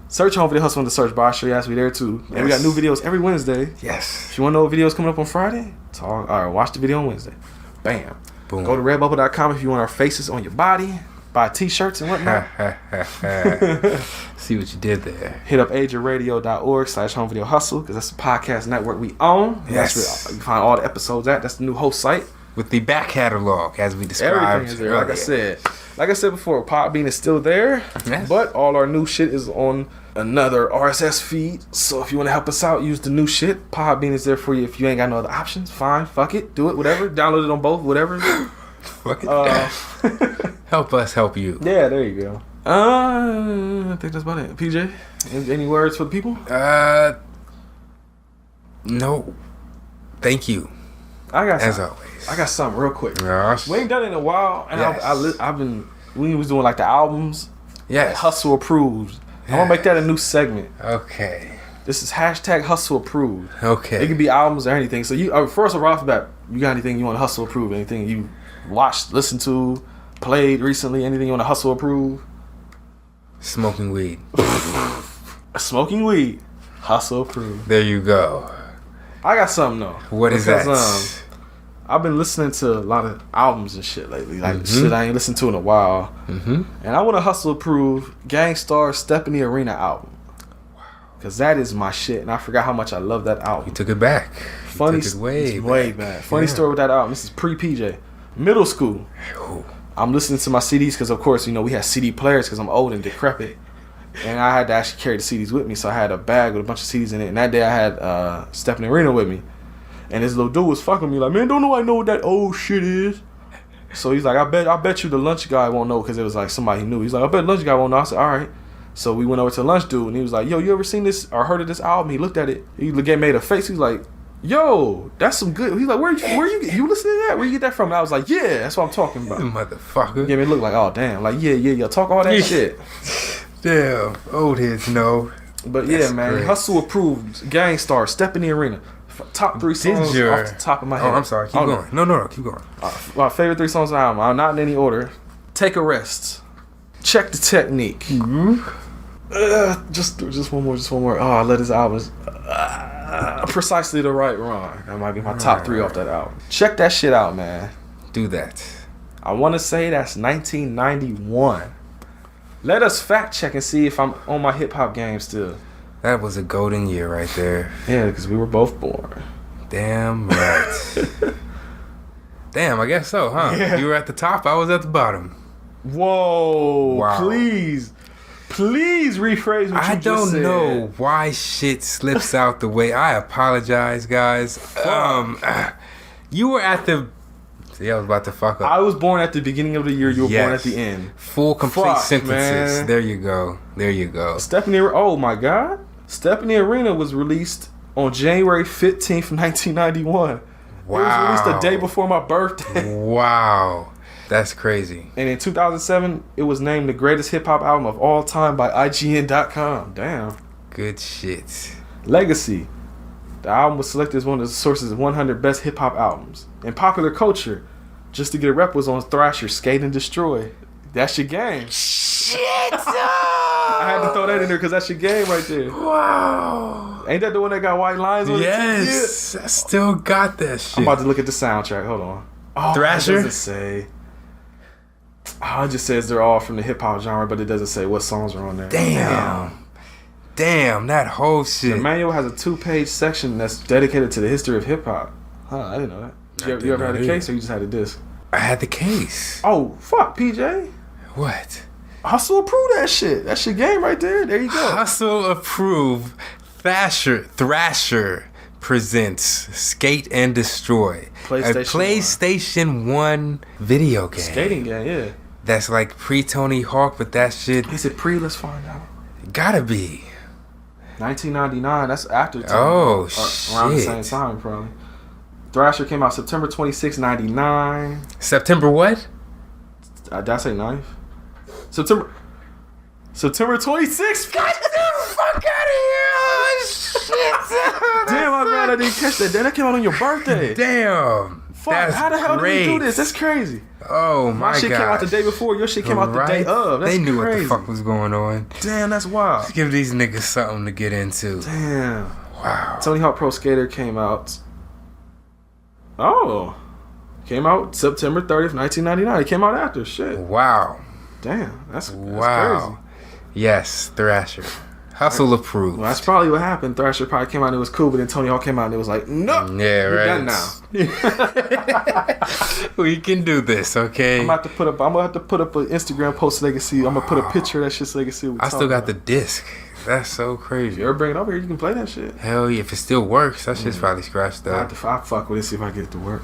B: Search Home Video Hustle in the search bar. I show your ass we there, too. And we got new videos every Wednesday.
D: Yes.
B: If you want to know what videos coming up on Friday, watch the video on Wednesday. Bam.
D: Boom.
B: Go to redbubble.com if you want our faces on your body. Buy t-shirts and whatnot.
D: See what you did there.
B: Hit up ageradio.org/home video hustle because that's the podcast network we own.
D: Yes.
B: That's where you can find all the episodes at. That's the new host site.
D: With the back catalog, as we described.
B: Everything is there. Like I said before, Podbean is still there.
D: Yes.
B: But all our new shit is on another RSS feed. So if you want to help us out, use the new shit. Podbean is there for you. If you ain't got no other options, fine. Fuck it. Do it. Whatever. Download it on both. Whatever.
D: Fuck it. Help us help you.
B: Yeah, there you go. I think that's about it. PJ, any words for the people?
D: No. Thank you. As always.
B: I got something real quick.
D: Yes.
B: We ain't done it in a while, and
D: Yes.
B: I've been. We was doing like the albums.
D: Yes.
B: Hustle approved. I want to make that a new segment.
D: Okay.
B: This is #Hustle approved.
D: Okay.
B: It can be albums or anything. So you first right off the bat, you got anything you want to hustle approve? Anything you watched, listened to, played recently? Anything you want to hustle approve?
D: Smoking weed.
B: Smoking weed. Hustle approved.
D: There you go.
B: I got something though.
D: What is that?
B: I've been listening to a lot of albums and shit lately, like shit I ain't listened to in a while. And I want to hustle approve Gangstar's Step in the Arena album. Cause that is my shit, and I forgot how much I love that album.
D: You took it back.
B: Funny,
D: it's way
B: back. Funny story with that album. This is pre-PJ, middle school. I'm listening to my CDs because, of course, we had CD players because I'm old and decrepit, and I had to actually carry the CDs with me. So I had a bag with a bunch of CDs in it, and that day I had Step in the Arena with me, and this little dude was fucking me like, man, don't nobody know what that old shit is. So he's like, I bet you the lunch guy won't know because it was like somebody he knew. He's like, I bet lunch guy won't know. I said, all right. So we went over to lunch dude, and he was like, yo, you ever seen this or heard of this album? He looked at it. He made a face. He was like, yo, that's some good. He's like, where you listen to that? Where you get that from? And I was like, yeah, that's what I'm talking about.
D: Motherfucker.
B: Gave me a look like, oh, damn. Like, yeah, talk all that shit.
D: Damn, old heads know.
B: But
D: That's
B: yeah, man,
D: great.
B: Hustle approved, Gangstar, Step in the Arena. Top 3 songs off the top of my head.
D: Oh, I'm sorry. Keep going. No, keep going.
B: My favorite 3 songs on the album. I'm not in any order. Take a Rest. Check the Technique. Just one more. Oh, I let his albums. Precisely the Right Wrong. That might be my top 3 off that album. Check that shit out, man.
D: Do that.
B: I want to say that's 1991. Let us fact check and see if I'm on my hip hop game still.
D: That was a golden year right there.
B: Yeah, because we were both born.
D: Damn right. Damn, I guess so, huh?
B: Yeah.
D: You were at the top, I was at the bottom.
B: Whoa.
D: Wow.
B: Please rephrase what you just said.
D: I don't know why shit slips out the way. I apologize, guys. You were at the... See, I was about to fuck up.
B: I was born at the beginning of the year. You were born at the end.
D: Full complete
B: Fuck,
D: sentences.
B: man.
D: There you go.
B: Oh my God. Step in the Arena was released on January 15th, 1991.
D: Wow.
B: It was released the day before my birthday.
D: Wow. That's crazy.
B: And in 2007, it was named the greatest hip-hop album of all time by IGN.com. Damn.
D: Good shit.
B: Legacy. The album was selected as one of the sources of 100 best hip-hop albums. In popular culture, Just to Get a Rep was on Thrasher's Skate and Destroy. That's your game.
D: Shit!
B: I had to throw that in there because that's your game right there.
D: Wow.
B: Ain't that the one that got white lines on it?
D: Yes. I still got that shit.
B: I'm about to look at the soundtrack. Hold on. Oh,
D: Thrasher?
B: It doesn't say. Oh, it just says they're all from the hip-hop genre, but it doesn't say what songs are on there.
D: Damn, that whole shit.
B: The manual has a 2-page section that's dedicated to the history of hip-hop. Huh, I didn't know that. You ever had a case or you just had a disc?
D: I had the case.
B: Oh, fuck, PJ.
D: What?
B: Hustle approve that shit. That's your game right there. There you go.
D: Hustle approve. Thrasher presents Skate and Destroy.
B: PlayStation
D: a PlayStation 1 video game.
B: Skating game, yeah.
D: That's like pre-Tony Hawk, but that shit...
B: Is it pre? Let's find out.
D: Gotta be.
B: 1999. That's after Tony
D: Oh,
B: Hawk, around the same time, probably. Thrasher came out September 26, 99.
D: September what?
B: Did I say 9th? September 26th.
D: Get the fuck out of here! Oh, shit!
B: Damn, I'm glad I didn't catch that. Damn, that came out on your birthday.
D: Damn.
B: Fuck,
D: That's
B: how the hell
D: great.
B: did we do this? That's crazy.
D: Oh my god.
B: My shit came out the day before. Your shit came out the day of. That's
D: They knew
B: crazy.
D: what the fuck was going on.
B: Damn, that's wild.
D: Let's give these niggas something to get into.
B: Damn.
D: Wow.
B: Tony Hawk Pro Skater came out. Oh. Came out September 30th, 1999. It came out after. Shit.
D: Wow.
B: Damn. That's
D: Wow.
B: crazy.
D: Yes, Thrasher. Hustle approved.
B: Well, that's probably what happened. Thrasher probably came out and it was cool, but then Tony Hawk came out and it was like, no.
D: Yeah,
B: We're
D: right.
B: done now.
D: We can do this, okay?
B: I'm gonna have to put up an Instagram post so they can see. I'm gonna put a picture of that shit so they can see what we're
D: I still got
B: talking
D: the disc. That's so crazy.
B: about. You ever bring it over here, you can play that shit.
D: Hell yeah, if it still works, that shit's probably scratched
B: I
D: up.
B: fuck with it, see if I get it to work.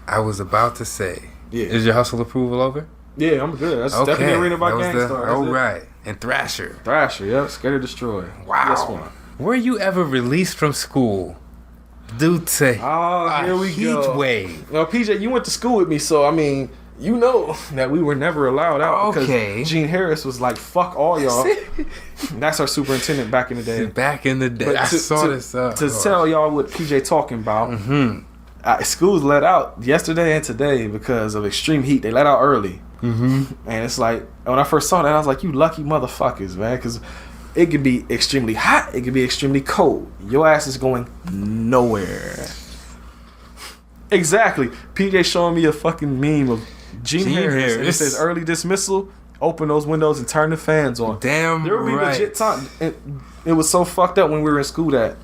D: I was about to say.
B: Yeah.
D: Is your hustle approval over?
B: Yeah, I'm good. That's Step in the Arena by Gangstar.
D: All right. And Thrasher.
B: Thrasher, yep. Skate or Destroy.
D: Wow.
B: This one.
D: Were you ever released from school due to
B: Here we
D: heat
B: go.
D: wave?
B: Now, PJ, you went to school with me, so I mean, you know that we were never allowed out
D: Okay.
B: because Gene Harris was like, "Fuck all y'all." That's our superintendent back in the day.
D: Back in the day,
B: But
D: I saw this up.
B: to tell y'all what PJ talking about. Schools let out yesterday and today because of extreme heat. They let out early. And it's like, when I first saw that, I was like, you lucky motherfuckers, man, because it could be extremely hot, it could be extremely cold. Your ass is going nowhere. Exactly. PJ showing me a fucking meme of Gene Harris, and it says early dismissal, open those windows and turn the fans on.
D: Damn
B: There would be
D: right.
B: legit time. It was so fucked up when we were in school that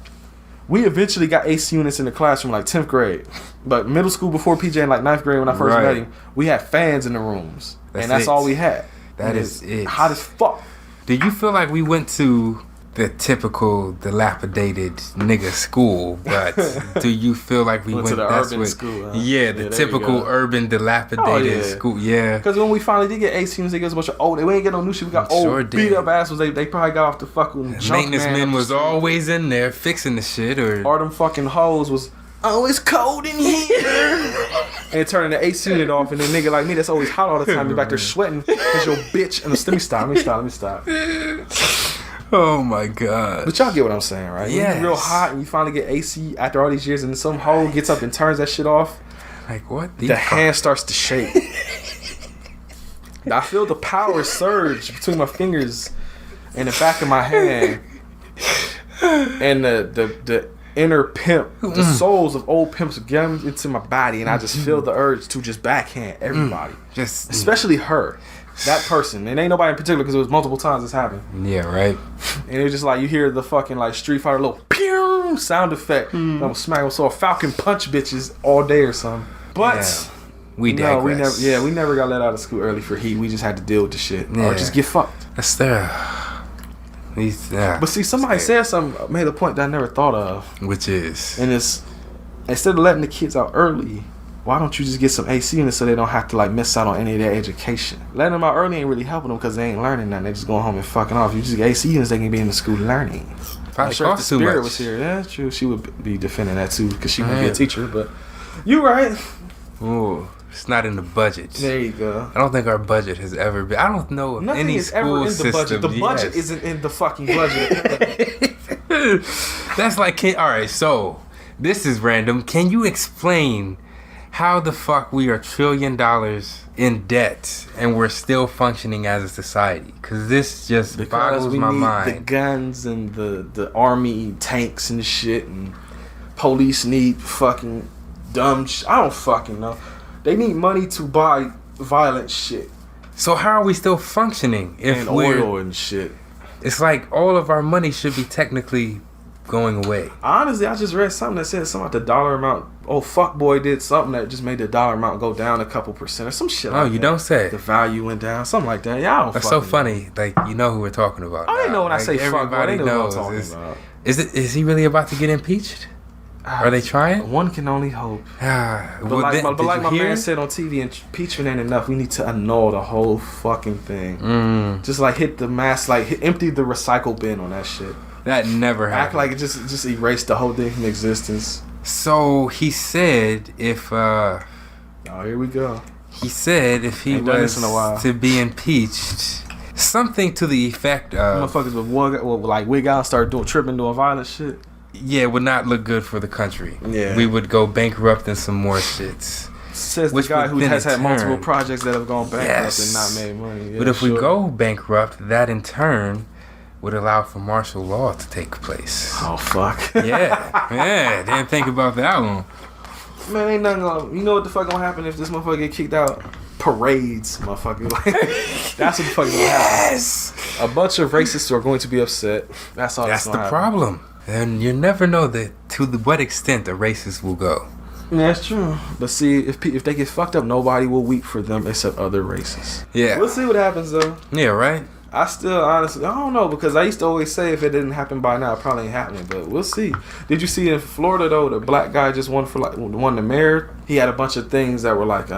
B: we eventually got AC units in the classroom like 10th grade. But middle school before PJ in like 9th grade when I first met him, we had fans in the rooms. That's all we had.
D: That is it.
B: Hot as fuck.
D: Do you feel like we went to the typical dilapidated nigga school, but do you feel like we went
B: to the
D: that's
B: urban
D: what,
B: school, huh?
D: Yeah, the
B: Yeah, there
D: typical
B: you go.
D: urban dilapidated
B: yeah.
D: school. Yeah.
B: Because when we finally did get AC units, they gave us a bunch of old. We ain't get no new shit. We got
D: Sure
B: old,
D: did.
B: beat up assholes. They probably got off the fucking junk
D: Maintenance
B: man
D: men
B: up the
D: was
B: street.
D: always in there fixing the shit or
B: Them fucking hoes was, oh, it's cold in here. And turning the AC unit off, and then nigga like me that's always hot all the time, be back there sweating because your bitch. And let me stop.
D: oh my god.
B: But y'all get what I'm saying, right? When
D: Yes.
B: you real hot and you finally get AC after all these years, and then some hoe gets up and turns that shit off,
D: Like what?
B: the hand starts to shake. I feel the power surge between my fingers and the back of my hand, and the inner pimp, the souls of old pimps get into my body, and I just feel the urge to just backhand everybody,
D: just
B: especially her. That person. And ain't nobody in particular because it was multiple times this happened.
D: Yeah, right.
B: And it was just like you hear the fucking like Street Fighter little pew sound effect. That was smack. So a Falcon punch bitches all day or something. But
D: we digress.
B: we never got let out of school early for heat. We just had to deal with the shit or just get fucked.
D: That's there.
B: But see, somebody said something, made a point that I never thought of,
D: which is,
B: and it's instead of letting the kids out early, why don't you just get some AC in it so they don't have to like miss out on any of their education? Letting them out early ain't really helping them because they ain't learning nothing. They just going home and fucking off. You just get AC units, they can be in the school learning. I'm sure if the Spirit was here, yeah, true, she would be defending that too because she would be a teacher. But you right.
D: Ooh, it's not in the budget.
B: There you go.
D: I don't think our budget has ever been. I don't know if
B: Nothing
D: any
B: is
D: school
B: ever in the
D: system.
B: budget. The budget isn't in the fucking budget.
D: That's like, all right. So this is random. Can you explain how the fuck we are $1 trillion in debt and we're still functioning as a society? Because this just boggles my mind.
B: The guns and the army tanks and shit, and police need fucking dumb shit. I don't fucking know. They need money to buy violent shit.
D: So how are we still functioning if
B: and oil and shit?
D: It's like all of our money should be technically going away.
B: Honestly, I just read something that said something about the dollar amount. Oh, fuckboy did something that just made the dollar amount go down a couple percent or some shit.
D: Oh,
B: like
D: you
B: that.
D: don't say.
B: The value went down, something like that. Yeah, I don't.
D: That's so funny. Like, you know who we're talking about.
B: I didn't know when
D: like,
B: I say fuckboy. They know what I'm talking about.
D: Is he really about to get impeached? Are they trying?
B: One can only hope.
D: But
B: like my man said on TV, impeachment ain't enough. We need to annul the whole fucking thing. Just like hit the mass, like empty the recycle bin on that shit.
D: That never happened.
B: Act like it just erased the whole thing from existence.
D: So he said if
B: here we go.
D: He said if he was to be impeached, something to the effect of
B: motherfuckers with like wig out, start doing violent shit.
D: Yeah, it would not look good for the country.
B: Yeah,
D: we would go bankrupt in some more shits.
B: Says the guy who has had multiple projects that have gone bankrupt and not made money. Yeah,
D: but if we go bankrupt, that in turn would allow for martial law to take place.
B: Oh fuck.
D: Yeah, didn't think about that one.
B: Man, ain't nothing gonna. You know what the fuck gonna happen if this motherfucker get kicked out? Parades, motherfucker. That's what the fuck gonna happen. A bunch of racists are going to be upset. That's all.
D: That's the problem. And you never know what extent a racist will go.
B: Yeah, that's true. But see, if they get fucked up, nobody will weep for them except other racists.
D: Yeah.
B: We'll see what happens, though.
D: Yeah, right?
B: I still, honestly, I don't know, because I used to always say if it didn't happen by now, it probably ain't happening, but we'll see. Did you see in Florida, though, the black guy just won the mayor? He had a bunch of things that were like,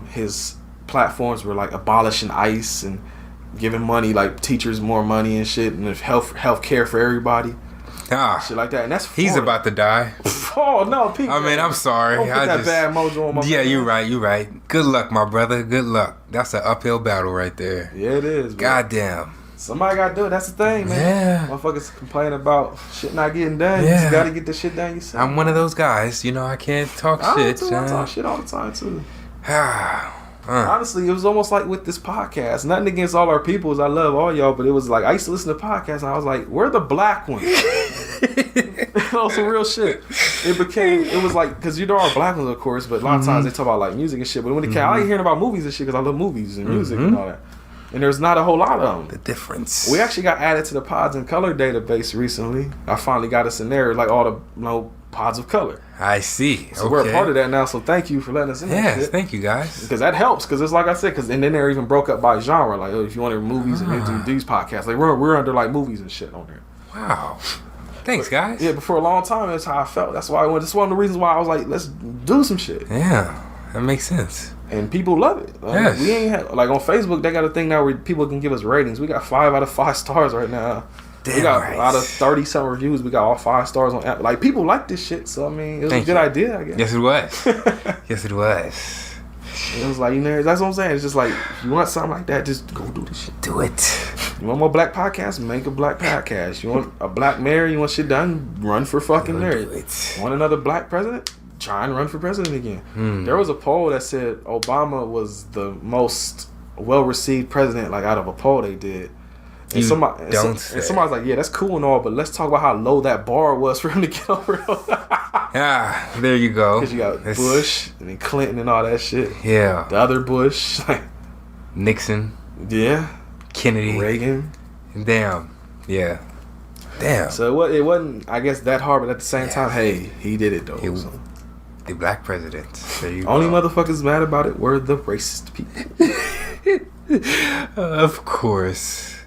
B: his platforms were like abolishing ICE and giving money, like teachers more money and shit, and health care for everybody. Shit like that, and that's Florida.
D: He's about to die.
B: Oh no, people!
D: I mean, I'm sorry.
B: Don't put that bad mojo on my.
D: Yeah, you're right. Good luck, my brother. Good luck. That's an uphill battle right there.
B: Yeah, it is.
D: Goddamn.
B: Somebody got to do it. That's the thing, man.
D: Yeah.
B: Motherfuckers complain about shit not getting done. Yeah. You just got to get the shit done yourself.
D: I'm one of those guys. You know, I can't talk shit.
B: I talk shit all the time too.
D: Ah.
B: Honestly, it was almost like with this podcast. Nothing against all our peoples. I love all y'all, but it was like I used to listen to podcasts and I was like, where are the black ones? Some real shit. It was like, because you know our black ones, of course, but a lot of times they talk about like music and shit. But when it came, I ain't hearing about movies and shit because I love movies and music and all that. And there's not a whole lot of them.
D: The difference.
B: We actually got added to the Pods in Color database recently. I finally got us in there, like all the Pods of Color.
D: I see.
B: So we're a part of that now. So thank you for letting us in.
D: Yes, thank you guys.
B: Because that helps. Because it's like I said. And then they're even broke up by genre. Like if you want to movies and you do these podcasts, like we're under like movies and shit on there.
D: Wow. Thanks, guys.
B: Yeah, but for a long time, that's how I felt. That's why that's one of the reasons why I was like, let's do some shit.
D: Yeah, that makes sense.
B: And people love it.
D: Yes.
B: We ain't had, like on Facebook, they got a thing now where people can give us ratings. We got 5 out of 5 stars right now.
D: Damn,
B: we got out of 30 some reviews, we got all 5 stars on Apple. Like people like this shit, so I mean, it was a good idea, I guess.
D: Yes, it was. Yes, it was.
B: It was like, that's what I'm saying. It's just like, if you want something like that, just go do this shit.
D: Do it.
B: You want more black podcasts? Make a black podcast. You want a black mayor? You want shit done? Run for fucking mayor. You want another black president? Try and run for president again. There was a poll that said Obama was the most well-received president, like out of a poll they did. And somebody's like, yeah, that's cool and all, but let's talk about how low that bar was for him to get over.
D: Yeah, there you go.
B: Because you got Bush and then Clinton and all that shit.
D: Yeah.
B: The other Bush.
D: Nixon.
B: Yeah.
D: Kennedy.
B: Reagan.
D: Damn. Yeah. Damn.
B: So it wasn't, I guess, that hard, but at the same time, hey, he did it though. So.
D: The black president. There you
B: Only
D: go.
B: motherfuckers mad about it were the racist people.
D: Of course.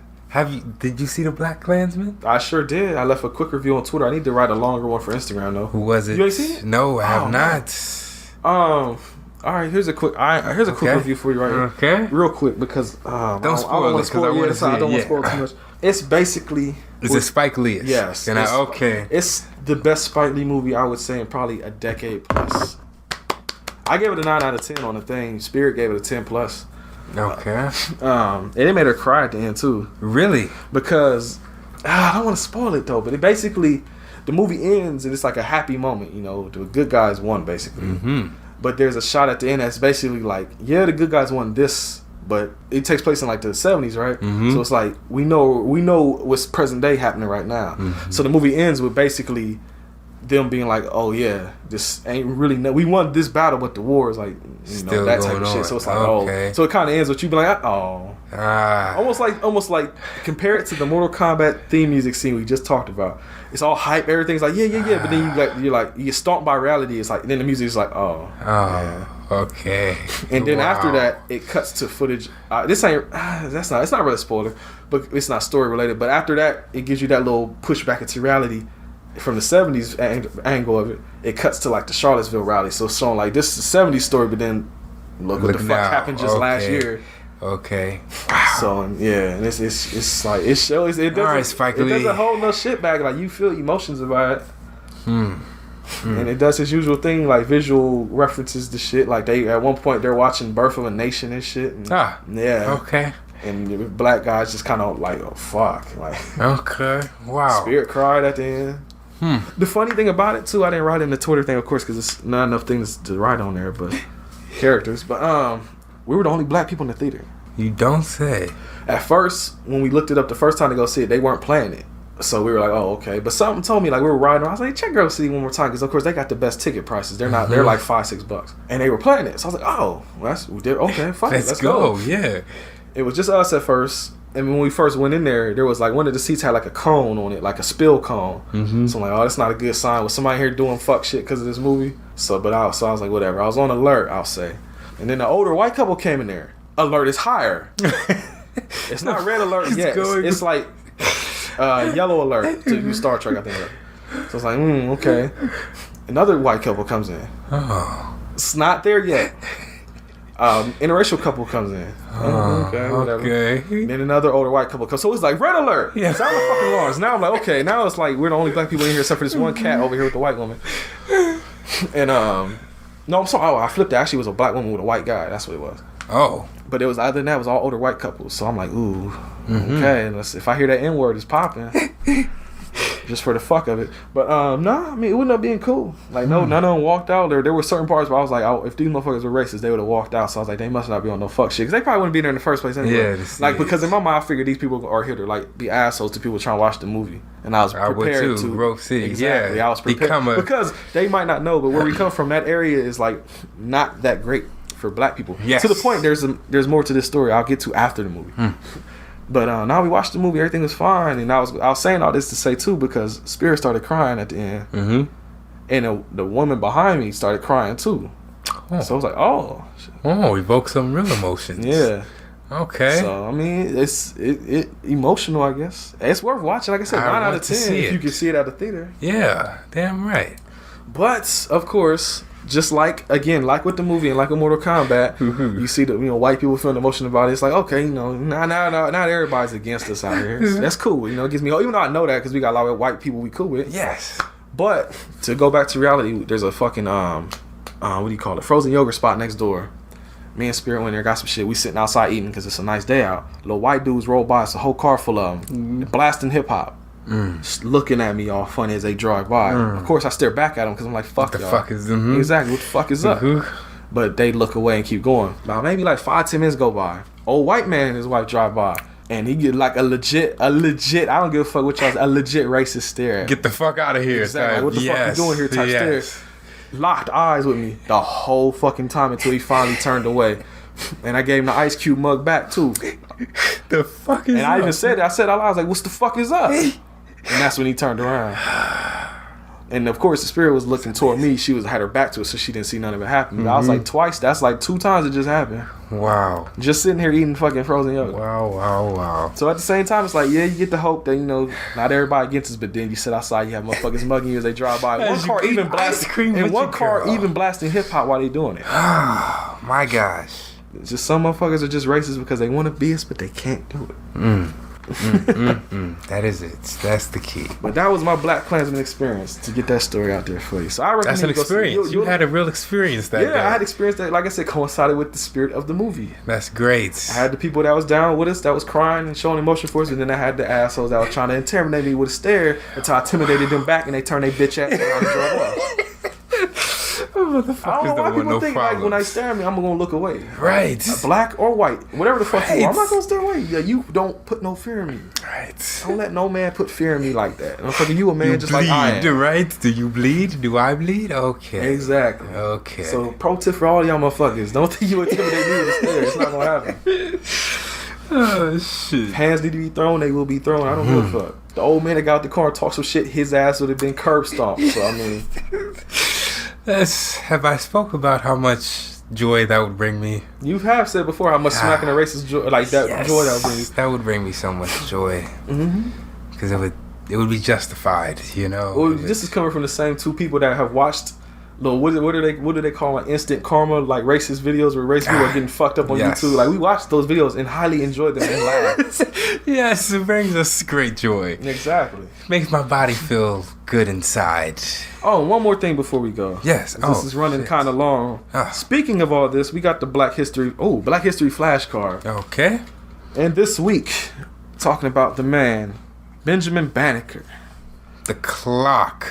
D: Did you see the Blackkklansman?
B: I sure did. I left a quick review on Twitter. I need to write a longer one for Instagram though.
D: Who was it?
B: You ain't seen it?
D: No, I have not.
B: All right. Here's a quick review for you right here.
D: Okay.
B: Real quick because
D: Don't spoil it because I want to see
B: I don't want
D: it.
B: to spoil too much. It's basically.
D: Is it Spike Lee?
B: Yes.
D: Okay.
B: It's the best Spike Lee movie I would say in probably a decade plus. I gave it a 9 out of 10 on the thing. Spirit gave it a 10 plus.
D: Okay.
B: And it made her cry at the end too.
D: Really?
B: Because I don't want to spoil it though, but it basically the movie ends and it's like a happy moment. You know, the good guys won basically.
D: Mm-hmm.
B: But there's a shot at the end that's basically like, yeah, the good guys won this, but it takes place in like the 70s, right?
D: Mm-hmm.
B: So it's like we know what's present day happening right now.
D: Mm-hmm.
B: So the movie ends with basically them being like, oh yeah, this ain't really we won this battle, but the war is like
D: Still
B: that type
D: going
B: of shit.
D: on.
B: So it's like
D: Okay.
B: so it kind of ends with you being like, oh,
D: Ah.
B: almost like compare it to the Mortal Kombat theme music scene we just talked about. It's all hype, everything's like yeah, but then you get stomped by reality. It's like then the music is like
D: Oh. Okay.
B: and then
D: Wow.
B: after that, it cuts to footage. This ain't. It's not really a spoiler, but it's not story related. But after that, it gives you that little push back into reality from the 70s angle of it. It cuts to like the Charlottesville rally, so it's showing like this is the 70s story, but then look what the fuck
D: now.
B: happened just last
D: Okay.
B: year.
D: Okay. Wow.
B: So and it's like it shows it does
D: Alright, Spike
B: it does
D: Lee.
B: a whole nother shit back. Like you feel emotions about it. And it does its usual thing, like visual references to shit. Like they at one point they're watching Birth of a Nation and shit. And, yeah.
D: Okay.
B: And the black guys just kind of like, oh fuck, like
D: Okay. Wow.
B: Spirit cried at the end. The funny thing about it too, I didn't write in the Twitter thing, of course, because it's not enough things to write on there, but characters. But we were the only black people in the theater.
D: You don't say.
B: At first, when we looked it up the first time to go see it, they weren't playing it. So we were like, oh, okay. But something told me, like, we were riding. I was like, check Girl City one more time. Because, of course, they got the best ticket prices. They're not, they're like $5-6. And they were playing it. So I was like, oh, well, we did, okay, fine.
D: Let's go. Yeah.
B: It was just us at first. And when we first went in there was like, one of the seats had like a cone on it, like a spill cone. So I'm like, oh, that's not a good sign. Was somebody here doing fuck shit because of this movie? So I was like, whatever. I was on alert, I'll say. And then the older white couple came in there. Alert is higher. It's not red alert yet. It's like yellow alert to use Star Trek, I think. So it's like, okay. Another white couple comes in.
D: Oh.
B: It's not there yet. Interracial couple comes in. Okay, whatever.
D: Okay.
B: Then another older white couple comes. So it's like red alert.
D: Yeah.
B: Sound the fucking alarms. Now I'm like, okay. Now it's like we're the only black people in here except for this one cat over here with the white woman. And no, I'm sorry. Oh, I flipped it. Actually, it was a black woman with a white guy. That's what it was.
D: Oh.
B: But it was other than that, it was all older white couples. So I'm like, ooh, okay. If I hear that N word, it's popping. Just for the fuck of it. But no, I mean, it would end up being cool. Like none of them walked out. There were certain parts where I was like, oh, if these motherfuckers were racist, they would have walked out. So I was like, they must not be on no fuck shit, because they probably wouldn't be there in the first place anyway.
D: Yeah,
B: like because in my mind, I figured these people are here to like be assholes to people trying to watch the movie, and I was prepared
D: would too.
B: to
D: Grove City.
B: Exactly,
D: Yeah.
B: I was prepared because they might not know, but where we come from, that area is like not that great for black people.
D: Yes.
B: To the point, there's more to this story I'll get to after the movie. But now we watched the movie, everything was fine, and I was saying all this to say too, because Spirit started crying at the end, and the woman behind me started crying too. So I was like, oh,
D: evoke some real emotions.
B: yeah.
D: Okay.
B: So I mean, it's emotional, I guess. It's worth watching. Like I said, 9 out of 10 if you can see it at the theater.
D: Yeah, damn right.
B: But of course, just like with the movie and like with Mortal Kombat, you see the white people feeling emotion about it. It's like, okay, not everybody's against us out here. That's cool. It gives me hope, even though I know that because we got a lot of white people we cool with.
D: Yes.
B: But to go back to reality, there's a fucking what do you call it? Frozen yogurt spot next door. Me and Spirit went there, got some shit. We sitting outside eating because it's a nice day out. Little white dudes roll by. It's a whole car full of them, blasting hip hop. Just looking at me all funny as they drive by. Of course, I stare back at them because I'm like, "Fuck
D: What the
B: y'all."
D: fuck is
B: Exactly, what the fuck is up? But they look away and keep going. About maybe like 5-10 minutes go by. Old white man and his wife drive by, and he get like a legit. I don't give a fuck what y'all. A legit racist stare.
D: Get the fuck out of here.
B: Exactly. Like, what the fuck you doing here? Type stare. Locked eyes with me the whole fucking time until he finally turned away. And I gave him the Ice Cube mug back too.
D: The fuck is
B: And
D: up?
B: I even said it. I said out loud, I was like, "What's the fuck is up?" And that's when he turned around. And of course, the spirit was looking toward me. She had her back to us, so she didn't see none of it happen. But I was like, twice. That's like 2 times it just happened.
D: Wow.
B: Just sitting here eating fucking frozen yogurt.
D: Wow.
B: So at the same time, it's like, yeah, you get the hope that, you know, not everybody gets us, but then you sit outside, you have motherfuckers mugging you as they drive by. One car even blasting, and one car even blasting hip hop while they doing it.
D: Oh my gosh.
B: It's just some motherfuckers are just racist because they want to be us, but they can't do it.
D: That is it. That's the key.
B: But that was my Blackkklansman experience, to get that story out there for you. So I recommend
D: That's an
B: you go see-
D: experience. You had a real experience that day.
B: I had experience that, like I said, coincided with the spirit of the movie.
D: That's great.
B: I had the people that was down with us, that was crying and showing emotion for us, and then I had the assholes that was trying to intimidate me with a stare until I intimidated them back and they turned their bitch ass around and drove off. I don't know why people think like when I stare at me, I'm gonna look away.
D: Right.
B: Black or white, whatever the fuck you are, I'm not gonna stare away. Yeah, you don't put no fear in me.
D: Right.
B: Don't let no man put fear in me like that. I'm fucking you a man
D: You
B: just
D: bleed,
B: like I am.
D: right? Do you bleed? Do I bleed? Okay.
B: Exactly.
D: Okay.
B: So pro tip for all y'all motherfuckers: don't think you intimidate me with a stare. It's not gonna happen.
D: Oh shit.
B: Hands need to be thrown, they will be thrown. I don't give a fuck. The old man that got out the car and talked some shit, his ass would have been curb stomped. So I mean,
D: Have I spoke about how much joy that would bring me?
B: you have said before how much smacking a racist joy, like that
D: Yes.
B: joy that would bring you.
D: That would bring me so much joy. Because it would be justified, you know.
B: Well, this is coming from the same 2 people that have watched. What do they call it? Instant karma, like racist videos where racist people are getting fucked up on
D: Yes.
B: YouTube. Like we watched those videos and highly enjoyed them and laughed.
D: Yes, it brings us great joy.
B: Exactly.
D: Makes my body feel good inside.
B: Oh, one more thing before we go.
D: Yes.
B: This is running kind of long. Speaking of all this, we got the Black History flashcard.
D: Okay.
B: And this week, talking about the man, Benjamin Banneker.
D: The clock.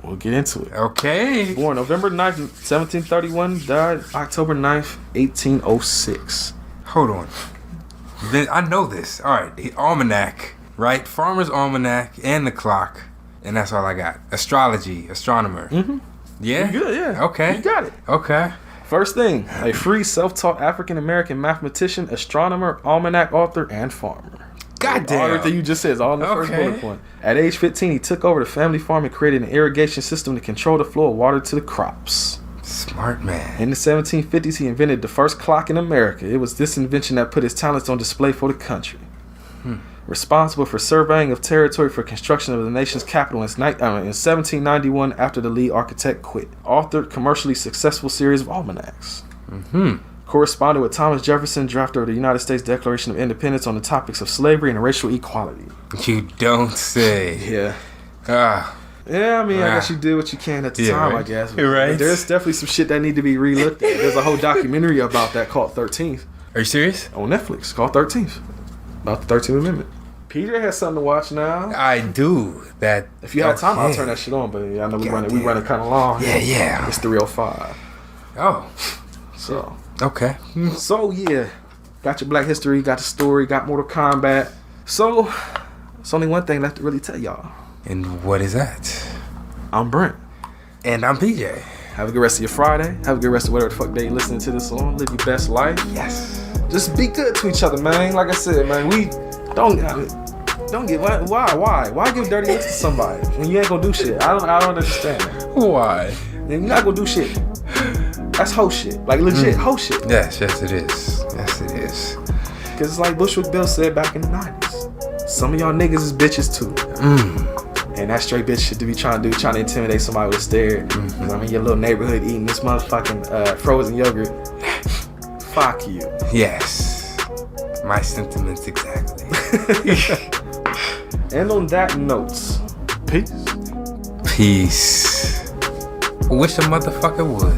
B: We'll get into it.
D: Okay.
B: Born November 9th, 1731, died October 9th, 1806.
D: Hold on. I know this. All right. The almanac, right? Farmer's Almanac and the clock. And that's all I got. Astrology, astronomer. Yeah?
B: You good, yeah.
D: Okay.
B: You got it.
D: Okay.
B: First thing, a free self-taught African-American mathematician, astronomer, almanac author, and farmer.
D: Goddamn.
B: Everything you just said is all in the first bullet point. At age 15, he took over the family farm and created an irrigation system to control the flow of water to the crops.
D: Smart man.
B: In the 1750s, he invented the first clock in America. It was this invention that put his talents on display for the country. Responsible for surveying of territory for construction of the nation's capital in 1791 after the lead architect quit. Authored commercially successful series of almanacs. Corresponded with Thomas Jefferson, drafter of the United States Declaration of Independence on the topics of slavery and racial equality.
D: You don't say.
B: Yeah.
D: Yeah,
B: I mean, I guess you did what you can at the time,
D: right.
B: I guess.
D: You're right.
B: But there's definitely some shit that need to be relooked at. There's a whole documentary about that called 13th
D: Are you serious?
B: on Netflix called 13th. About the 13th Amendment. Peter has something to watch now.
D: I do. That.
B: If you have time, I'll turn that shit on. But yeah, I know we running kind of long.
D: Yeah.
B: It's 3:05.
D: Oh.
B: So.
D: Okay.
B: So yeah, got your Black History, got the story, got Mortal Kombat. So, it's only one thing left to really tell y'all.
D: And what is that?
B: I'm Brent.
D: And I'm PJ.
B: Have a good rest of your Friday. Have a good rest of whatever the fuck day you're listening to this on. Live your best life.
D: Yes.
B: Just be good to each other, man. Like I said, man, we don't get why give dirty looks to somebody when you ain't gonna do shit. I don't understand that.
D: Why?
B: You're not gonna do shit. That's hoe shit. Like legit hoe shit.
D: Yes, it is. Yes, it is.
B: Cause it's like Bushwick Bill said back in the 90s. Some of y'all niggas is bitches too. And that straight bitch shit to be trying to intimidate somebody with a stare. Cause I'm in your little neighborhood eating this motherfucking frozen yogurt. Fuck you.
D: Yes. My sentiments exactly.
B: And on that note, peace.
D: Peace. Wish a motherfucker would.